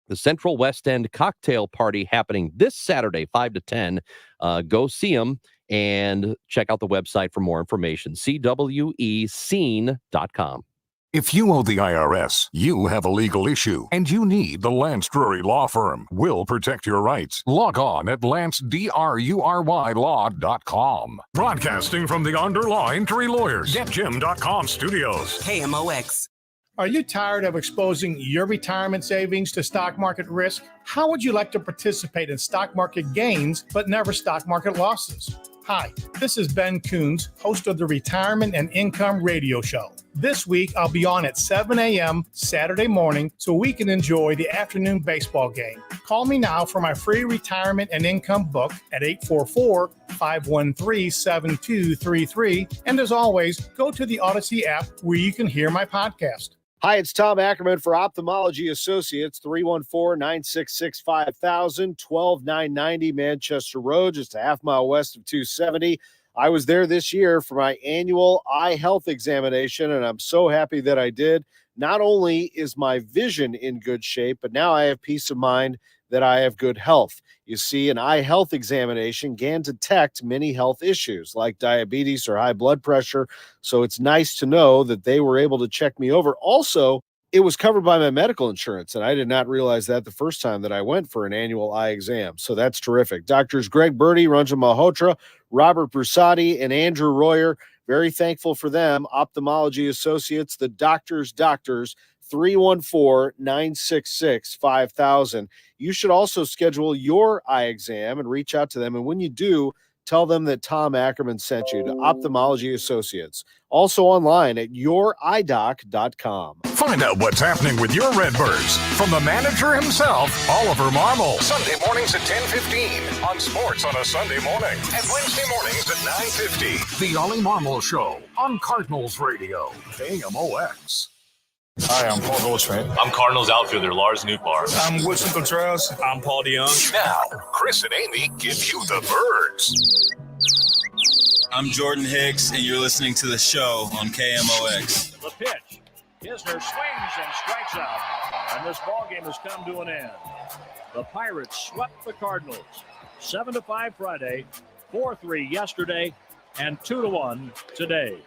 The Central West End Cocktail Party happening this Saturday, 5 to 10. Go see them and check out the website for more information, cwescene.com. If you owe the IRS, you have a legal issue, and you need the Lance Drury Law Firm. We'll protect your rights. Log on at LanceDruryLaw.com. Broadcasting from the Underlaw Injury Lawyers, GetJim.com studios. KMOX. Are you tired of exposing your retirement savings to stock market risk? How would you like to participate in stock market gains, but never stock market losses? Hi, this is Ben Coons, host of the Retirement and Income Radio Show. This week, I'll be on at 7 a.m. Saturday morning so we can enjoy the afternoon baseball game. Call me now for my free retirement and income book at 844-513-7233. And as always, go to the Odyssey app where you can hear my podcast. Hi, it's Tom Ackerman for Ophthalmology Associates, 314-966-5000, 12990 Manchester Road, just a half mile west of 270. I was there this year for my annual eye health examination, and I'm so happy that I did. Not only is my vision in good shape, but now I have peace of mind that I have good health. You see, an eye health examination can detect many health issues like diabetes or high blood pressure. So it's nice to know that they were able to check me over. Also, it was covered by my medical insurance, and I did not realize that the first time that I went for an annual eye exam. So that's terrific. Doctors Greg Birdie, Ranjan Malhotra, Robert Brusati, and Andrew Royer, very thankful for them. Ophthalmology Associates, the doctors, 314-966-5000. You should also schedule your eye exam and reach out to them. And when you do, tell them that Tom Ackerman sent you to Ophthalmology Associates. Also online at youridoc.com. Find out what's happening with your Redbirds from the manager himself, Oliver Marmol. Sunday mornings at 10:15 on Sports on a Sunday morning, and Wednesday mornings at 9:50. The Ollie Marmol Show on Cardinals Radio, KMOX. Hi, I'm Paul Goldschmidt. I'm Cardinals outfielder Lars Nootbaar. I'm Wilson Contreras. I'm Paul DeYoung. Now, Chris and Amy give you the birds. I'm Jordan Hicks, and you're listening to the show on KMOX. The pitch is Knizner swings and strikes out, and this ball game has come to an end. The Pirates swept the Cardinals 7-5 Friday, 4-3 yesterday, and 2-1 today.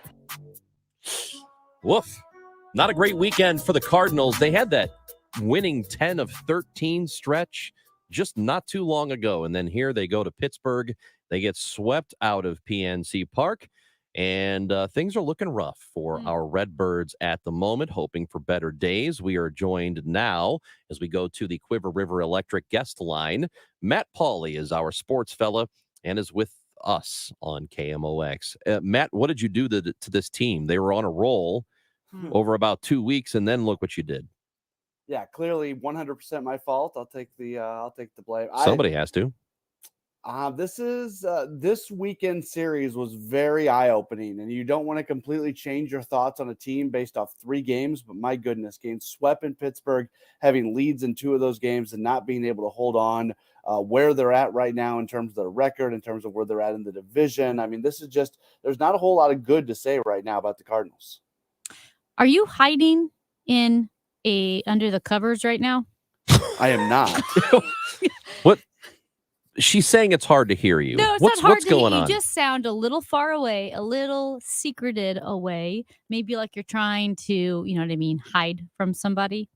Woof. Not a great weekend for the Cardinals. They had that winning 10 of 13 stretch just not too long ago. And then here they go to Pittsburgh. They get swept out of PNC Park. And things are looking rough for our Redbirds at the moment, hoping for better days. We are joined now as we go to the Quiver River Electric guest line. Matt Pauley is our sports fella and is with us on KMOX. Matt, what did you do to this team? They were on a roll over about 2 weeks, and then look what you did. Yeah, clearly 100% my fault. I'll take the blame. Somebody has to. This weekend series was very eye-opening, and you don't want to completely change your thoughts on a team based off 3 games, but my goodness, getting swept in Pittsburgh, having leads in 2 of those games and not being able to hold on where they're at right now in terms of their record, in terms of where they're at in the division. I mean, this is just, there's not a whole lot of good to say right now about the Cardinals. Are you hiding in under the covers right now? I am not. What? She's saying it's hard to hear you. No, it's what's not hard what's to going hear. on? You just sound a little far away, a little secreted away. Maybe like you're trying to, you know what I mean, hide from somebody.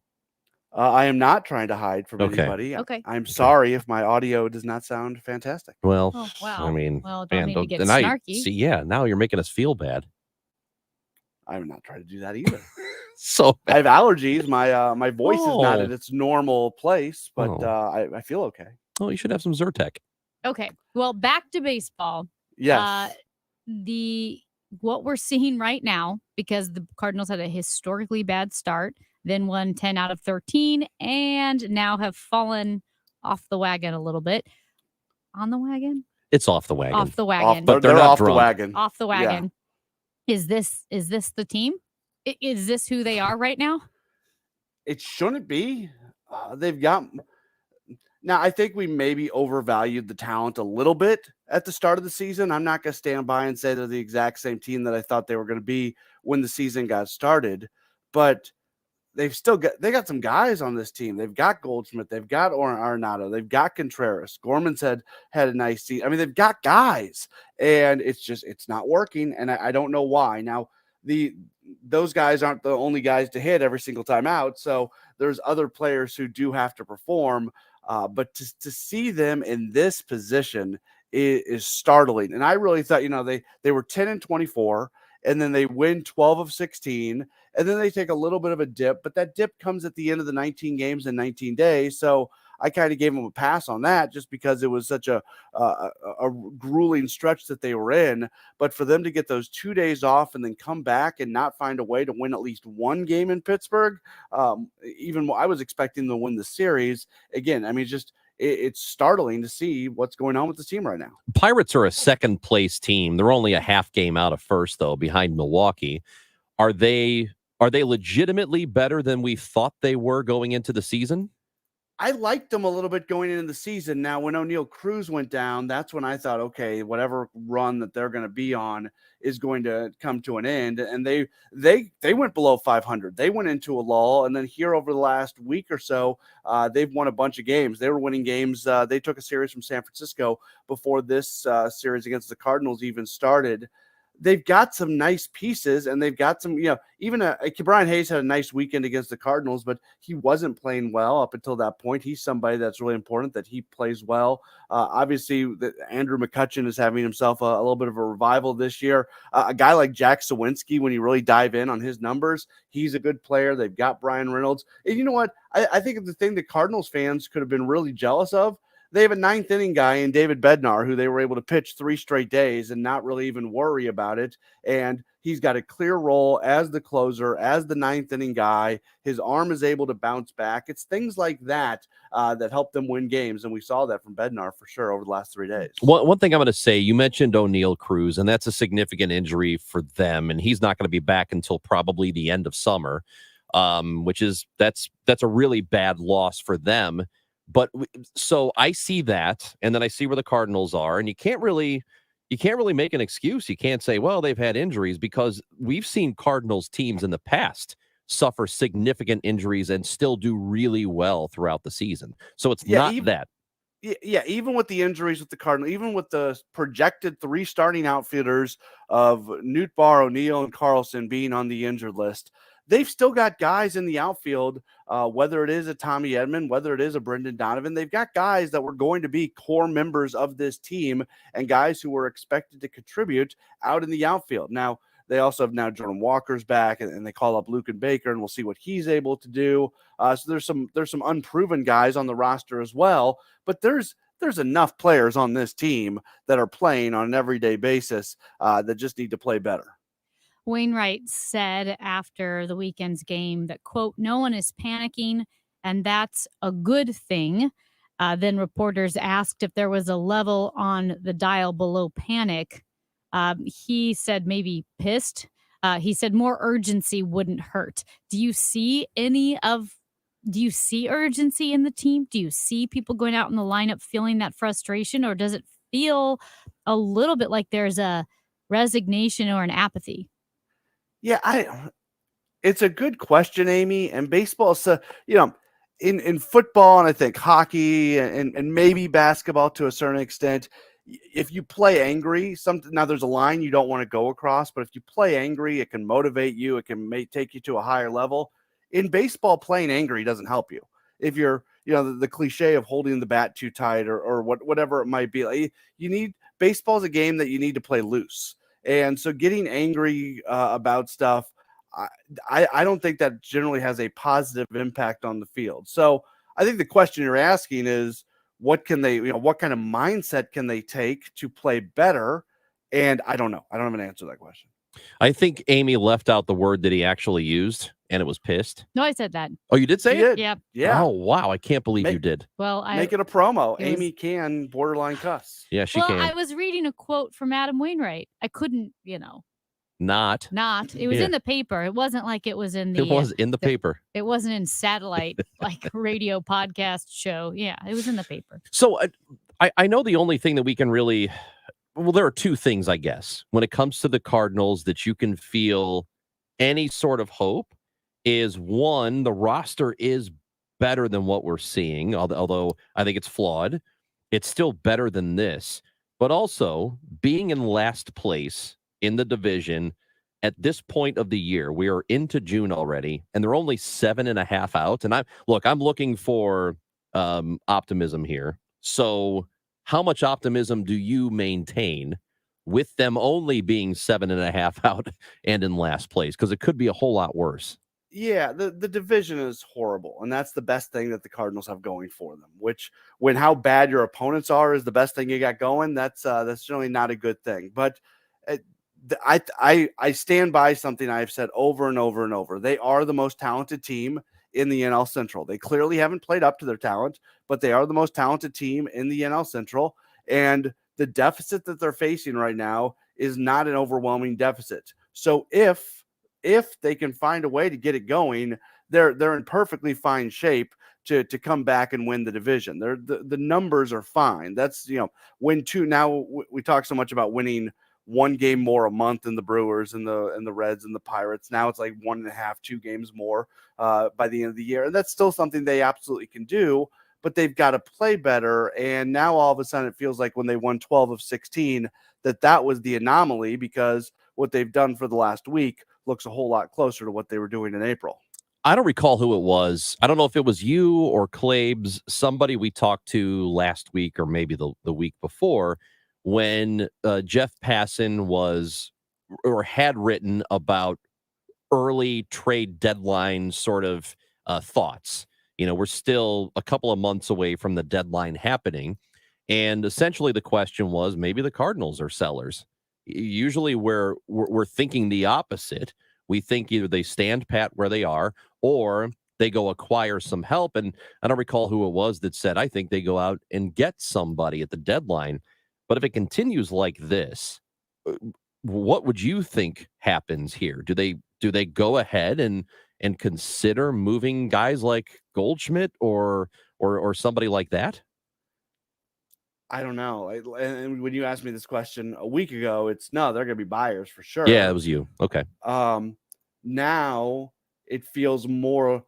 I am not trying to hide from Okay. anybody. Okay. I'm sorry if my audio does not sound fantastic. Well, Oh, wow. I mean, Well, don't man, need to get and I snarky. see. Yeah, now you're making us feel bad. I'm not trying to do that either. So I have allergies. My voice is not Oh. at its normal place, but Oh. I feel okay. Oh, you should have some Zyrtec. Okay. Well, back to baseball. Yes. What we're seeing right now, because the Cardinals had a historically bad start, then won 10 out of 13, and now have fallen off the wagon a little bit. On the wagon? It's off the wagon. Off the wagon. But they're not off drunk. the wagon. Off the Yeah. wagon. Is this the team? Is this who they are right now? It shouldn't be. They've got. Now, I think we maybe overvalued the talent a little bit at the start of the season. I'm not going to stand by and say they're the exact same team that I thought they were going to be when the season got started, but they got some guys on this team. They've got Goldschmidt, they've got Arenado, they've got Contreras. Gorman's had a nice season. I mean, they've got guys, and it's not working, and I don't know why. Now, those guys aren't the only guys to hit every single time out, so there's other players who do have to perform. But to see them in this position is startling. And I really thought, they were 10-24, and then they win 12 of 16, and then they take a little bit of a dip, but that dip comes at the end of the 19 games in 19 days. So I kind of gave them a pass on that just because it was such a grueling stretch that they were in. But for them to get those 2 days off and then come back and not find a way to win at least one game in Pittsburgh, even I was expecting them to win the series. Again, I mean, it's startling to see what's going on with the team right now. Pirates are a second place team. They're only a half game out of first, though, behind Milwaukee. Are they legitimately better than we thought they were going into the season? I liked them a little bit going into the season. Now, when O'Neal Cruz went down, that's when I thought, okay, whatever run that they're going to be on is going to come to an end. And they went below 500. They went into a lull, and then here over the last week or so, they've won a bunch of games. They were winning games. They took a series from San Francisco before this series against the Cardinals even started. They've got some nice pieces, and they've got some, even Brian Hayes had a nice weekend against the Cardinals, but he wasn't playing well up until that point. He's somebody that's really important that he plays well. Obviously, Andrew McCutchen is having himself a little bit of a revival this year. A guy like Jack Sawinski, when you really dive in on his numbers, he's a good player. They've got Brian Reynolds. And you know what? I think the thing that Cardinals fans could have been really jealous of, they have a ninth inning guy in David Bednar who they were able to pitch 3 straight days and not really even worry about it. And he's got a clear role as the closer, as the ninth inning guy. His arm is able to bounce back. It's things like that that help them win games. And we saw that from Bednar for sure over the last 3 days. One thing I'm going to say, you mentioned O'Neal Cruz, and that's a significant injury for them. And he's not going to be back until probably the end of summer, which is that's a really bad loss for them. But so I see that, and then I see where the Cardinals are, and you can't really make an excuse. You can't say, well, they've had injuries, because we've seen Cardinals teams in the past suffer significant injuries and still do really well throughout the season. So it's Yeah, not even- that. Yeah, even with the injuries with the Cardinals, even with the projected 3 starting outfielders of Nootbaar, O'Neill, and Carlson being on the injured list, they've still got guys in the outfield, whether it is a Tommy Edman, whether it is a Brendan Donovan. They've got guys that were going to be core members of this team and guys who were expected to contribute out in the outfield. Now, they also have now Jordan Walker's back, and they call up Luke and Baker, and we'll see what he's able to do. So there's some unproven guys on the roster as well, but there's enough players on this team that are playing on an everyday basis that just need to play better. Wainwright said after the weekend's game that, quote, no one is panicking, and that's a good thing. Then reporters asked if there was a level on the dial below panic. He said maybe pissed. He said more urgency wouldn't hurt. Do you see urgency in the team? Do you see people going out in the lineup feeling that frustration, or does it feel a little bit like there's a resignation or an apathy? Yeah, it's a good question, Amy. And baseball, so in football, and I think hockey and maybe basketball to a certain extent, if you play angry, now there's a line you don't want to go across, but if you play angry, it can motivate you. It can take you to a higher level. In baseball, playing angry doesn't help you. If you're, the cliche of holding the bat too tight or whatever it might be, like, baseball is a game that you need to play loose. And so getting angry about stuff, I don't think that generally has a positive impact on the field. So I think the question you're asking is, what can they, what kind of mindset can they take to play better? And I don't know. I don't have an answer to that question. I think Amy left out the word that he actually used, and it was pissed. No, I said that. Oh, you did say it? Yeah. Yeah. Oh, wow. I can't believe you did. Well, Make it a promo. it was- Amy can borderline cuss. Yeah, she well, can. I was reading a quote from Adam Wainwright. I couldn't, Not. It was Yeah. in the paper. It wasn't like it was in the. It was in the paper. It wasn't in satellite like radio podcast show. Yeah, it was in the paper. So I know the only thing that we can really, well, there are two things, I guess, when it comes to the Cardinals that you can feel any sort of hope is, one, the roster is better than what we're seeing, although I think it's flawed. It's still better than this, but also being in last place in the division at this point of the year. We are into June already, and they're only 7.5 out. And I'm looking for optimism here. So how much optimism do you maintain with them only being 7.5 out and in last place? Because it could be a whole lot worse. Yeah, the division is horrible, and that's the best thing that the Cardinals have going for them. Which, when how bad your opponents are is the best thing you got going, that's generally not a good thing. But I stand by something I've said over and over and over. They are the most talented team in the NL Central. They clearly haven't played up to their talent, but they are the most talented team in the NL Central. And the deficit that they're facing right now is not an overwhelming deficit. So if they can find a way to get it going, they're in perfectly fine shape to come back and win the division. The numbers are fine. That's, win two. Now we talk so much about winning one game more a month than the Brewers and the Reds and the Pirates. Now it's like 1.5, 2 games more by the end of the year. And that's still something they absolutely can do, but they've got to play better. And now all of a sudden it feels like when they won 12 of 16, that was the anomaly, because what they've done for the last week looks a whole lot closer to what they were doing in April. I don't recall who it was. I don't know if it was you or Claibs, somebody we talked to last week or maybe the week before, when Jeff Passan was or had written about early trade deadline sort of thoughts. We're still a couple of months away from the deadline happening. And essentially the question was, maybe the Cardinals are sellers. Usually we're thinking the opposite. We think either they stand pat where they are or they go acquire some help. And I don't recall who it was that said, I think they go out and get somebody at the deadline. But if it continues like this, what would you think happens here? Do they go ahead and consider moving guys like Goldschmidt or somebody like that? I don't know. And when you asked me this question a week ago, it's no, they're going to be buyers for sure. Yeah, it was you. Okay. Now it feels more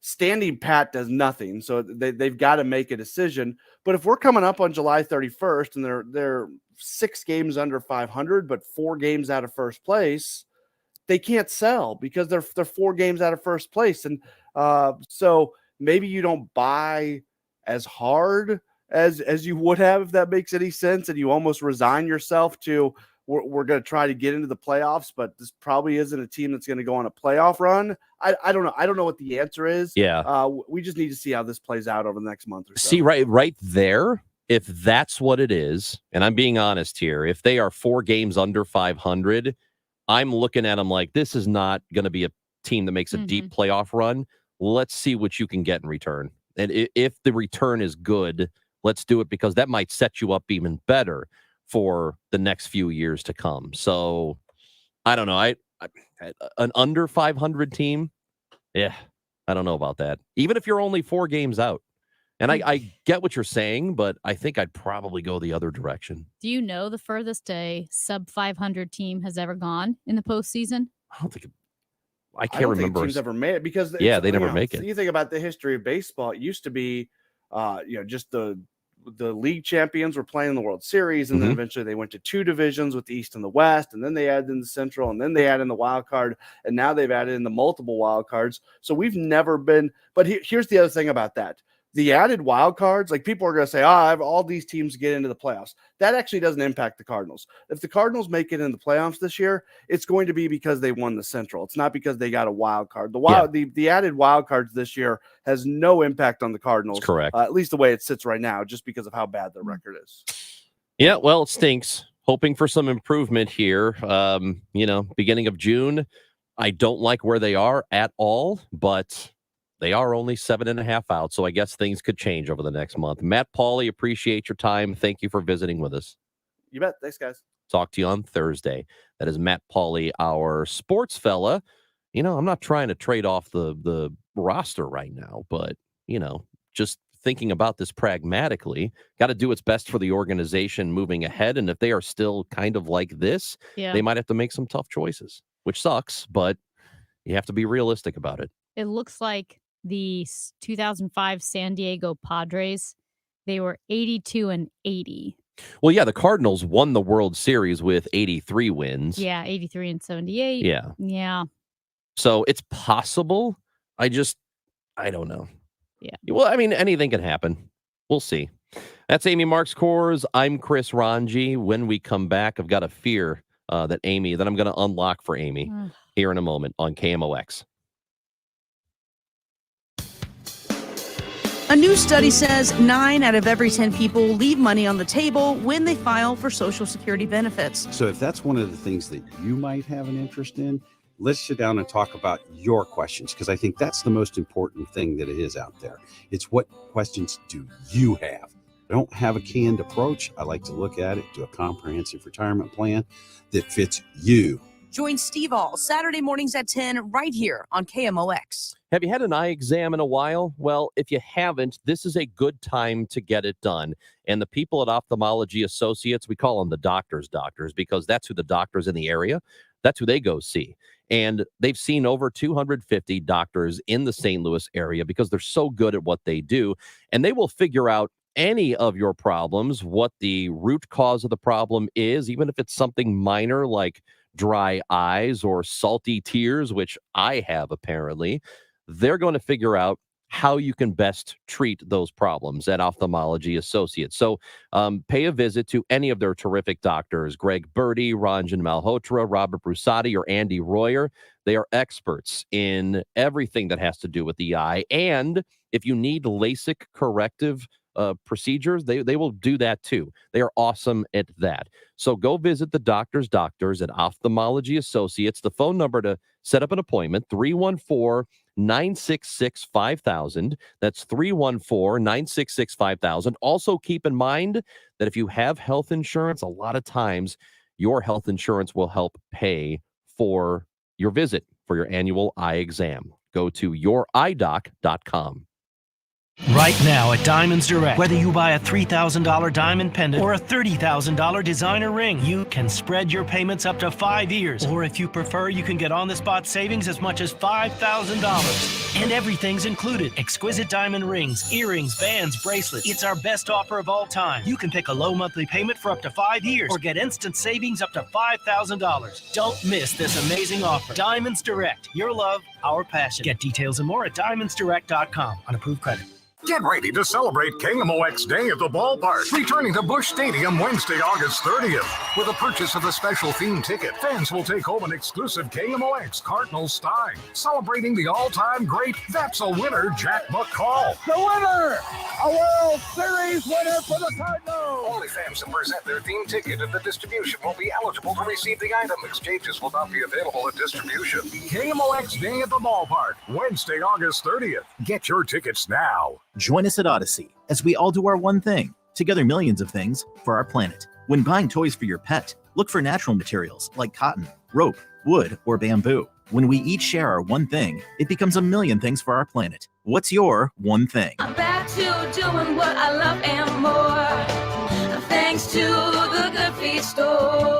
standing pat does nothing. So they've got to make a decision. But if we're coming up on July 31st and they're 6 games under 500, but 4 games out of first place, they can't sell because they're 4 games out of first place. And so maybe you don't buy as hard as you would have, if that makes any sense. And you almost resign yourself to, we're going to try to get into the playoffs, but this probably isn't a team that's going to go on a playoff run. I don't know. I don't know what the answer is. Yeah. We just need to see how this plays out over the next month or so. See, right there, if that's what it is, and I'm being honest here, if they are 4 games under 500, I'm looking at them like, this is not going to be a team that makes a deep playoff run. Let's see what you can get in return. And if the return is good, let's do it, because that might set you up even better for the next few years to come. So I don't know. I an under 500 team. Yeah, I don't know about that. Even if you're only 4 games out. And I get what you're saying, but I think I'd probably go the other direction. Do you know the furthest a sub 500 team has ever gone in the postseason? I don't think I can't remember. Teams ever made it, because they never make it. You think about the history of baseball. It used to be, just the league champions were playing in the World Series, and then eventually they went to 2 divisions with the East and the West, and then they added in the Central, and then they added in the wild card, and now they've added in the multiple wild cards. So we've never been. But here's the other thing about that. The added wild cards, like people are going to say, all these teams get into the playoffs. That actually doesn't impact the Cardinals. If the Cardinals make it in the playoffs this year, it's going to be because they won the Central. It's not because they got a wild card. The added wild cards this year has no impact on the Cardinals. That's correct. At least the way it sits right now, just because of how bad their record is. Yeah, well, it stinks. Hoping for some improvement here. Beginning of June. I don't like where they are at all, but they are only 7.5 out, so I guess things could change over the next month. Matt Pauley, appreciate your time. Thank you for visiting with us. You bet. Thanks, guys. Talk to you on Thursday. That is Matt Pauley, our sports fella. I'm not trying to trade off the roster right now, but, just thinking about this pragmatically, got to do what's best for the organization moving ahead. And if they are still kind of like this, they might have to make some tough choices, which sucks, but you have to be realistic about it. It looks like the 2005 San Diego Padres, they were 82-80. Well, yeah, the Cardinals won the World Series with 83 wins. Yeah, 83 and 78. Yeah. Yeah. So it's possible. I don't know. Yeah. Well, I mean, anything can happen. We'll see. That's Amy Marks Kors. I'm Chris Ranji. When we come back, I've got a fear that I'm going to unlock for Amy here in a moment on KMOX. A new study says 9 out of every 10 people leave money on the table when they file for Social Security benefits. So if that's one of the things that you might have an interest in, let's sit down and talk about your questions, because I think that's the most important thing that it is out there. It's what questions do you have? I don't have a canned approach. I like to look at it, do a comprehensive retirement plan that fits you. Join Steve All Saturday mornings at 10 right here on KMOX. Have you had an eye exam in a while? Well, if you haven't, this is a good time to get it done. And the people at Ophthalmology Associates, we call them the doctors because that's who the doctors in the area, that's who they go see. And they've seen over 250 doctors in the St. Louis area because they're so good at what they do. And they will figure out any of your problems, what the root cause of the problem is, even if it's something minor like dry eyes or salty tears, which I have apparently. They're going to figure out how you can best treat those problems at Ophthalmology Associates. So pay a visit to any of their terrific doctors, Greg Birdie, Ranjan Malhotra, Robert Brusati, or Andy Royer. They are experts in everything that has to do with the eye. And if you need LASIK corrective procedures, they will do that too. They are awesome at that. So go visit the doctors at Ophthalmology Associates. The phone number to set up an appointment, 314-966-5000. That's 314-966-5000. Also keep in mind that if you have health insurance, a lot of times your health insurance will help pay for your visit for your annual eye exam. Go to youridoc.com. Right now at Diamonds Direct, whether you buy a $3,000 diamond pendant or a $30,000 designer ring, you can spread your payments up to 5 years. Or if you prefer, you can get on-the-spot savings as much as $5,000. And everything's included. Exquisite diamond rings, earrings, bands, bracelets. It's our best offer of all time. You can pick a low monthly payment for up to 5 years or get instant savings up to $5,000. Don't miss this amazing offer. Diamonds Direct. Your love, our passion. Get details and more at diamondsdirect.com on approved credit. Get ready to celebrate KMOX Day at the ballpark. Returning to Busch Stadium Wednesday, August 30th. With the purchase of a special theme ticket, fans will take home an exclusive KMOX Cardinals stein. Celebrating the all-time great That's a Winner Jack McCall. The winner! A World Series winner for the Cardinals! Only fans that present their theme ticket at the distribution will be eligible to receive the item. Exchanges will not be available at distribution. KMOX Day at the ballpark, Wednesday, August 30th. Get your tickets now. Join us at Odyssey as we all do our one thing, together millions of things for our planet. When buying toys for your pet, look for natural materials like cotton, rope, wood, or bamboo. When we each share our one thing, it becomes a million things for our planet. What's your one thing? I'm back to doing what I love and more, thanks to the Good Feet store.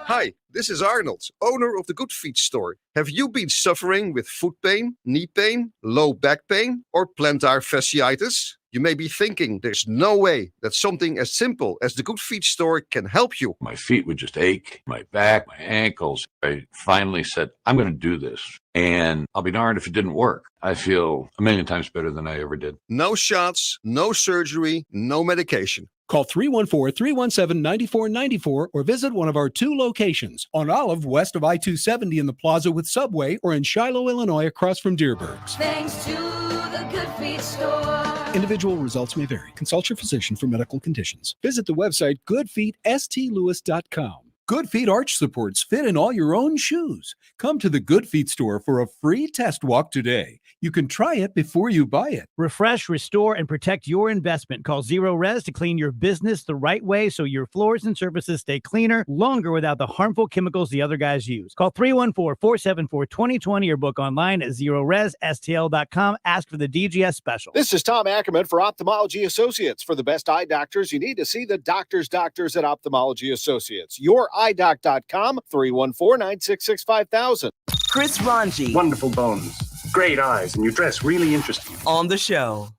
Hi, this is Arnold, owner of the Good Feet store. Have you been suffering with foot pain, knee pain, low back pain, or plantar fasciitis? You may be thinking there's no way that something as simple as the Good Feet store can help you. My feet would just ache, my back, my ankles. I finally said, I'm going to do this. And I'll be darned if it didn't work. I feel a million times better than I ever did. No shots, no surgery, no medication. Call 314-317-9494 or visit one of our 2 locations on Olive west of I-270 in the Plaza with Subway or in Shiloh, Illinois across from Deerbergs. Thanks to the Good Feet store. Individual results may vary. Consult your physician for medical conditions. Visit the website goodfeetstlewis.com. Good Feet arch supports fit in all your own shoes. Come to the Good Feet store for a free test walk today. You can try it before you buy it. Refresh, restore, and protect your investment. Call Zero Res to clean your business the right way so your floors and surfaces stay cleaner longer without the harmful chemicals the other guys use. Call 314-474-2020 or book online at ZeroResSTL.com. Ask for the DGS special. This is Tom Ackerman for Ophthalmology Associates. For the best eye doctors, you need to see the doctors at Ophthalmology Associates. YourEyeDoc.com, 314-966-5000. Chris Ranji. Wonderful bones. Great eyes, and you dress really interesting. On the show.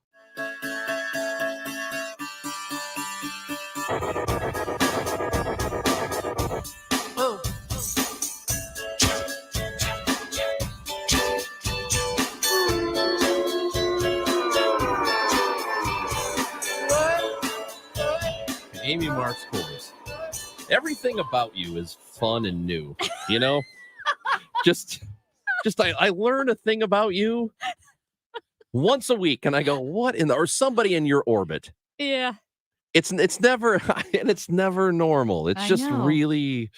Amy Marks Kors. Everything about you is fun and new, you know? I learn a thing about you once a week and I go, what in the, or somebody in your orbit. Yeah. It's never, and it's never normal. It's just really,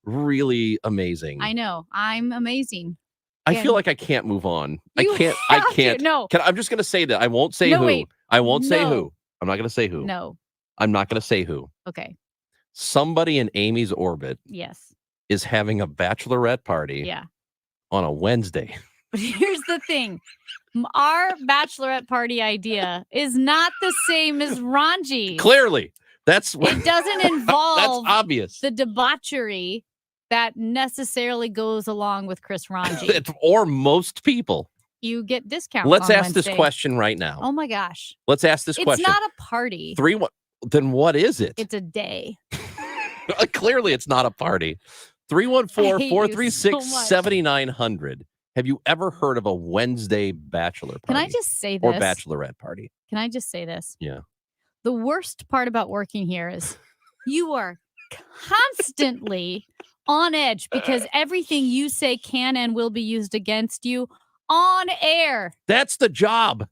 really amazing. I know. I'm amazing. I feel like I can't move on. I can't. No. I'm just going to say that. I won't say who. Wait. I won't say No. who. I'm not going to say who. No. I'm not going to say who. Okay. Somebody in Amy's orbit Yes. is having a bachelorette party Yeah. on a Wednesday. But here's the thing. Our bachelorette party idea is not the same as Ranji's. Clearly. That's It doesn't involve that's obvious. the debauchery that necessarily goes along with Chris Ranji. Or most people. You get discounts. Let's on ask this Wednesday. question right now. Oh my gosh. Let's ask this It's question. not a party. Then what is it? It's a day. Clearly, it's not a party. I hate you so 314-436-7900. Have you ever heard of a Wednesday bachelor party? Can I just say Or this? bachelorette party? Can I just say this? Yeah. The worst part about working here is you are constantly on edge because everything you say can and will be used against you on air. That's the job.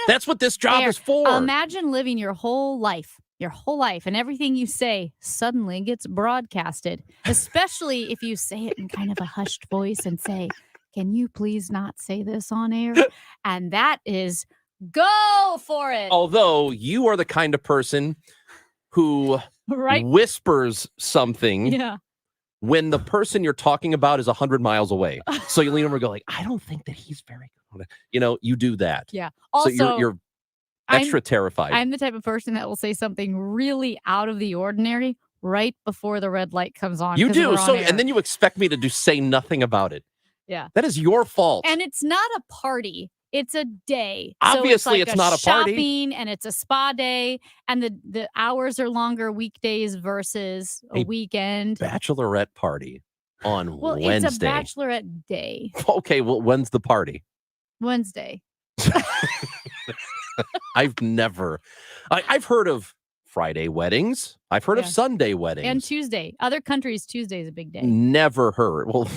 That's what this job air. is for. Imagine living your whole life, and everything you say suddenly gets broadcasted, especially if you say it in kind of a hushed voice and say, can you please not say this on air? And that is go for it. Although you are the kind of person who Right. whispers something Yeah. when the person you're talking about is 100 miles away. So you lean over and go like, I don't think that he's very good. You do that. Yeah. So Also, you're extra terrified. I'm the type of person that will say something really out of the ordinary right before the red light comes on. You 'cause do. we're on So, air. and then you expect me to say nothing about it. Yeah. That is your fault. And it's not a party. It's a day. Obviously, so it's not a party. shopping, and it's a spa day, and the hours are longer weekdays versus a weekend. Bachelorette party on Well, Wednesday. it's a bachelorette day. Okay, well, when's the party? Wednesday. I've heard of Friday weddings. I've heard of Yeah. Sunday weddings. And Tuesday. Other countries, Tuesday is a big day. Never heard. Well,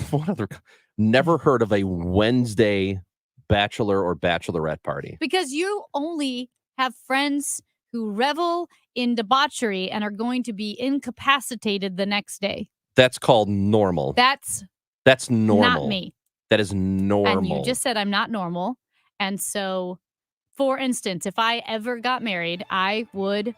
never heard of a Wednesday bachelor or bachelorette party. Because you only have friends who revel in debauchery and are going to be incapacitated the next day. That's called normal. That's normal. not me. That is normal. And you just said I'm not normal. And so, for instance, if I ever got married, I would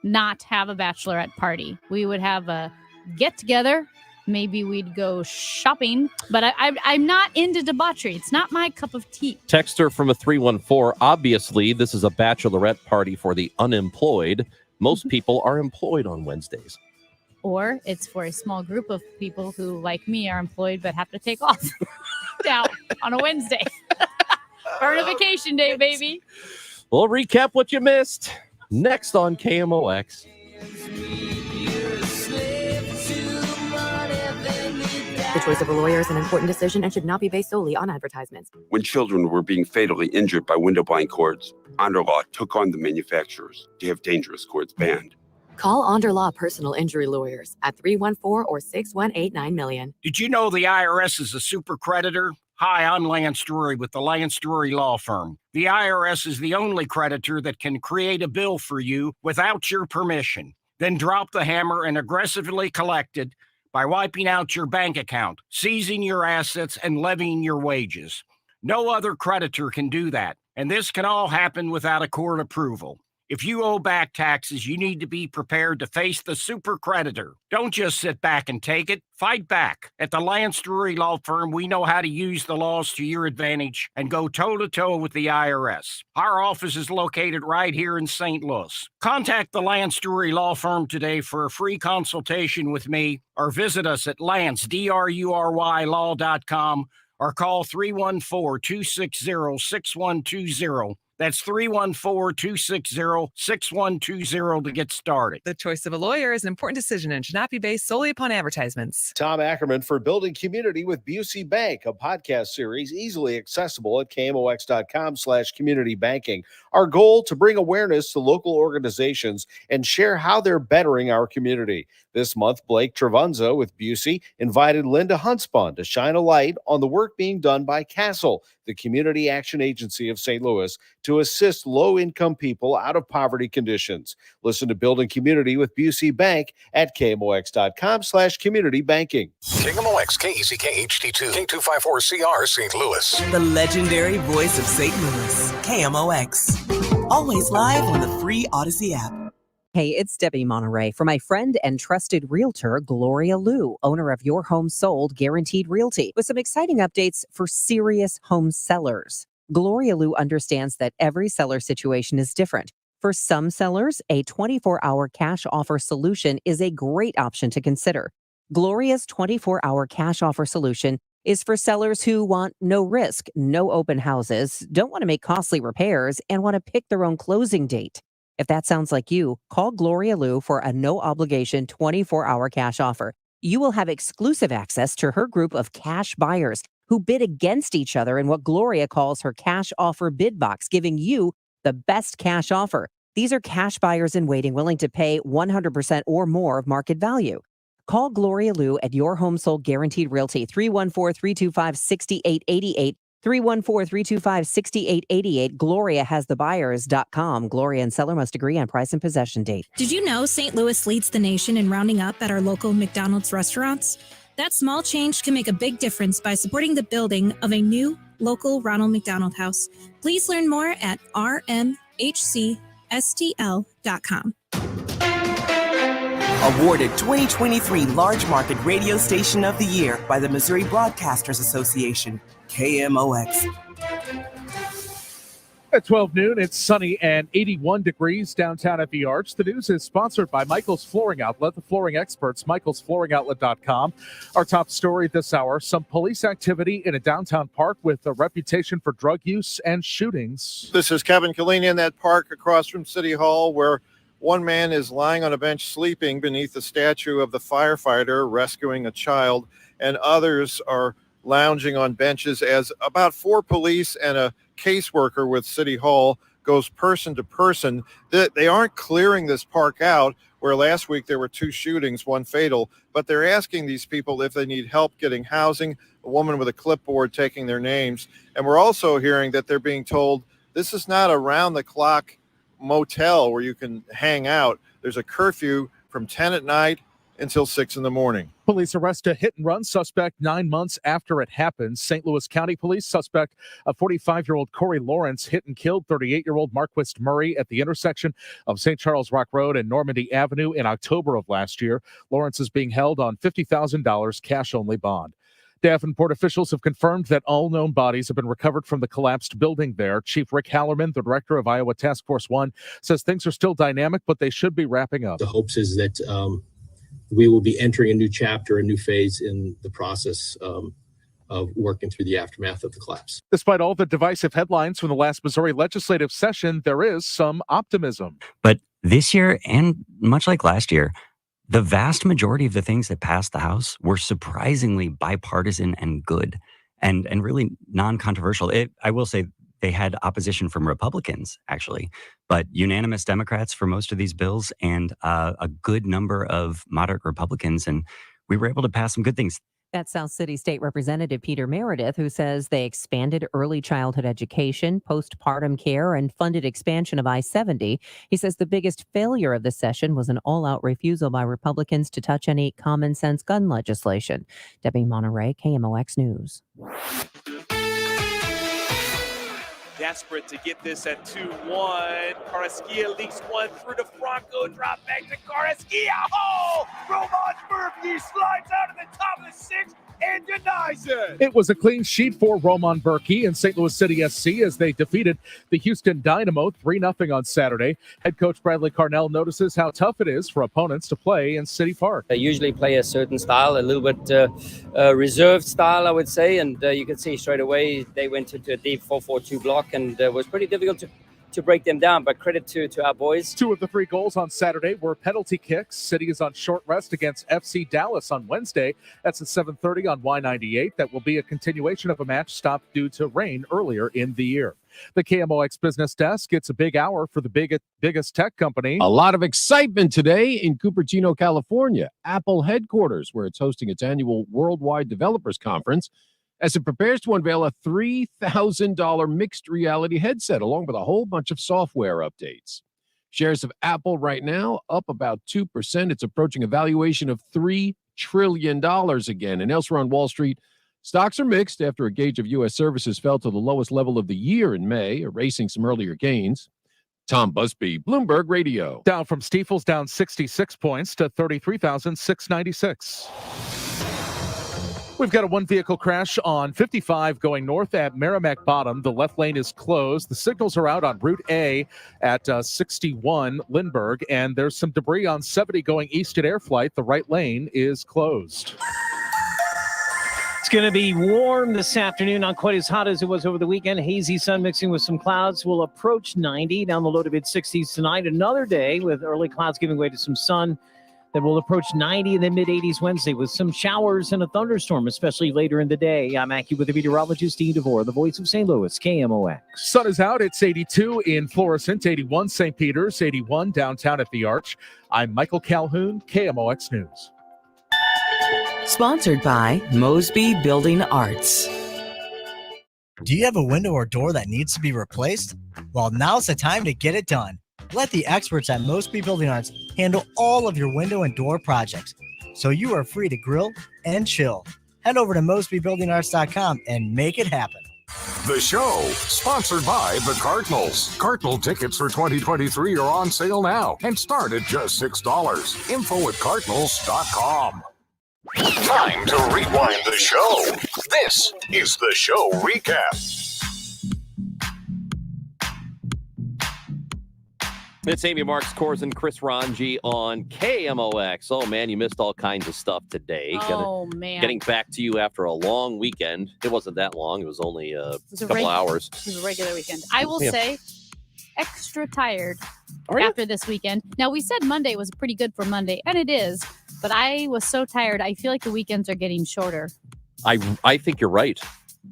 not have a bachelorette party. We would have a get together. Maybe we'd go shopping, but I'm not into debauchery. It's not my cup of tea. Texter from a 314. Obviously, this is a bachelorette party for the unemployed. Most people are employed on Wednesdays. Or it's for a small group of people who, like me, are employed but have to take off now on a Wednesday. Burn a vacation day, baby. We'll recap what you missed next on KMOX. The choice of a lawyer is an important decision and should not be based solely on advertisements. When children were being fatally injured by window blind cords, Honor Law took on the manufacturers to have dangerous cords banned. Call Onder Law Personal Injury Lawyers at 314 or 6189 million. Did you know the IRS is a super creditor? Hi, I'm Lance Drury with the Lance Drury Law Firm. The IRS is the only creditor that can create a bill for you without your permission, then drop the hammer and aggressively collect it by wiping out your bank account, seizing your assets, and levying your wages. No other creditor can do that, and this can all happen without a court approval. If you owe back taxes, you need to be prepared to face the super creditor. Don't just sit back and take it. Fight back. At the Lance Drury Law Firm, we know how to use the laws to your advantage and go toe-to-toe with the IRS. Our office is located right here in St. Louis. Contact the Lance Drury Law Firm today for a free consultation with me, or visit us at lancedrurylaw.com or call 314-260-6120. That's 314-260-6120 to get started. The choice of a lawyer is an important decision and should not be based solely upon advertisements. Tom Ackerman for Building Community with Busey Bank, a podcast series easily accessible at KMOX.com/community banking. Our goal to bring awareness to local organizations and share how they're bettering our community. This month, Blake Travanza with Busey invited Linda Huntspawn to shine a light on the work being done by Castle, the Community Action Agency of St. Louis, to assist low-income people out of poverty conditions. Listen to Building Community with Busey Bank at KMOX.com/community banking. KMOX, KECK HD2, K254CR St. Louis. The legendary voice of St. Louis, KMOX. Always live on the free Odyssey app. Hey, it's Debbie Monterey for my friend and trusted realtor, Gloria Liu, owner of Your Home Sold Guaranteed Realty, with some exciting updates for serious home sellers. Gloria Liu understands that every seller situation is different. For some sellers, a 24-hour cash offer solution is a great option to consider. Gloria's 24-hour cash offer solution is for sellers who want no risk, no open houses, don't want to make costly repairs, and want to pick their own closing date. If that sounds like you, call Gloria Liu for a no-obligation 24-hour cash offer. You will have exclusive access to her group of cash buyers who bid against each other in what Gloria calls her cash offer bid box, giving you the best cash offer. These are cash buyers in waiting willing to pay 100% or more of market value. Call Gloria Liu at Your Home Sold Guaranteed Realty, 314-325-6888, 314-325-6888. GloriaHasTheBuyers.com. Gloria and seller must agree on price and possession date. Did you know St. Louis leads the nation in rounding up at our local McDonald's restaurants? That small change can make a big difference by supporting the building of a new local Ronald McDonald House. Please learn more at rmhcstl.com. Awarded 2023 Large Market Radio Station of the Year by the Missouri Broadcasters Association, KMOX. At 12 noon, it's sunny and 81 degrees downtown at the Arch. The news is sponsored by Michael's Flooring Outlet, the flooring experts, michaelsflooringoutlet.com. Our top story this hour, some police activity in a downtown park with a reputation for drug use and shootings. This is Kevin Killeen in that park across from City Hall where one man is lying on a bench sleeping beneath the statue of the firefighter rescuing a child, and others are lounging on benches as about 4 police and a caseworker with City Hall goes person to person. They aren't clearing this park out, where last week there were 2 shootings, 1 fatal, but they're asking these people if they need help getting housing, a woman with a clipboard taking their names. And we're also hearing that they're being told this is not a round-the-clock motel where you can hang out. There's a curfew from 10 at night until 6 in the morning. Police arrest a hit-and-run suspect 9 months after it happened. St. Louis County Police suspect, a 45-year-old Corey Lawrence, hit and killed 38-year-old Marquist Murray at the intersection of St. Charles Rock Road and Normandy Avenue in October of last year. Lawrence is being held on $50,000 cash-only bond. Davenport officials have confirmed that all known bodies have been recovered from the collapsed building there. Chief Rick Hallerman, the director of Iowa Task Force 1, says things are still dynamic, but they should be wrapping up. The hopes is that we will be entering a new chapter, a new phase in the process of working through the aftermath of the collapse. Despite all the divisive headlines from the last Missouri legislative session, there is some optimism. But this year, and much like last year, the vast majority of the things that passed the House were surprisingly bipartisan and good and really non-controversial. I will say they had opposition from Republicans, actually, but unanimous Democrats for most of these bills and a good number of moderate Republicans. And we were able to pass some good things. That's South City State Representative Peter Meredith, who says they expanded early childhood education, postpartum care, and funded expansion of I-70. He says the biggest failure of the session was an all-out refusal by Republicans to touch any common-sense gun legislation. Debbie Monterey, KMOX News. Desperate to get this at 2-1. Carrasquilla leaks one through to Franco. Drop back to Carrasquilla. Oh! Roman Murphy slides out of the top of the 6 and denies it. It was a clean sheet for Roman Berkey and St. Louis City SC as they defeated the Houston Dynamo 3-0 on Saturday. Head coach Bradley Carnell notices how tough it is for opponents to play in City Park. They usually play a certain style, a little bit reserved style, I would say. And you can see straight away they went into a deep 4-4-2 block and it was pretty difficult to break them down, but credit to our boys. 2 of the 3 goals on Saturday were penalty kicks. City is on short rest against FC Dallas on Wednesday. That's at 7:30 on Y98. That will be a continuation of a match stopped due to rain earlier in the year. The KMOX Business Desk, it's a big hour for the biggest tech company. A lot of excitement today in Cupertino, California, Apple headquarters, where it's hosting its annual Worldwide Developers Conference, as it prepares to unveil a $3,000 mixed reality headset, along with a whole bunch of software updates. Shares of Apple right now up about 2%. It's approaching a valuation of $3 trillion again. And elsewhere on Wall Street, stocks are mixed after a gauge of U.S. services fell to the lowest level of the year in May, erasing some earlier gains. Tom Busby, Bloomberg Radio. Dow from Stifel's down 66 points to 33,696. We've got a one-vehicle crash on 55 going north at Merrimack Bottom. The left lane is closed. The signals are out on Route A at 61 Lindbergh, and there's some debris on 70 going east at Air Flight. The right lane is closed. It's going to be warm this afternoon, not quite as hot as it was over the weekend. Hazy sun mixing with some clouds will approach 90, down the low to mid-60s tonight. Another day with early clouds giving way to some sun that will approach 90 in the mid-80s Wednesday with some showers and a thunderstorm, especially later in the day. I'm AccuWeather meteorologist Dean DeVore, the voice of St. Louis, KMOX. Sun is out. It's 82 in Florissant, 81 St. Peter's, 81 downtown at the Arch. I'm Michael Calhoun, KMOX News. Sponsored by Mosby Building Arts. Do you have a window or door that needs to be replaced? Well, now's the time to get it done. Let the experts at Mosby Building Arts handle all of your window and door projects, so you are free to grill and chill. Head over to mosbybuildingarts.com and make it happen. The show, sponsored by the Cardinals. Cardinal tickets for 2023 are on sale now and start at just $6. Info@cardinals.com. Time to rewind the show. This is the show recap. It's Amy Marks, Kors, and Chris Ranji on KMOX. Oh, man, you missed all kinds of stuff today. Man. Getting back to you after a long weekend. It wasn't that long. It was only a couple hours. It was a regular weekend. I will say, extra tired Are you? after this weekend. Now, we said Monday was pretty good for Monday, and it is. But I was so tired. I feel like the weekends are getting shorter. I think you're right.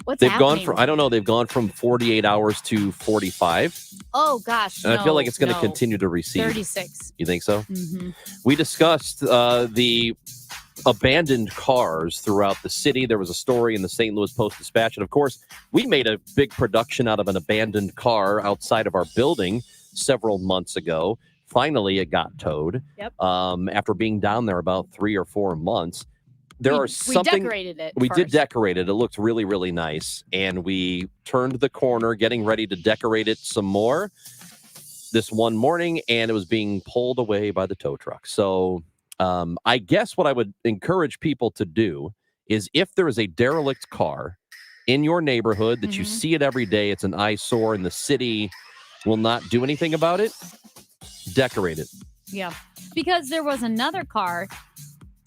What's They've happening? gone from, I don't know, they've gone from 48 hours to 45. Oh, gosh. And I feel like it's going to no. continue to recede. 36. You think so? Mm-hmm. We discussed the abandoned cars throughout the city. There was a story in the St. Louis Post-Dispatch. And, of course, we made a big production out of an abandoned car outside of our building several months ago. Finally, it got towed. Yep. After being down there about 3 or 4 months. We decorated it. We did first. decorate it. It looked really, really nice. And we turned the corner, getting ready to decorate it some more this one morning, and it was being pulled away by the tow truck. So I guess what I would encourage people to do is if there is a derelict car in your neighborhood that you see it every day, it's an eyesore, and the city will not do anything about it, decorate it. Yeah. Because there was another car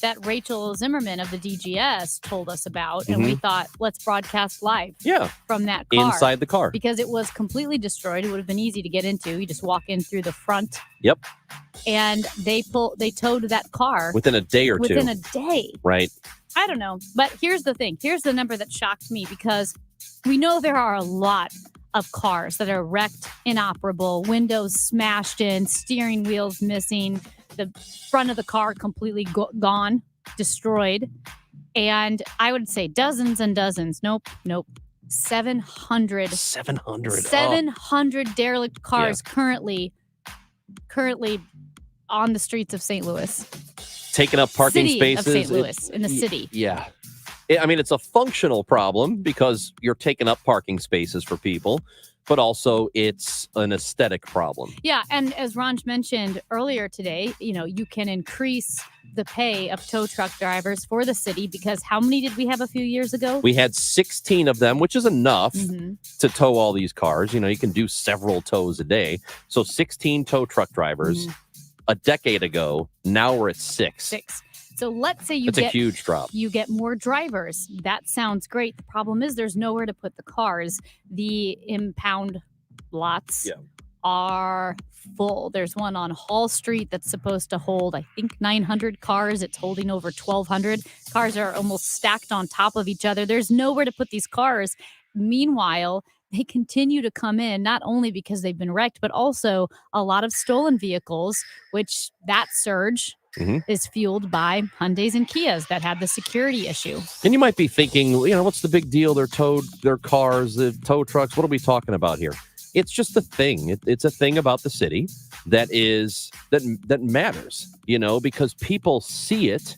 that Rachel Zimmerman of the DGS told us about, and we thought, let's broadcast live from that car. Inside the car. Because it was completely destroyed. It would have been easy to get into. You just walk in through the front. Yep. And they towed that car. Within a day or two. Within a day. Right. I don't know. But here's the thing. Here's the number that shocked me, because we know there are a lot of cars that are wrecked, inoperable, windows smashed in, steering wheels missing, the front of the car completely gone, destroyed. And I would say dozens and dozens. Nope. 700 derelict cars currently on the streets of St. Louis. Taking up parking City spaces. of St. Louis, in the city. Yeah. I mean, it's a functional problem because you're taking up parking spaces for people, but also it's an aesthetic problem. Yeah, and as Ranj mentioned earlier today, you can increase the pay of tow truck drivers for the city, because how many did we have a few years ago? We had 16 of them, which is enough to tow all these cars. You can do several tows a day. So 16 tow truck drivers a decade ago. Now we're at 6. So let's say That's a huge drop. You get more drivers. That sounds great. The problem is there's nowhere to put the cars. The impound lots are full. There's one on Hall Street that's supposed to hold, I think, 900 cars. It's holding over 1,200. Cars are almost stacked on top of each other. There's nowhere to put these cars. Meanwhile, they continue to come in, not only because they've been wrecked, but also a lot of stolen vehicles, which that surge is fueled by Hyundais and Kias that had the security issue. And you might be thinking, what's the big deal? They're towed, their cars, the tow trucks. What are we talking about here? It's just a thing. It's a thing about the city that matters, because people see it,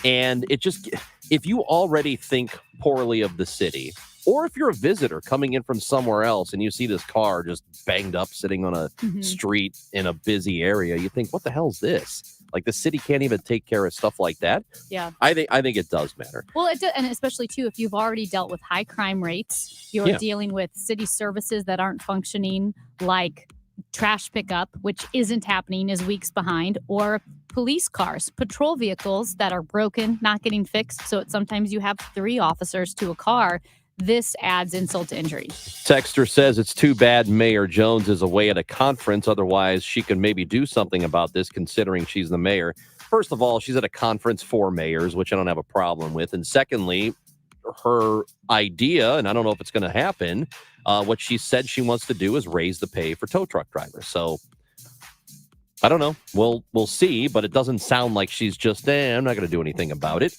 and it just, if you already think poorly of the city, or if you're a visitor coming in from somewhere else and you see this car just banged up sitting on a street in a busy area, you think, what the hell's this? Like, the city can't even take care of stuff like that. Yeah. I think it does matter. Well, it does, and especially, too, if you've already dealt with high crime rates, you're dealing with city services that aren't functioning, like trash pickup, which isn't happening, is weeks behind, or police cars, patrol vehicles that are broken, not getting fixed. So sometimes you have 3 officers to a car. This adds insult to injury. Texter says it's too bad Mayor Jones is away at a conference. Otherwise, she could maybe do something about this, considering she's the mayor. First of all, she's at a conference for mayors, which I don't have a problem with. And secondly, her idea, and I don't know if it's going to happen, what she said she wants to do is raise the pay for tow truck drivers. So I don't know. We'll see, but it doesn't sound like she's just, I'm not going to do anything about it.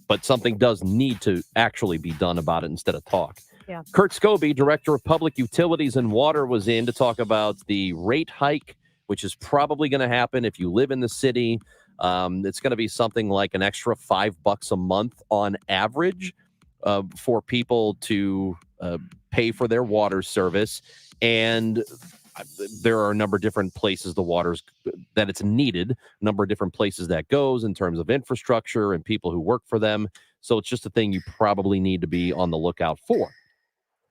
But something does need to actually be done about it instead of talk. Yeah. Kurt Scobie, Director of Public Utilities and Water, was in to talk about the rate hike, which is probably going to happen if you live in the city. It's going to be something like an extra $5 a month on average. for people to pay for their water service. And there are a number of different places that it's needed, a number of different places that goes in terms of infrastructure and people who work for them. So it's just a thing you probably need to be on the lookout for.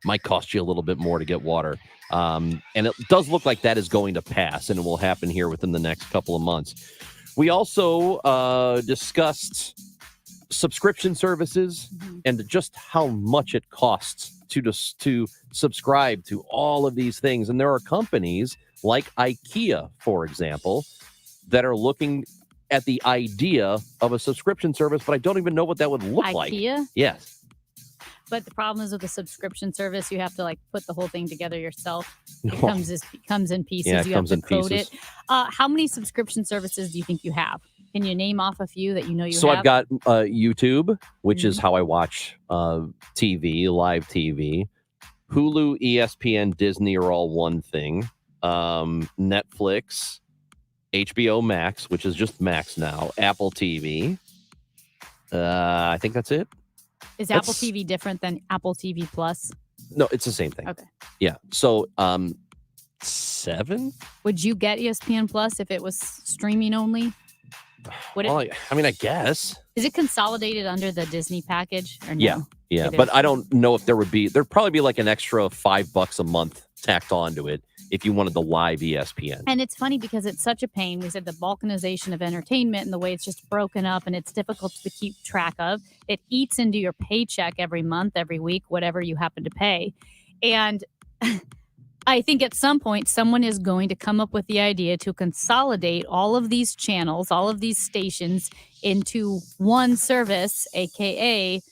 Might cost you a little bit more to get water. And it does look like that is going to pass, and it will happen here within the next couple of months. We also discussed subscription services and just how much it costs to subscribe to all of these things. And there are companies like IKEA, for example, that are looking at the idea of a subscription service, but I don't even know what that would look like. IKEA? Yes. But the problem is with the subscription service, you have to put the whole thing together yourself. It comes in pieces. Yeah, it you comes have to in code pieces. it. How many subscription services do you think you have? Can you name off a few that you know you So have? I've got YouTube, which is how I watch TV, live TV. Hulu, ESPN, Disney are all one thing. Netflix, HBO Max, which is just Max now. Apple TV. I think that's it. Is Apple TV different than Apple TV Plus? No, it's the same thing. Okay. Yeah. So 7. Would you get ESPN Plus if it was streaming only? Would it? Well, I mean, I guess. Is it consolidated under the Disney package or no? Yeah. It But is. I don't know if there'd probably be like an extra $5 a month tacked onto it if you wanted the live ESPN. And it's funny because it's such a pain. We said the balkanization of entertainment and the way it's just broken up and it's difficult to keep track of. It eats into your paycheck every month, every week, whatever you happen to pay. And I think at some point, someone is going to come up with the idea to consolidate all of these channels, all of these stations into one service, AKA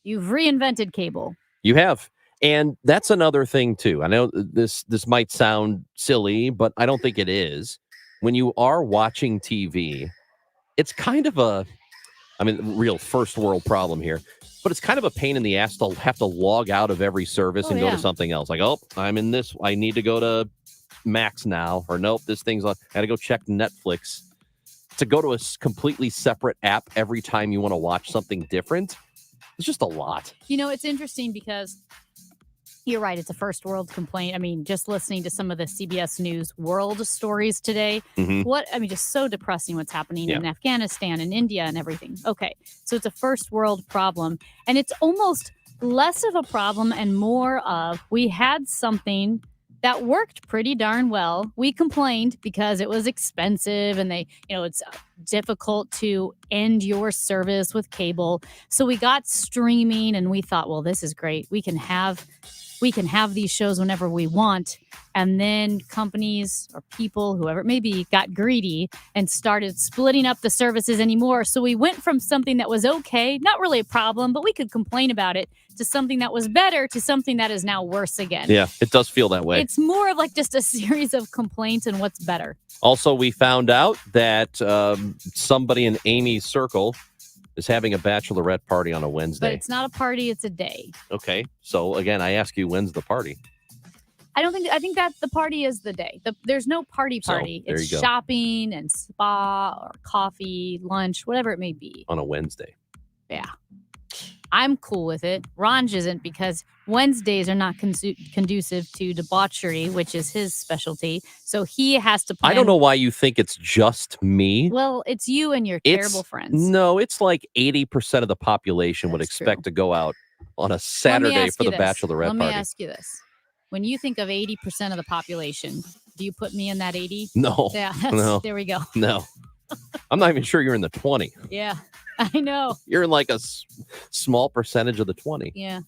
you've reinvented cable. You have. And that's another thing, too. I know this might sound silly, but I don't think it is. When you are watching TV, it's kind of real first world problem here, but it's kind of a pain in the ass to have to log out of every service and go to something else. Like, oh, I'm in this. I need to go to Max now. Or nope, this thing's on. I got to go check Netflix. To go to a completely separate app every time you want to watch something different, it's just a lot. You know, it's interesting because you're right. It's a first world complaint. I mean, just listening to some of the CBS News world stories today, just so depressing what's happening in Afghanistan and India and everything. Okay. So it's a first world problem. And it's almost less of a problem and more of we had something that worked pretty darn well. We complained because it was expensive and it's difficult to end your service with cable. So we got streaming and we thought, well, this is great. We can have these shows whenever we want. And then companies or people, whoever it may be, got greedy and started splitting up the services anymore. So we went from something that was okay, not really a problem, but we could complain about it, to something that was better, to something that is now worse again. Yeah, it does feel that way. It's more of just a series of complaints and what's better. Also, we found out that somebody in Amy's circle is having a bachelorette party on a Wednesday. But it's not a party, it's a day. Okay. So again, I ask you, when's the party? I think that the party is the day. There's no party. So, there it's you go. shopping and spa or coffee, lunch, whatever it may be. On a Wednesday. Yeah. I'm cool with it. Ranj isn't, because Wednesdays are not conducive to debauchery, which is his specialty. So he has to plan. I don't know why you think it's just me. Well, it's you and your It's- terrible friends. No, it's like 80% of the population would expect to go out on a Saturday for the bachelorette Let me party. ask you this. When you think of 80% of the population, do you put me in that 80? No. Yeah, No. there we go. No. I'm not even sure you're in the 20. Yeah, I know. You're in like a small percentage of the 20. Yeah.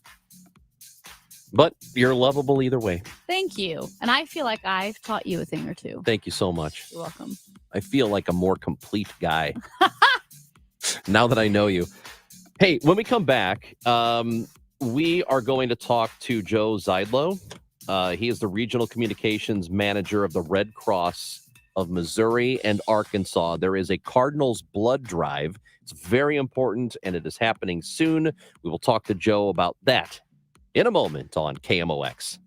But you're lovable either way. Thank you. And I feel like I've taught you a thing or two. Thank you so much. You're welcome. I feel like a more complete guy now that I know you. Hey, when we come back, we are going to talk to Joe Zeidlow. He is the Regional Communications Manager of the Red Cross of Missouri and Arkansas. There is a Cardinals blood drive. It's very important, and it is happening soon. We will talk to Joe about that in a moment on KMOX.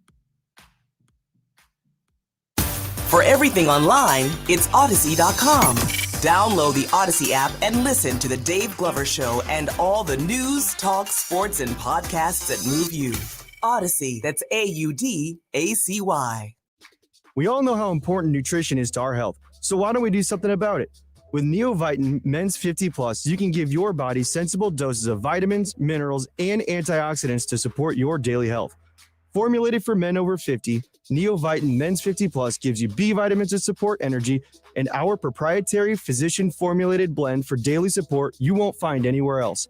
For everything online, it's Odyssey.com. Download the Odyssey app and listen to The Dave Glover Show and all the news, talk, sports, and podcasts that move you. Odyssey, that's AUDACY. We all know how important nutrition is to our health, so why don't we do something about it? With Neovitin Men's 50 Plus, you can give your body sensible doses of vitamins, minerals, and antioxidants to support your daily health. Formulated for men over 50, Neovitin Men's 50 Plus gives you B vitamins to support energy and our proprietary physician-formulated blend for daily support you won't find anywhere else.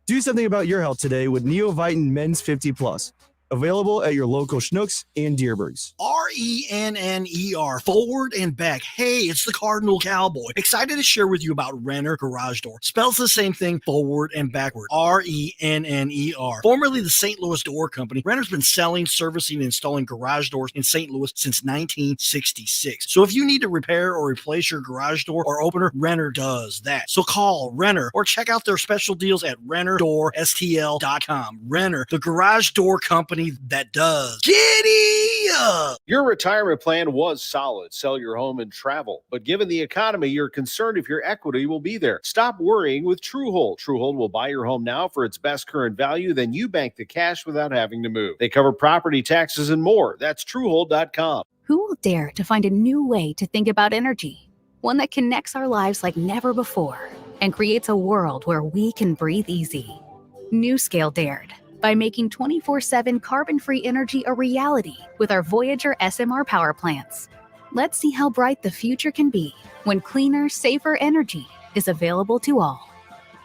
Do something about your health today with Neovitin Men's 50 Plus. Available at your local Schnucks and Deerbergs. RENNER, forward and back. Hey, it's the Cardinal Cowboy. Excited to share with you about Renner Garage Door. Spells the same thing, forward and backward. RENNER. Formerly the St. Louis Door Company, Renner's been selling, servicing, and installing garage doors in St. Louis since 1966. So if you need to repair or replace your garage door or opener, Renner does that. So call Renner or check out their special deals at RennerDoorSTL.com. Renner, the garage door company that does. Giddy up! Your retirement plan was solid. Sell your home and travel. But given the economy, you're concerned if your equity will be there. Stop worrying with Truehold. Truehold will buy your home now for its best current value. Then you bank the cash without having to move. They cover property taxes and more. That's Truehold.com. Who will dare to find a new way to think about energy? One that connects our lives like never before and creates a world where we can breathe easy. NewScale dared by making 24/7 carbon-free energy a reality with our Voyager SMR power plants. Let's see how bright the future can be when cleaner, safer energy is available to all.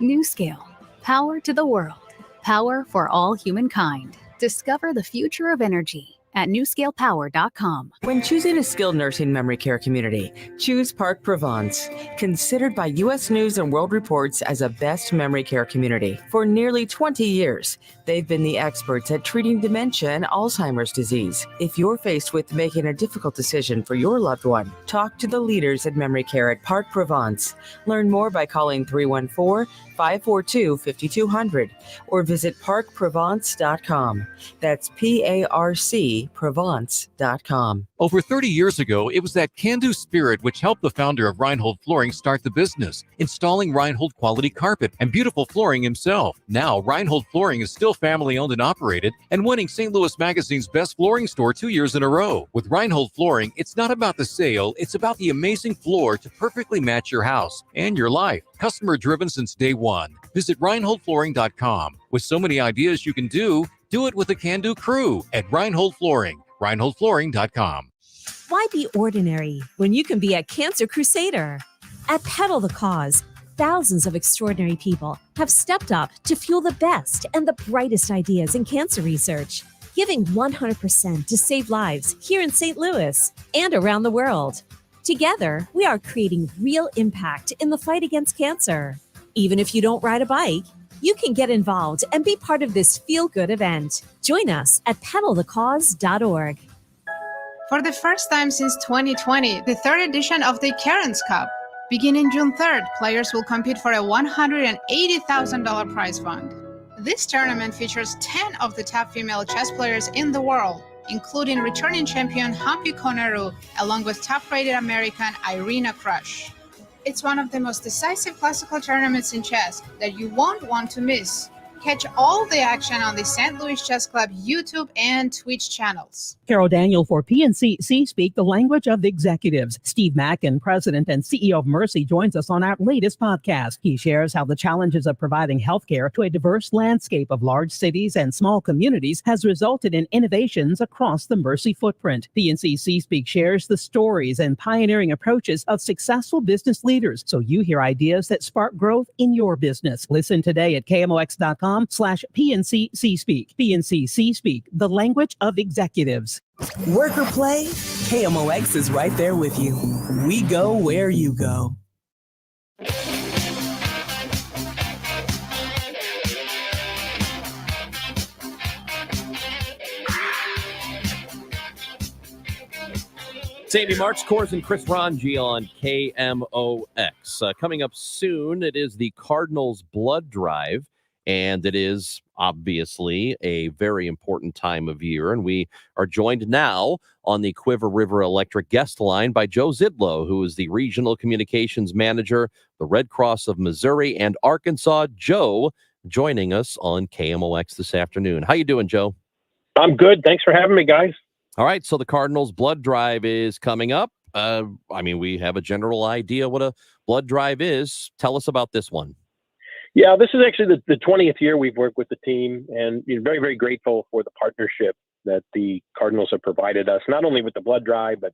NewScale. Power to the world. Power for all humankind. Discover the future of energy at newscalepower.com. When choosing a skilled nursing memory care community, choose Park Provence. Considered by U.S. News and World Reports as a best memory care community for nearly 20 years, they've been the experts at treating dementia and Alzheimer's disease. If you're faced with making a difficult decision for your loved one, talk to the leaders at memory care at Park Provence. Learn more by calling 314-542-5200 or visit parkprovence.com. That's PARC Provence.com. Over 30 years ago, it was that can-do spirit which helped the founder of Reinhold Flooring start the business, installing Reinhold quality carpet and beautiful flooring himself. Now, Reinhold Flooring is still family-owned and operated and winning St. Louis Magazine's Best Flooring Store 2 years in a row. With Reinhold Flooring, it's not about the sale, it's about the amazing floor to perfectly match your house and your life. Customer-driven since day one. Visit ReinholdFlooring.com. With so many ideas you can do it with the can-do crew at Reinhold Flooring. ReinholdFlooring.com. Why be ordinary when you can be a cancer crusader? At Pedal the Cause, thousands of extraordinary people have stepped up to fuel the best and the brightest ideas in cancer research, giving 100% to save lives here in St. Louis and around the world. Together, we are creating real impact in the fight against cancer. Even if you don't ride a bike, you can get involved and be part of this feel-good event. Join us at pedalthecause.org. For the first time since 2020, the third edition of the Karen's Cup. Beginning June 3rd, players will compete for a $180,000 prize fund. This tournament features 10 of the top female chess players in the world, including returning champion Hampi Koneru, along with top-rated American Irina Krush. It's one of the most decisive classical tournaments in chess that you won't want to miss. Catch all the action on the St. Louis Chess Club YouTube and Twitch channels. Carol Daniel for PNC C-Speak, the language of the executives. Steve Mackin, president and CEO of Mercy, joins us on our latest podcast. He shares how the challenges of providing healthcare to a diverse landscape of large cities and small communities has resulted in innovations across the Mercy footprint. PNC C-Speak shares the stories and pioneering approaches of successful business leaders, so you hear ideas that spark growth in your business. Listen today at KMOX.com/PNC C-Speak. PNC C-Speak, the language of executives. Work or play, KMOX is right there with you. We go where you go. Sandy Marks, Kors, and Chris Ranji on KMOX. Coming up soon, it is the Cardinals Blood Drive. And it is obviously a very important time of year. And we are joined now on the Quiver River Electric guest line by Joe Zidlow, who is the Regional Communications Manager, the Red Cross of Missouri and Arkansas. Joe joining us on KMOX this afternoon. How you doing, Joe? I'm good. Thanks for having me, guys. All right, so the Cardinals blood drive is coming up. We have a general idea what a blood drive is. Tell us about this one. Yeah, this is actually the 20th year we've worked with the team, and very, very grateful for the partnership that the Cardinals have provided us, not only with the blood drive, but,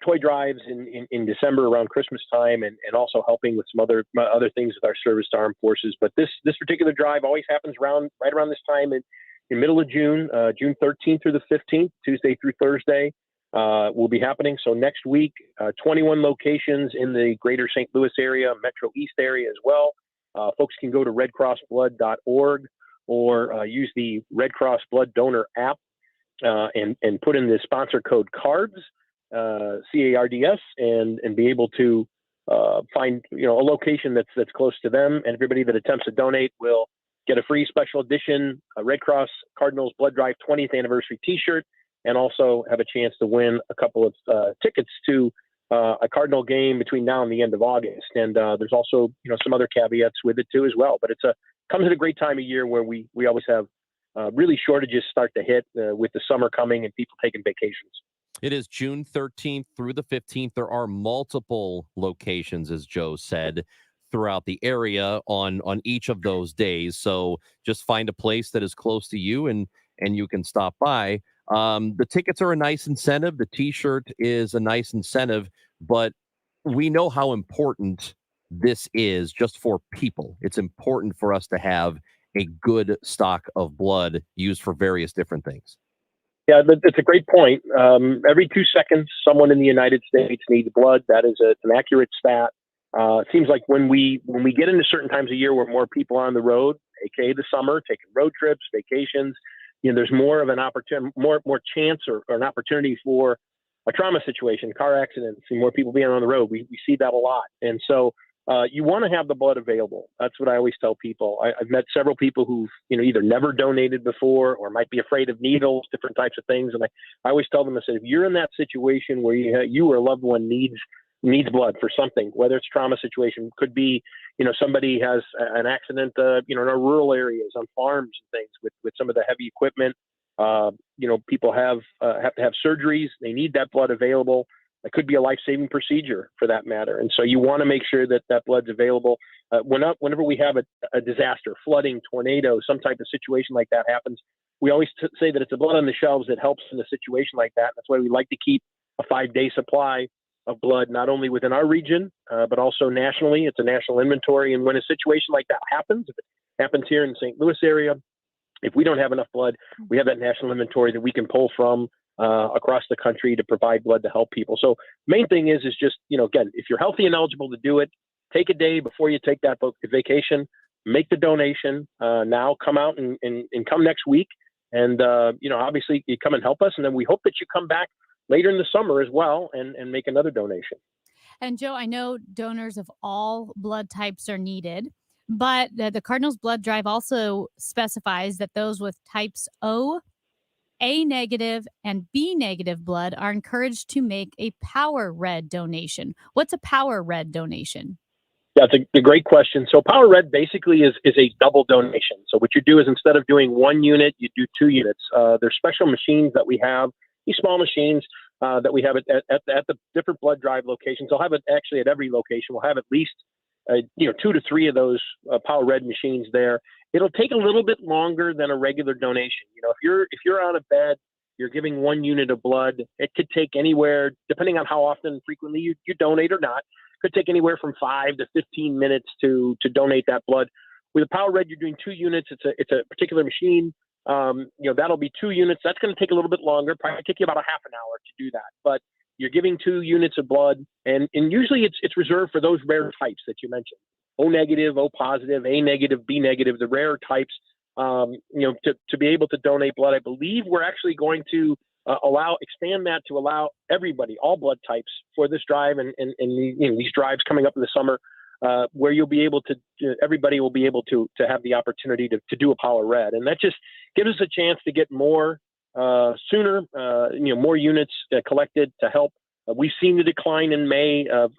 toy drives in December around Christmas time, and also helping with some other things with our service to armed forces. But this particular drive always happens right around this time in middle of June, June 13th through the 15th, Tuesday through Thursday. Will be happening. So next week, 21 locations in the greater St. Louis area, Metro East area as well. Folks can go to redcrossblood.org or use the Red Cross Blood Donor app and put in the sponsor code CARDS, CARDS, and be able to find a location that's close to them. And everybody that attempts to donate will get a free special edition Red Cross Cardinals Blood Drive 20th anniversary T-shirt, and also have a chance to win a couple of tickets to a Cardinal game between now and the end of August. And there's also, some other caveats with it too as well. But comes at a great time of year where we always have really shortages start to hit with the summer coming and people taking vacations. It is June 13th through the 15th. There are multiple locations, as Joe said, throughout the area on each of those days. So just find a place that is close to you and you can stop by. The tickets are a nice incentive. The T-shirt is a nice incentive, but we know how important this is just for people. It's important for us to have a good stock of blood used for various different things. Yeah, it's a great point. Every 2 seconds, someone in the United States needs blood. That is an accurate stat. It seems like when we get into certain times of year where more people are on the road, aka the summer, taking road trips, vacations, there's more of an opportunity, more chance or an opportunity for a trauma situation, car accidents, and more people being on the road. We see that a lot. And so you want to have the blood available. That's what I always tell people. I've met several people who've, either never donated before or might be afraid of needles, different types of things. And I always tell them, I said, if you're in that situation where you or a loved one needs blood for something, whether it's trauma situation, could be, somebody has an accident, in our rural areas on farms and things with some of the heavy equipment. People have to have surgeries. They need that blood available. It could be a life-saving procedure for that matter. And so you want to make sure that blood's available. Whenever we have a disaster, flooding, tornado, some type of situation like that happens, we always say that it's a blood on the shelves that helps in a situation like that. That's why we like to keep a 5-day supply of blood, not only within our region, but also nationally. It's a national inventory. And when a situation like that happens, if it happens here in the St. Louis area, if we don't have enough blood, we have that national inventory that we can pull from across the country to provide blood to help people. So main thing is just, again, if you're healthy and eligible to do it, take a day before you take that vacation, make the donation now, come out and come next week. And, obviously you come and help us. And then we hope that you come back later in the summer as well and make another donation. And Joe, I know donors of all blood types are needed, but the Cardinals blood drive also specifies that those with types O, A negative, and B negative blood are encouraged to make a Power Red donation. What's a Power Red donation? That's a great question. So Power Red basically is a double donation. So what you do is instead of doing 1 unit, you do 2 units. There's special machines that we have, these small machines that we have at the different blood drive locations. I'll have it actually at every location. We'll have at least 2 to 3 of those Power Red machines there. It'll take a little bit longer than a regular donation. If you're on a bed, you're giving 1 unit of blood. It could take anywhere, depending on how often, frequently you donate or not, could take anywhere from 5 to 15 minutes to donate that blood. With a Power Red, you're doing 2 units. It's a particular machine. That'll be 2 units. That's going to take a little bit longer. Probably take you about a half an hour to do that. But you're giving 2 units of blood, and usually it's reserved for those rare types that you mentioned: O negative, O positive, A negative, B negative, the rare types. To be able to donate blood. I believe we're actually going to expand that to allow everybody, all blood types, for this drive and these drives coming up in the summer. where you'll be able to, everybody will be able to have the opportunity to do a Power Red. And that just gives us a chance to get more sooner, more units collected to help. We've seen the decline in May of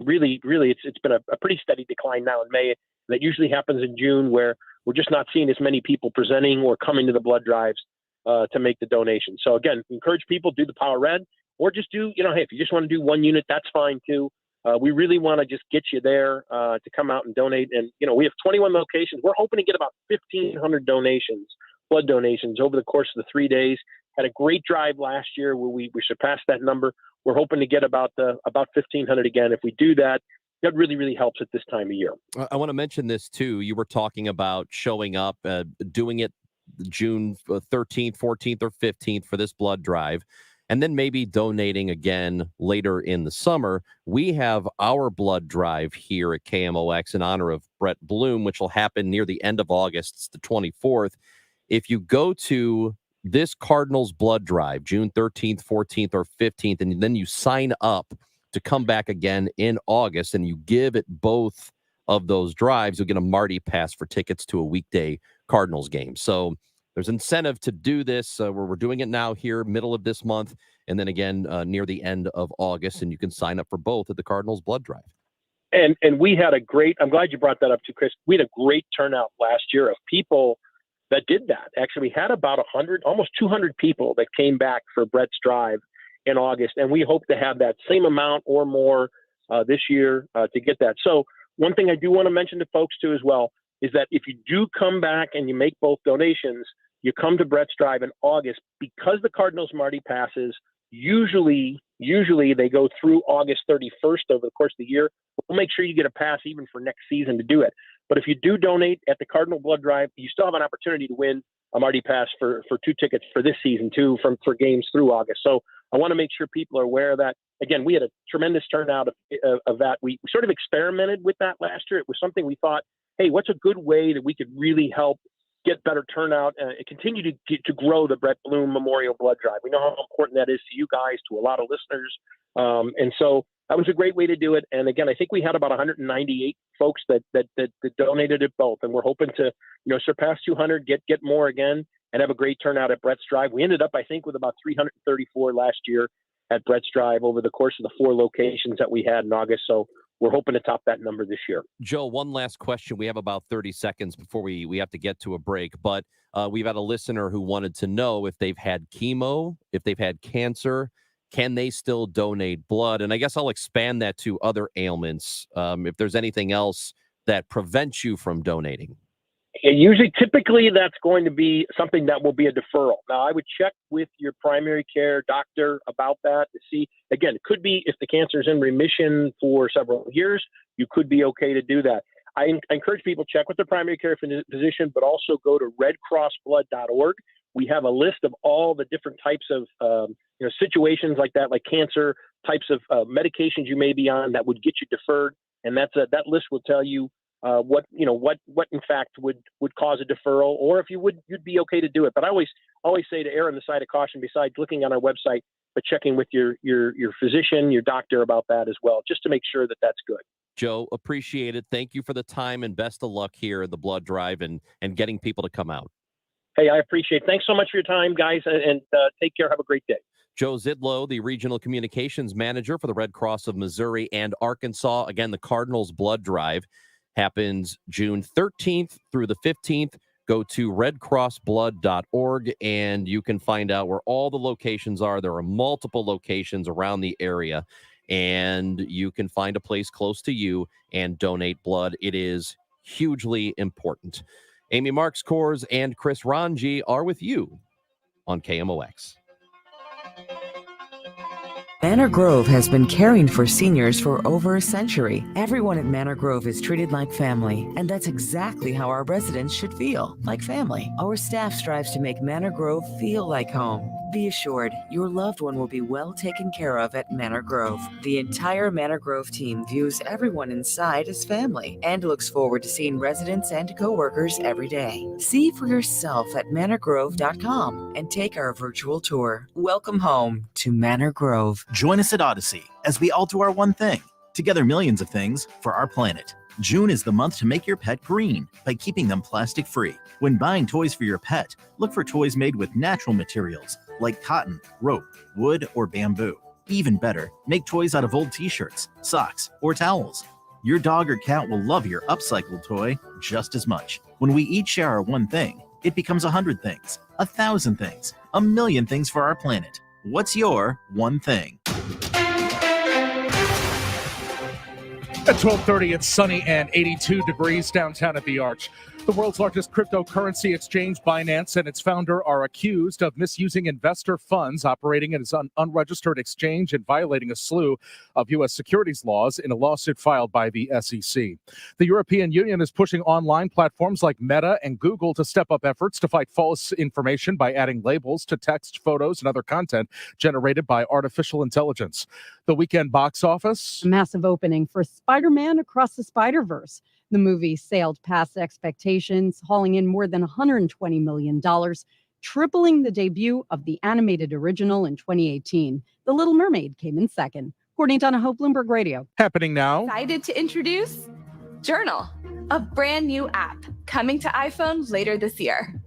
really, it's been a pretty steady decline now in May. That usually happens in June, where we're just not seeing as many people presenting or coming to the blood drives to make the donation. So again, encourage people, do the Power Red, or just do, hey, if you just want to do one unit, that's fine too. We really want to just get you there to come out and donate. And, we have 21 locations. We're hoping to get about 1,500 donations, blood donations over the course of the 3 days. Had a great drive last year where we surpassed that number. We're hoping to get about 1,500 again. If we do that, that really, really helps at this time of year. I want to mention this too. You were talking about showing up, doing it June 13th, 14th, or 15th for this blood drive, and then maybe donating again later in the summer. We have our blood drive here at KMOX in honor of Brett Bloom, which will happen near the end of August. It's the 24th. If you go to this Cardinals blood drive, June 13th, 14th, or 15th, and then you sign up to come back again in August, and you give it both of those drives, you'll get a Marty pass for tickets to a weekday Cardinals game. So there's incentive to do this. Where we're doing it now here, middle of this month, and then again near the end of August, and you can sign up for both at the Cardinals blood drive. And we had a great, I'm glad you brought that up too, Chris. We had a great turnout last year of people that did that. Actually, we had about 100, almost 200 people that came back for Brett's drive in August, and we hope to have that same amount or more this year to get that. So one thing I do want to mention to folks too as well is that if you do come back and you make both donations, you come to Brett's drive in August, because the Cardinals Marty passes usually they go through August 31st over the course of the year. We'll make sure you get a pass even for next season to do it. But if you do donate at the Cardinal blood drive, you still have an opportunity to win a Marty pass for 2 tickets for this season too, for games through August. So I want to make sure people are aware of that. Again, we had a tremendous turnout of that. We sort of experimented with that last year. It was something we thought, hey, what's a good way that we could really help get better turnout and continue to grow the Brett Bloom Memorial Blood Drive. We know how important that is to you guys, to a lot of listeners. And so that was a great way to do it. And again, I think we had about 198 folks that donated at both. And we're hoping to, surpass 200, get more again, and have a great turnout at Brett's Drive. We ended up, I think, with about 334 last year at Brett's Drive over the course of the 4 locations that we had in August. So we're hoping to top that number this year. Joe, one last question. We have about 30 seconds before we have to get to a break, but we've had a listener who wanted to know if they've had chemo, if they've had cancer, can they still donate blood? And I guess I'll expand that to other ailments. If there's anything else that prevents you from donating. Typically, that's going to be something that will be a deferral. Now, I would check with your primary care doctor about that to see. Again, it could be if the cancer is in remission for several years, you could be okay to do that. I encourage people to check with their primary care physician, but also go to redcrossblood.org. We have a list of all the different types of situations like that, like cancer, types of medications you may be on that would get you deferred, and that list will tell you what in fact would cause a deferral, or if you'd be okay to do it. But I always say to err on the side of caution, besides looking on our website, but checking with your physician, your doctor about that as well, just to make sure that that's good. Joe, appreciate it. Thank you for the time, and best of luck here at the blood drive and getting people to come out. Hey, I appreciate it. Thanks so much for your time, guys, and take care. Have a great day. Joe Zidlow, the Regional Communications Manager for the Red Cross of Missouri and Arkansas. Again, the Cardinals blood drive happens June 13th through the 15th. Go to redcrossblood.org, and you can find out where all the locations are. There are multiple locations around the area, and you can find a place close to you and donate blood. It is hugely important. Amy Marks Kors and Chris Ranji are with you on KMOX. Manor Grove has been caring for seniors for over a century. Everyone at Manor Grove is treated like family, and that's exactly how our residents should feel, like family. Our staff strives to make Manor Grove feel like home. Be assured, your loved one will be well taken care of at Manor Grove. The entire Manor Grove team views everyone inside as family and looks forward to seeing residents and coworkers every day. See for yourself at manorgrove.com and take our virtual tour. Welcome home to Manor Grove. Join us at Odyssey as we all do our one thing, together millions of things for our planet. June is the month to make your pet green by keeping them plastic-free. When buying toys for your pet, look for toys made with natural materials like cotton, rope, wood, or bamboo. Even better, make toys out of old t-shirts, socks, or towels. Your dog or cat will love your upcycled toy just as much. When we each share our one thing, it becomes 100 things, 1,000 things, 1,000,000 things for our planet. What's your one thing? At 12:30, it's sunny and 82 degrees downtown at the Arch. The world's largest cryptocurrency exchange, Binance, and its founder are accused of misusing investor funds, operating as an unregistered exchange and violating a slew of U.S. securities laws in a lawsuit filed by the SEC. The European Union is pushing online platforms like Meta and Google to step up efforts to fight false information by adding labels to text, photos, and other content generated by artificial intelligence. The weekend box office. Massive opening for Spider-Man Across the Spider-Verse. The movie sailed past expectations, hauling in more than $120 million, tripling the debut of the animated original in 2018. The Little Mermaid came in second, according to Donna Hope, Bloomberg Radio. Happening now. Excited to introduce Journal, a brand new app coming to iPhone later this year.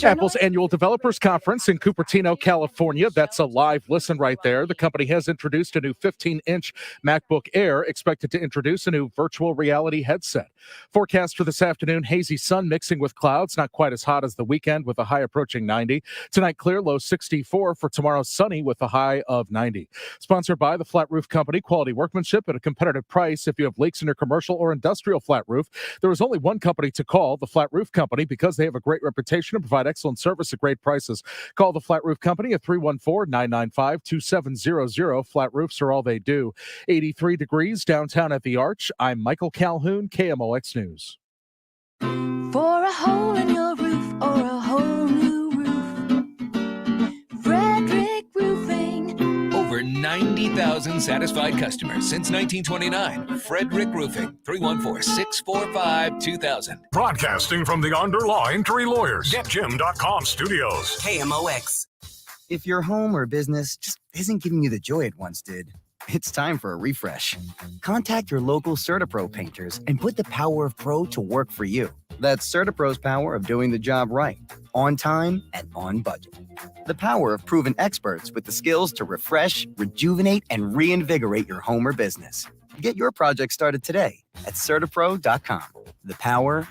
Apple's annual developers conference in Cupertino, California. That's a live listen right there. The company has introduced a new 15-inch MacBook Air, expected to introduce a new virtual reality headset. Forecast for this afternoon, hazy sun mixing with clouds, not quite as hot as the weekend with a high approaching 90. Tonight, clear, low 64. For tomorrow, sunny with a high of 90. Sponsored by the Flat Roof Company, quality workmanship at a competitive price. If you have leaks in your commercial or industrial flat roof, there is only one company to call, the Flat Roof Company, because they have a great reputation and provide excellent service at great prices. Call the Flat Roof Company at 314-995-2700. Flat roofs are all they do. 83 degrees downtown at the Arch. I'm Michael Calhoun, KMOX News. For a hole in your roof or a whole new roof, Frederick Roofing. Over 90,000 satisfied customers since 1929. Frederick Roofing, 314-645-2000. Broadcasting from the Underlaw Injury Lawyers, GetJim.com studios. KMOX. If your home or business just isn't giving you the joy it once did, it's time for a refresh. Contact your local CertaPro painters and put the power of pro to work for you. That's CertaPro's power of doing the job right, on time and on budget. The power of proven experts with the skills to refresh, rejuvenate, and reinvigorate your home or business. Get your project started today at CertaPro.com. The power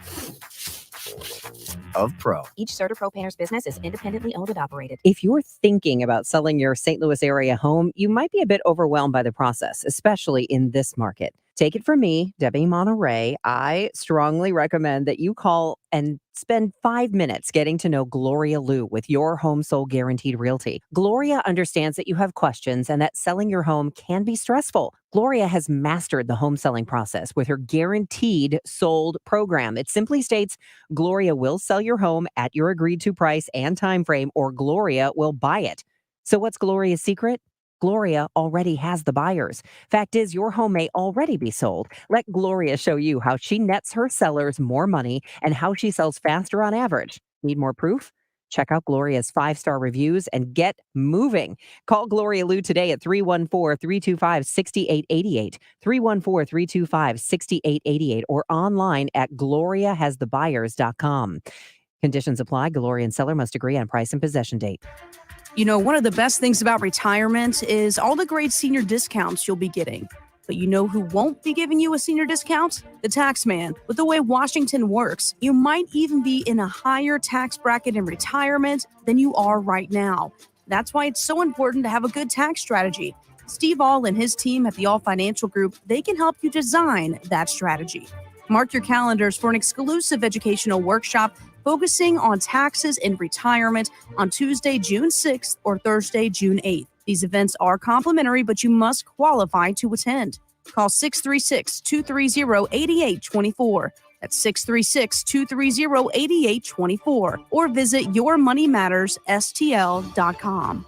of pro. Each CertaPro painter's business is independently owned and operated. If you're thinking about selling your St. Louis area home, you might be a bit overwhelmed by the process, especially in this market. Take it from me, Debbie Monterey. I strongly recommend that you call and spend 5 minutes getting to know Gloria Liu with Your Home Sold Guaranteed Realty. Gloria understands that you have questions and that selling your home can be stressful. Gloria has mastered the home selling process with her Guaranteed Sold program. It simply states Gloria will sell your home at your agreed to price and time frame, or Gloria will buy it. So what's Gloria's secret? Gloria already has the buyers. Fact is, your home may already be sold. Let Gloria show you how she nets her sellers more money and how she sells faster on average. Need more proof? Check out Gloria's 5-star reviews and get moving. Call Gloria Liu today at 314-325-6888, 314-325-6888, or online at gloriahasthebuyers.com. Conditions apply. Gloria and seller must agree on price and possession date. You know, one of the best things about retirement is all the great senior discounts you'll be getting. But you know who won't be giving you a senior discount? The tax man. With the way Washington works, you might even be in a higher tax bracket in retirement than you are right now. That's why it's so important to have a good tax strategy. Steve All and his team at the All Financial Group, they can help you design that strategy. Mark your calendars for an exclusive educational workshop focusing on taxes in retirement on Tuesday, June 6th or Thursday, June 8th. These events are complimentary, but you must qualify to attend. Call 636-230-8824. That's 636-230-8824. Or visit yourmoneymattersstl.com.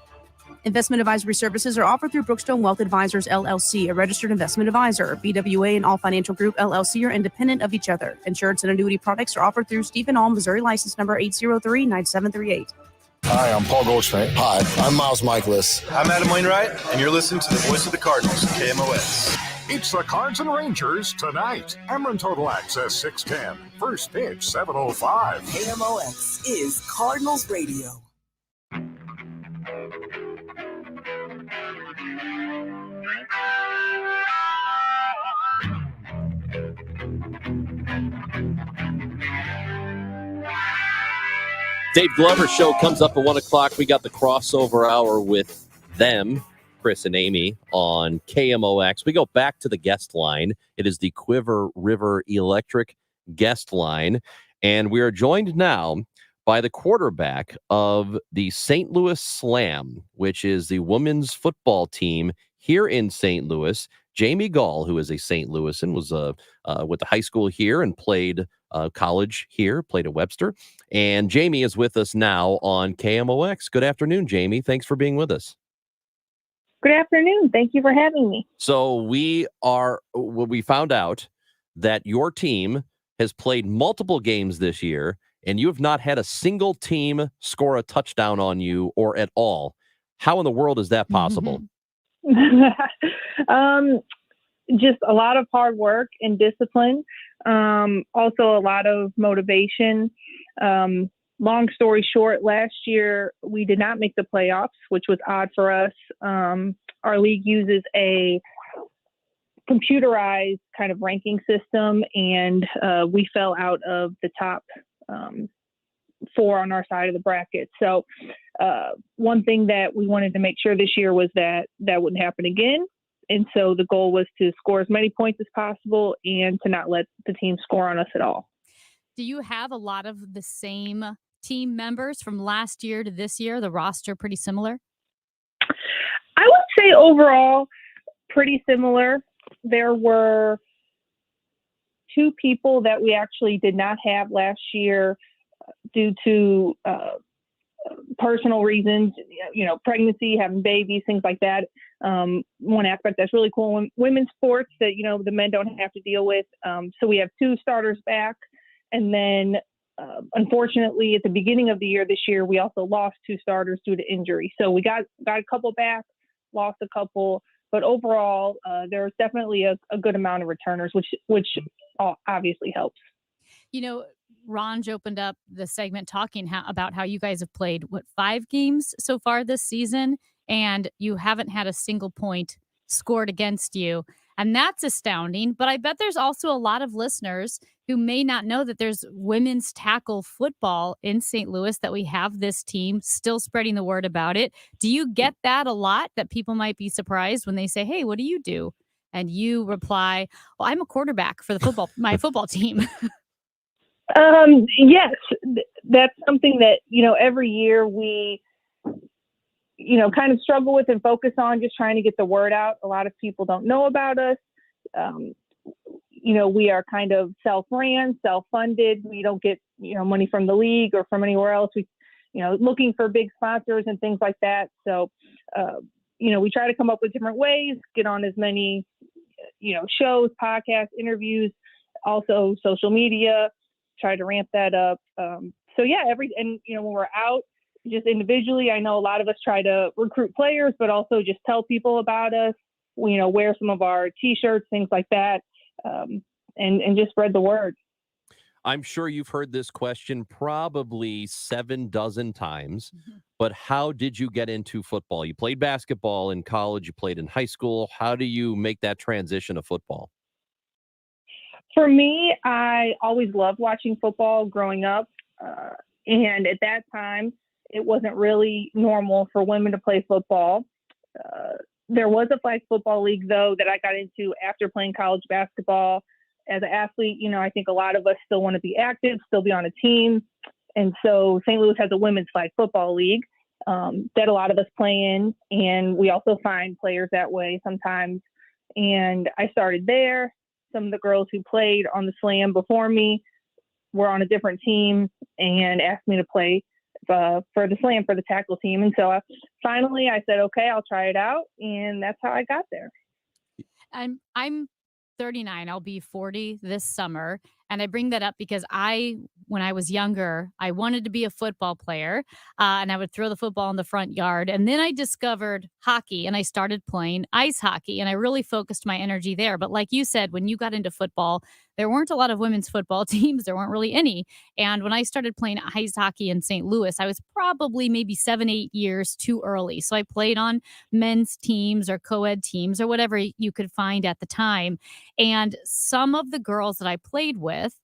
Investment advisory services are offered through Brookstone Wealth Advisors, LLC, a registered investment advisor. BWA and All Financial Group, LLC are independent of each other. Insurance and annuity products are offered through Stephen All, Missouri license number 803-9738. Hi, I'm Paul Goldschmidt. Hi, I'm Miles Michaelis. I'm Adam Wainwright, and you're listening to the voice of the Cardinals, KMOX. It's the Cards and Rangers tonight. Emron Total Access 610. First pitch 7:05. KMOX is Cardinals Radio. Dave Glover Show comes up at 1 o'clock. We got the crossover hour with them, Chris and Amy, on KMOX. We go back to the guest line. It is the Quiver River Electric guest line. And we are joined now by the quarterback of the St. Louis Slam, which is the women's football team here in St. Louis. Jamie Gall, who is a St. Louisan, was with the high school here and played college here, played at Webster. And Jamie is with us now on KMOX. Good afternoon, Jamie. Thanks for being with us. Good afternoon. Thank you for having me. So we found out that your team has played multiple games this year, and you have not had a single team score a touchdown on you or at all. How in the world is that possible? Just a lot of hard work and discipline. Also a lot of motivation. Long story short, last year we did not make the playoffs, which was odd for us. Our league uses a computerized kind of ranking system, and we fell out of the top 4 on our side of the bracket. So one thing that we wanted to make sure this year was that wouldn't happen again. And so the goal was to score as many points as possible and to not let the team score on us at all. Do you have a lot of the same team members from last year to this year? The roster pretty similar? I would say overall pretty similar. There were 2 people that we actually did not have last year due to personal reasons, pregnancy, having babies, things like that. One aspect that's really cool in women's sports that, the men don't have to deal with. So we have 2 starters back. And then, unfortunately, at the beginning of the year this year, we also lost 2 starters due to injury. So we got a couple back, lost a couple. But overall, there's definitely a good amount of returners, which obviously helps. Ranj opened up the segment talking about how you guys have played, 5 games so far this season, and you haven't had a single point scored against you. And that's astounding. But I bet there's also a lot of listeners who may not know that there's women's tackle football in St. Louis, that we have this team, still spreading the word about it. Do you get that a lot, that people might be surprised when they say, hey, what do you do? And you reply, well, I'm a quarterback for my football team. Yes, that's something that, every year we, kind of struggle with and focus on, just trying to get the word out. A lot of people don't know about us. We are kind of self-ran, self-funded. We don't get, money from the league or from anywhere else. We, looking for big sponsors and things like that. So, we try to come up with different ways, get on as many, shows, podcasts, interviews, also social media, try to ramp that up. So yeah, when we're out just individually, I know a lot of us try to recruit players, but also just tell people about us, wear some of our t-shirts, things like that. And just spread the word. I'm sure you've heard this question probably 7 dozen times, but how did you get into football? You played basketball in college, you played in high school. How do you make that transition to football? For me, I always loved watching football growing up. And at that time, it wasn't really normal for women to play football. There was a flag football league, though, that I got into after playing college basketball. As an athlete, I think a lot of us still want to be active, still be on a team. And so St. Louis has a women's flag football league that a lot of us play in. And we also find players that way sometimes. And I started there. Some of the girls who played on the Slam before me were on a different team and asked me to play for the Slam, for the tackle team. And so finally I said, okay, I'll try it out. And that's how I got there. I'm 39. I'll be 40 this summer. And I bring that up because when I was younger, I wanted to be a football player, and I would throw the football in the front yard. And then I discovered hockey and I started playing ice hockey, and I really focused my energy there. But like you said, when you got into football, there weren't a lot of women's football teams. There weren't really any. And when I started playing ice hockey in St. Louis, I was probably maybe 7-8 years too early. So I played on men's teams or co-ed teams or whatever you could find at the time. And some of the girls that I played with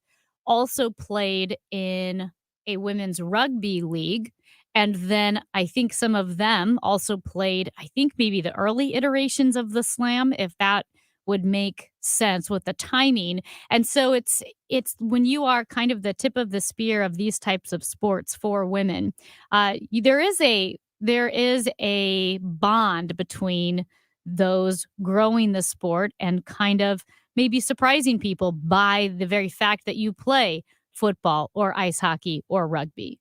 also played in a women's rugby league. And then I think some of them also played, I think maybe the early iterations of the slam, if that would make sense with the timing. And so it's when you are kind of the tip of the spear of these types of sports for women, there is a bond between those growing the sport and kind of maybe surprising people by the very fact that you play football or ice hockey or rugby.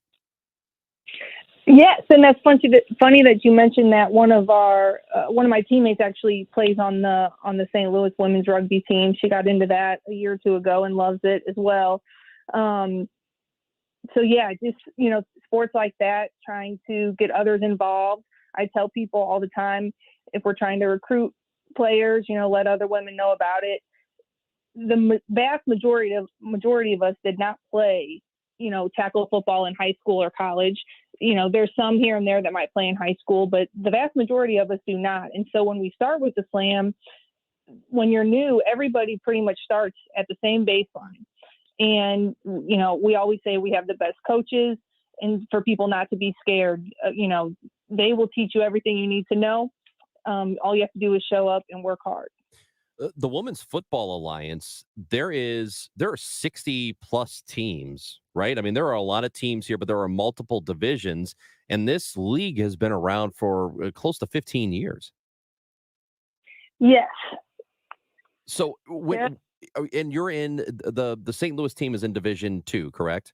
Yes, and that's funny that you mentioned that. One of my teammates actually plays on the St. Louis women's rugby team. She got into that a year or two ago and loves it as well. So yeah, just sports like that, trying to get others involved. I tell people all the time, if we're trying to recruit players, let other women know about it. The vast majority of us did not play, tackle football in high school or college. There's some here and there that might play in high school, but the vast majority of us do not. And so when we start with the slam, when you're new, everybody pretty much starts at the same baseline. And, we always say we have the best coaches, and for people not to be scared, they will teach you everything you need to know. All you have to do is show up and work hard. The Women's Football Alliance, there are 60 plus teams, right? I mean, there are a lot of teams here, but there are multiple divisions, and this league has been around for close to 15 years. Yes. So and you're in the St. Louis team is in Division 2, correct?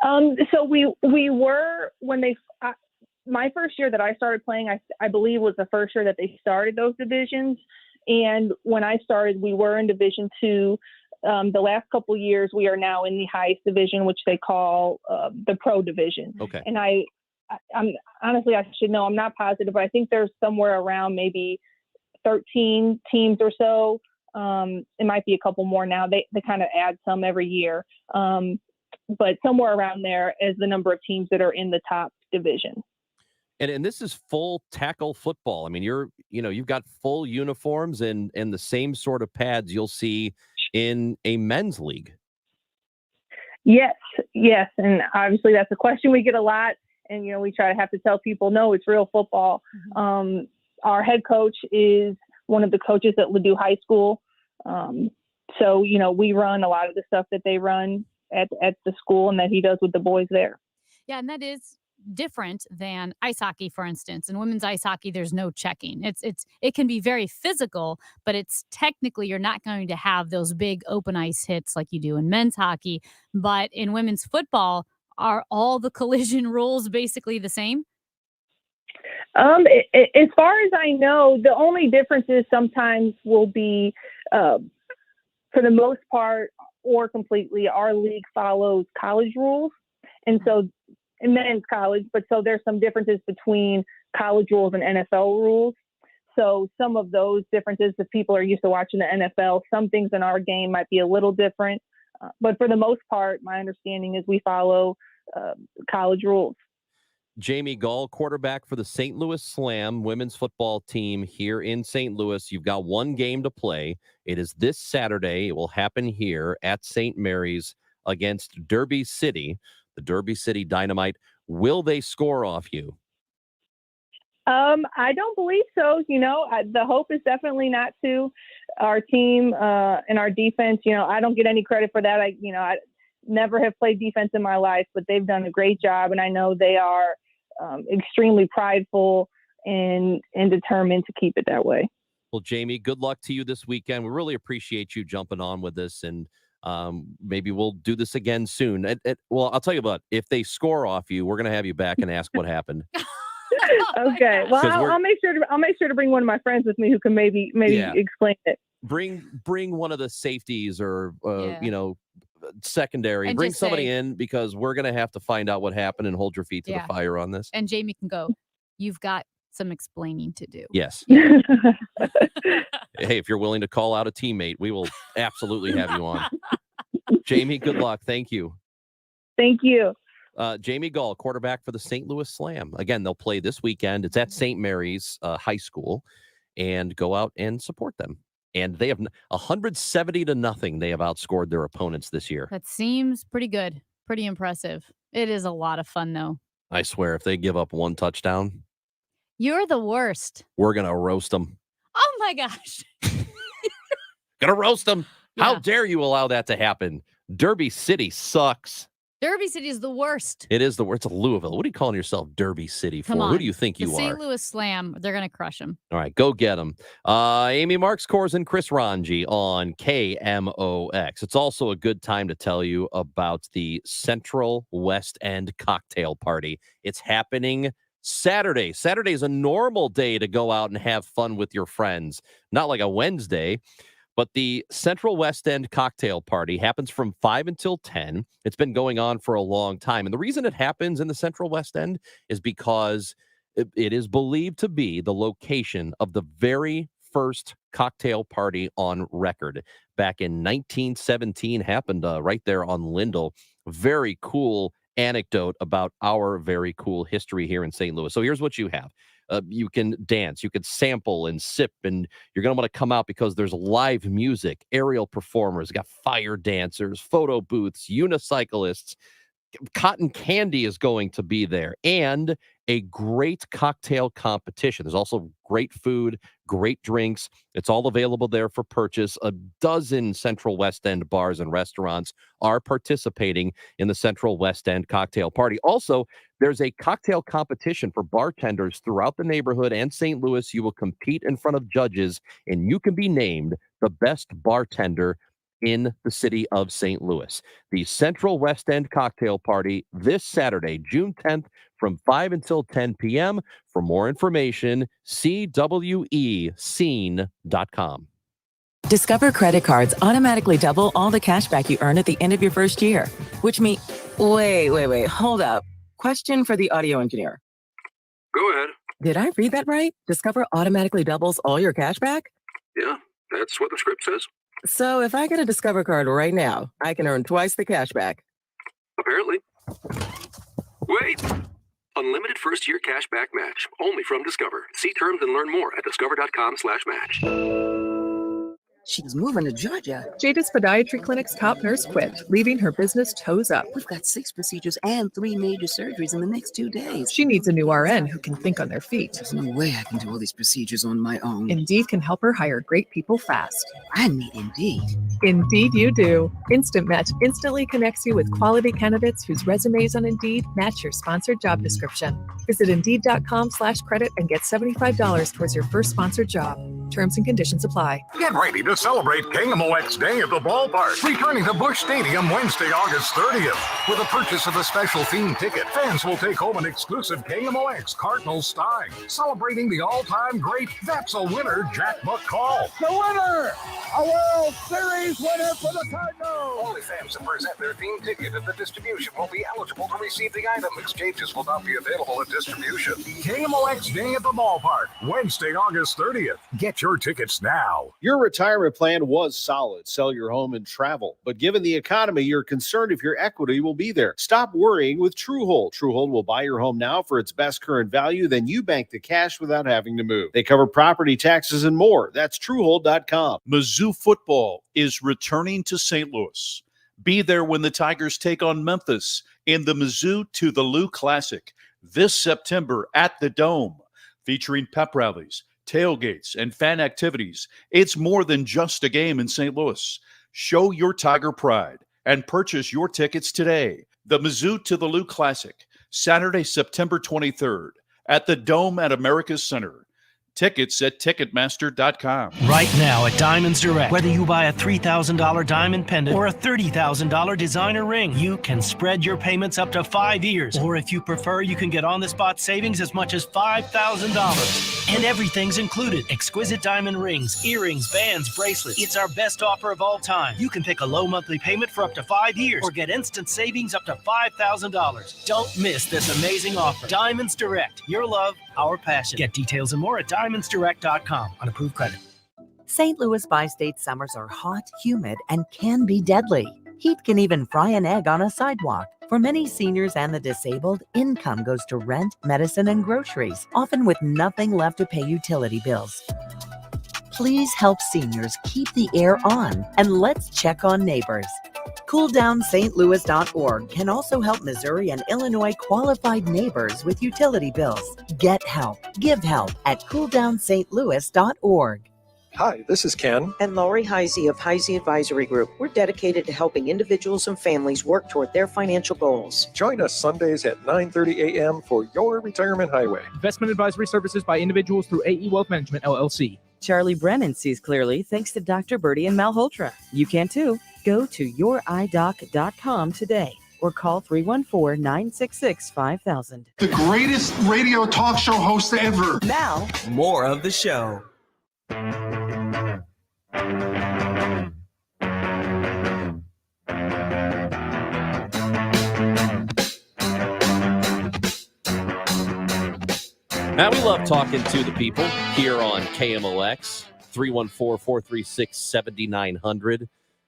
So we were when my first year that I started playing, I believe was the first year that they started those divisions. And when I started, we were in Division 2. The last couple of years, we are now in the highest division, which they call the Pro Division. Okay. And I'm honestly, I should know. I'm not positive, but I think there's somewhere around maybe 13 teams or so. It might be a couple more now. They kind of add some every year, but somewhere around there is the number of teams that are in the top division. And this is full tackle football. I mean, you've got full uniforms and the same sort of pads you'll see in a men's league. Yes. And obviously that's a question we get a lot. And, we try to have to tell people, no, it's real football. Mm-hmm. Our head coach is one of the coaches at Ladue High School. So, we run a lot of the stuff that they run at the school and that he does with the boys there. Yeah. And that is different than ice hockey, for instance. In women's ice hockey, there's no checking. It can be very physical, but it's technically you're not going to have those big open ice hits like you do in men's hockey. But in women's football, are all the collision rules basically the same? As far as I know, the only differences sometimes will be, for the most part or completely, our league follows college rules. And so in men's college, but so there's some differences between college rules and NFL rules. So some of those differences, if people are used to watching the NFL, some things in our game might be a little different. But for the most part, my understanding is we follow college rules. Jamie Gall, quarterback for the St. Louis Slam women's football team here in St. Louis. You've got one game to play. It is this Saturday. It will happen here at St. Mary's against Derby City. The Derby City Dynamite. Will they score off you? I don't believe so. The hope is definitely not to. Our team and our defense, I don't get any credit for that. I never have played defense in my life, but they've done a great job. And I know they are extremely prideful and determined to keep it that way. Well, Jamie, good luck to you this weekend. We really appreciate you jumping on with us, and maybe we'll do this again soon. Well, I'll tell you what, if they score off you, we're going to have you back and ask what happened. Okay. Well, I'll make sure to bring one of my friends with me who can maybe explain it. Bring one of the safeties or secondary. And Bring just somebody say- in because we're going to have to find out what happened and hold your feet to Yeah. the fire on this. And Jamie can go, you've got some explaining to do. Yes. Hey, if you're willing to call out a teammate, we will absolutely have you on. Jamie, good luck. Thank you. Thank you. Jamie Gall, quarterback for the St. Louis Slam. Again, they'll play this weekend. It's at St. Mary's High School, and go out and support them. And they have 170-0. They have outscored their opponents this year. That seems pretty good. Pretty impressive. It is a lot of fun, though. I swear, if they give up one touchdown, You're the worst. we're going to roast them. Oh, my gosh. Gonna roast them. How Yeah. dare you allow that to happen? Derby City sucks. Derby City is the worst. It is it's a Louisville. What are you calling yourself Derby City for? Come on. Who do you think the you St. are? Louis Slam, they're going to crush them. All right, go get them. Amy Marks, Kors, and Chris Ranji on KMOX. It's also a good time to tell you about the Central West End Cocktail Party. It's happening Saturday. Saturday is a normal day to go out and have fun with your friends. Not like a Wednesday. But the Central West End Cocktail Party happens from 5 until 10. It's been going on for a long time. And the reason it happens in the Central West End is because it is believed to be the location of the very first cocktail party on record. Back in 1917, happened right there on Lindell. Very cool anecdote about our very cool history here in St. Louis. So here's what you have. You can dance, you can sample and sip, and you're going to want to come out because there's live music, aerial performers, got fire dancers, photo booths, unicyclists. Cotton candy is going to be there, and a great cocktail competition. There's also great food, great drinks. It's all available there for purchase. A dozen Central West End bars and restaurants are participating in the Central West End Cocktail Party. Also, there's a cocktail competition for bartenders throughout the neighborhood and St. Louis. You will compete in front of judges, and you can be named the best bartender in the city of St. Louis. The Central West End Cocktail Party this Saturday, June 10th, from 5 until 10 p.m. For more information, CWEscene.com. Discover credit cards automatically double all the cash back you earn at the end of your first year, which means... Wait, hold up. Question for the audio engineer. Go ahead. Did I read that right? Discover automatically doubles all your cash back? Yeah, that's what the script says. So if I get a Discover card right now, I can earn twice the cash back. Apparently. Wait! Unlimited first-year cash back match. Only from Discover. See terms and learn more at discover.com/match. She's moving to Georgia. Jada's Podiatry Clinic's top nurse quit, leaving her business toes up. We've got 6 procedures and 3 major surgeries in the next 2 days. She needs a new RN who can think on their feet. There's no way I can do all these procedures on my own. Indeed can help her hire great people fast. I need Indeed. Indeed you do. Instant Match instantly connects you with quality candidates whose resumes on Indeed match your sponsored job description. Visit Indeed.com/credit and get $75 towards your first sponsored job. Terms and conditions apply. Get ready to celebrate KMOX Day at the Ballpark, returning to Busch Stadium Wednesday, August 30th. With the purchase of a special theme ticket, fans will take home an exclusive KMOX Cardinals tie, celebrating the all-time great That's a Winner Jack McCall. The winner, a World Series winner for the Cardinals. Only fans who present their theme ticket at the distribution will be eligible to receive the item. Exchanges will not be available at distribution. KMOX Day at the Ballpark, Wednesday, August 30th. Get your tickets now. Your retirement plan was solid. Sell your home and travel. But given the economy, you're concerned if your equity will be there. Stop worrying with Truehold. Truehold will buy your home now for its best current value. Then you bank the cash without having to move. They cover property taxes and more. That's Truehold.com. Mizzou football is returning to St. Louis. Be there when the Tigers take on Memphis in the Mizzou to the Lou Classic this September at the Dome, featuring pep rallies, tailgates, and fan activities. It's more than just a game in St. Louis. Show your Tiger pride and purchase your tickets today. The Mizzou to the Lou Classic, Saturday, September 23rd at the Dome at America's Center. Tickets at Ticketmaster.com. Right now at Diamonds Direct, whether you buy a $3,000 diamond pendant or a $30,000 designer ring, you can spread your payments up to 5 years. Or if you prefer, you can get on-the-spot savings as much as $5,000. And everything's included. Exquisite diamond rings, earrings, bands, bracelets. It's our best offer of all time. You can pick a low monthly payment for up to 5 years or get instant savings up to $5,000. Don't miss this amazing offer. Diamonds Direct. Your love, our passion. Get details and more at diamondsdirect.com on approved credit. St. Louis bi-state summers are hot, humid, and can be deadly. Heat can even fry an egg on a sidewalk. For many seniors and the disabled, income goes to rent, medicine, and groceries, often with nothing left to pay utility bills. Please help seniors keep the air on, and let's check on neighbors. CoolDownSt.Louis.org can also help Missouri and Illinois qualified neighbors with utility bills. Get help, give help at CoolDownSt.Louis.org. Hi, this is Ken. And Lori Heisey of Heisey Advisory Group. We're dedicated to helping individuals and families work toward their financial goals. Join us Sundays at 9:30 a.m. for Your Retirement Highway. Investment advisory services by individuals through AE Wealth Management, LLC. Charlie Brennan sees clearly thanks to Dr. Birdie and Malhotra. You can too. Go to youridoc.com today or call 314-966-5000. The greatest radio talk show host ever. Now, more of the show. Now, we love talking to the people here on KMOX, 314-436-7900,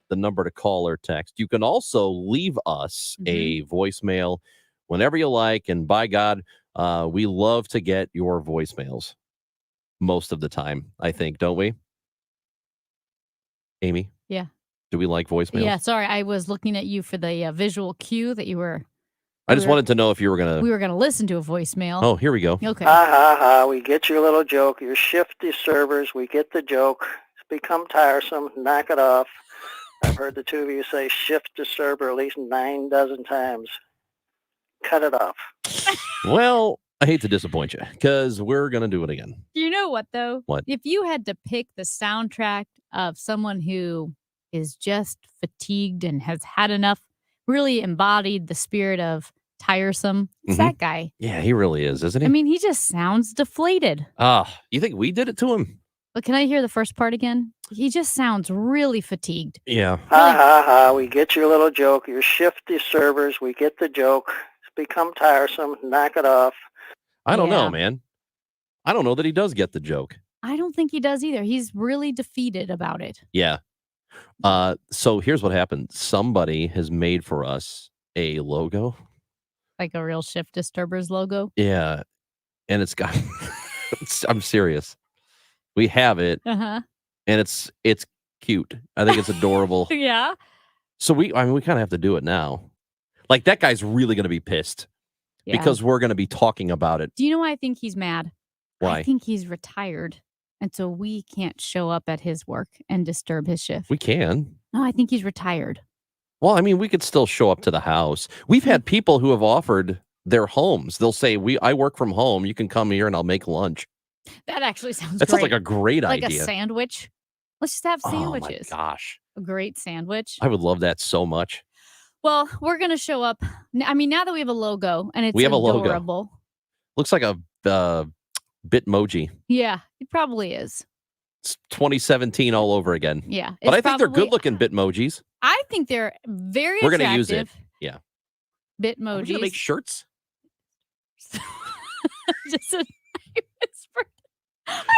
the number to call or text. You can also leave us a voicemail whenever you like, and by God, we love to get your voicemails most of the time, I think, don't we? Amy? Yeah. Do we like voicemails? Yeah, sorry, I was looking at you for the visual cue that you were... I just wanted to know if you were going to... We were going to listen to a voicemail. Oh, here we go. Okay. Ha, ha, ha. We get your little joke. You're shifty servers. We get the joke. It's become tiresome. Knock it off. I've heard the two of you say shift to server at least 9 dozen times. Cut it off. Well, I hate to disappoint you because we're going to do it again. You know what, though? What? If you had to pick the soundtrack of someone who is just fatigued and has had enough, really embodied the spirit of tiresome, it's that guy. Yeah, he really is, isn't he? I mean, he just sounds deflated. You think we did it to him? But can I hear the first part again? He just sounds really fatigued. Yeah. Ha, ha, ha. We get your little joke. You're shifty servers. We get the joke. It's become tiresome. Knock it off. I don't know, man. I don't know that he does get the joke. I don't think he does either. He's really defeated about it. Yeah. So here's what happened. Somebody has made for us a logo. Like a real Shift Disturbers logo. Yeah. And it's got, I'm serious. We have it. Uh-huh. And it's cute. I think it's adorable. Yeah. So we kind of have to do it now. Like that guy's really going to be pissed because we're going to be talking about it. Do you know why I think he's mad? Why? I think he's retired. And so we can't show up at his work and disturb his shift. We can. No, I think he's retired. Well, I mean, we could still show up to the house. We've had people who have offered their homes. They'll say, I work from home. You can come here and I'll make lunch. That actually sounds That great. sounds like a great like idea. Like a sandwich. Let's just have sandwiches. Oh, my gosh. A great sandwich. I would love that so much. Well, we're going to show up. I mean, now that we have a logo and it's we have adorable. A logo. Looks like a Bitmoji. Yeah, it probably is. It's 2017 all over again. Yeah. But I think they're good-looking Bitmojis. I think they're very We're attractive. going to use it. Yeah. Bitmojis. Are we going to make shirts?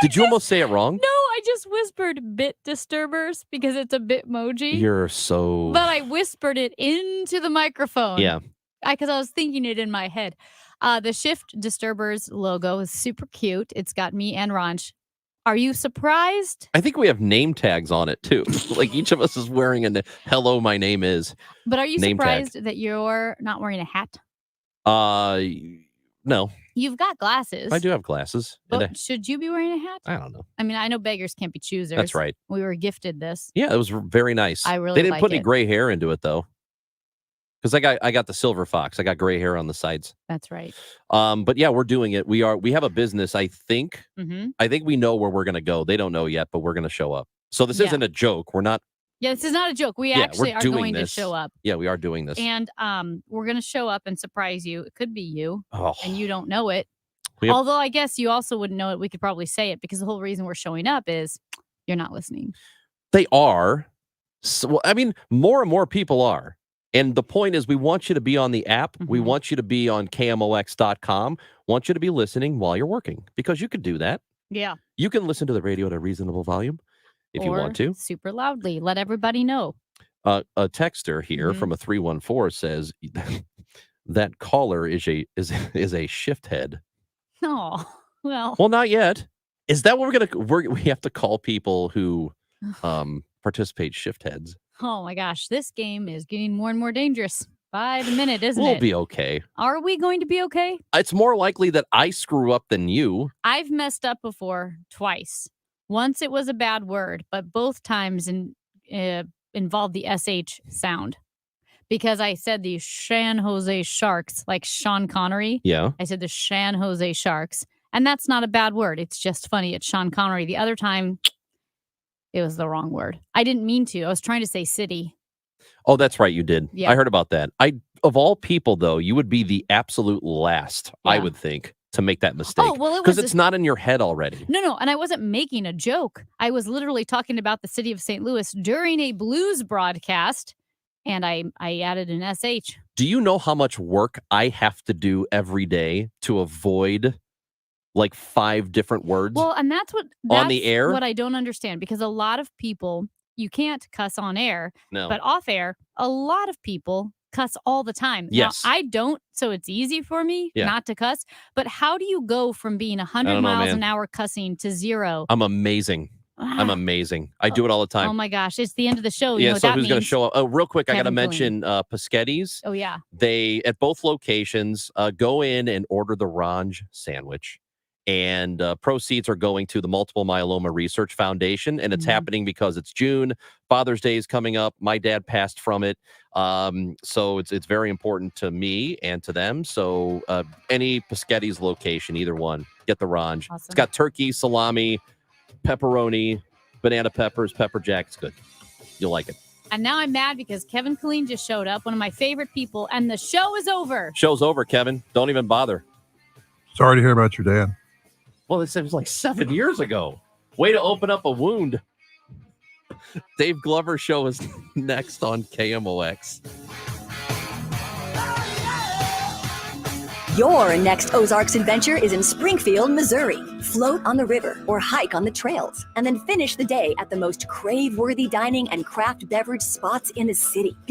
Did you almost say it wrong? No, I just whispered Bit Disturbers because it's a Bitmoji. You're so... But I whispered it into the microphone. Yeah. Because I was thinking it in my head. The Shift Disturbers logo is super cute. It's got me and Ranch. Are you surprised? I think we have name tags on it, too. Like each of us is wearing a hello, my name is. But are you name surprised tag. that you're not wearing a hat? No. You've got glasses. I do have glasses. But should you be wearing a hat? I don't know. I mean, I know beggars can't be choosers. That's right. We were gifted this. Yeah, it was very nice. I really They didn't like put any it. gray hair into it, though. because I got the silver fox. I got gray hair on the sides. That's right. But yeah, we're doing it. We have a business. I think we know where we're gonna go. They don't know yet, but we're gonna show up. So this isn't a joke. We're not. Yeah, this is not a joke. We actually we're are doing going this. to show up. Yeah, we are doing this. And we're going to show up and surprise you. It could be you, and you don't know it. Yep. Although I guess you also wouldn't know it. We could probably say it because the whole reason we're showing up is you're not listening. They are. So, I mean, more and more people are. And the point is we want you to be on the app. We want you to be on KMOX.com. Want you to be listening while you're working because you could do that. Yeah. You can listen to the radio at a reasonable volume if you want to. Super loudly. Let everybody know. A texter here from a 314 says that caller is a shift head. Oh, well. Well, not yet. Is that what we have to call people who participate shift heads? Oh my gosh, this game is getting more and more dangerous by the minute, isn't it? We'll be okay. Are we going to be okay? It's more likely that I screw up than you. I've messed up before twice. Once it was a bad word, but both times involved the SH sound. Because I said the San Jose Sharks, like Sean Connery. Yeah. I said the San Jose Sharks. And that's not a bad word. It's just funny. It's Sean Connery. The other time, it was the wrong word. I didn't mean to. I was trying to say city. Oh, that's right. You did. Yeah. I heard about that. Of all people, though, you would be the absolute last, I would think, to make that mistake. Oh, well, because it's not in your head already. No. And I wasn't making a joke. I was literally talking about the city of St. Louis during a blues broadcast. And I added an SH. Do you know how much work I have to do every day to avoid like 5 different words? Well, and that's on the air? What I don't understand, because a lot of people, you can't cuss on air, but off air, a lot of people cuss all the time. Yes. Now, I don't, so it's easy for me not to cuss. But how do you go from being 100 miles an hour cussing to 0? I'm amazing. I'm amazing. I do it all the time. Oh my gosh, it's the end of the show. You Yeah, know what so that who's going to means? show up? Oh, real quick, I got to Kevin mention Paschetti's. Oh, yeah. They, at both locations, go in and order the Ranj sandwich. And proceeds are going to the Multiple Myeloma Research Foundation. And it's happening because it's June. Father's Day is coming up. My dad passed from it. So it's very important to me and to them. So any Paschetti's location, either one, get the Ranj. Awesome. It's got turkey, salami, pepperoni, banana peppers, pepper jack. It's good. You'll like it. And now I'm mad because Kevin Killeen just showed up, one of my favorite people, and the show is over. Show's over, Kevin. Don't even bother. Sorry to hear about your dad. Well, this was like 7 years ago. Way to open up a wound. Dave Glover show is next on KMOX. Your next Ozarks adventure is in Springfield, Missouri. Float on the river or hike on the trails, and then finish the day at the most crave-worthy dining and craft beverage spots in the city.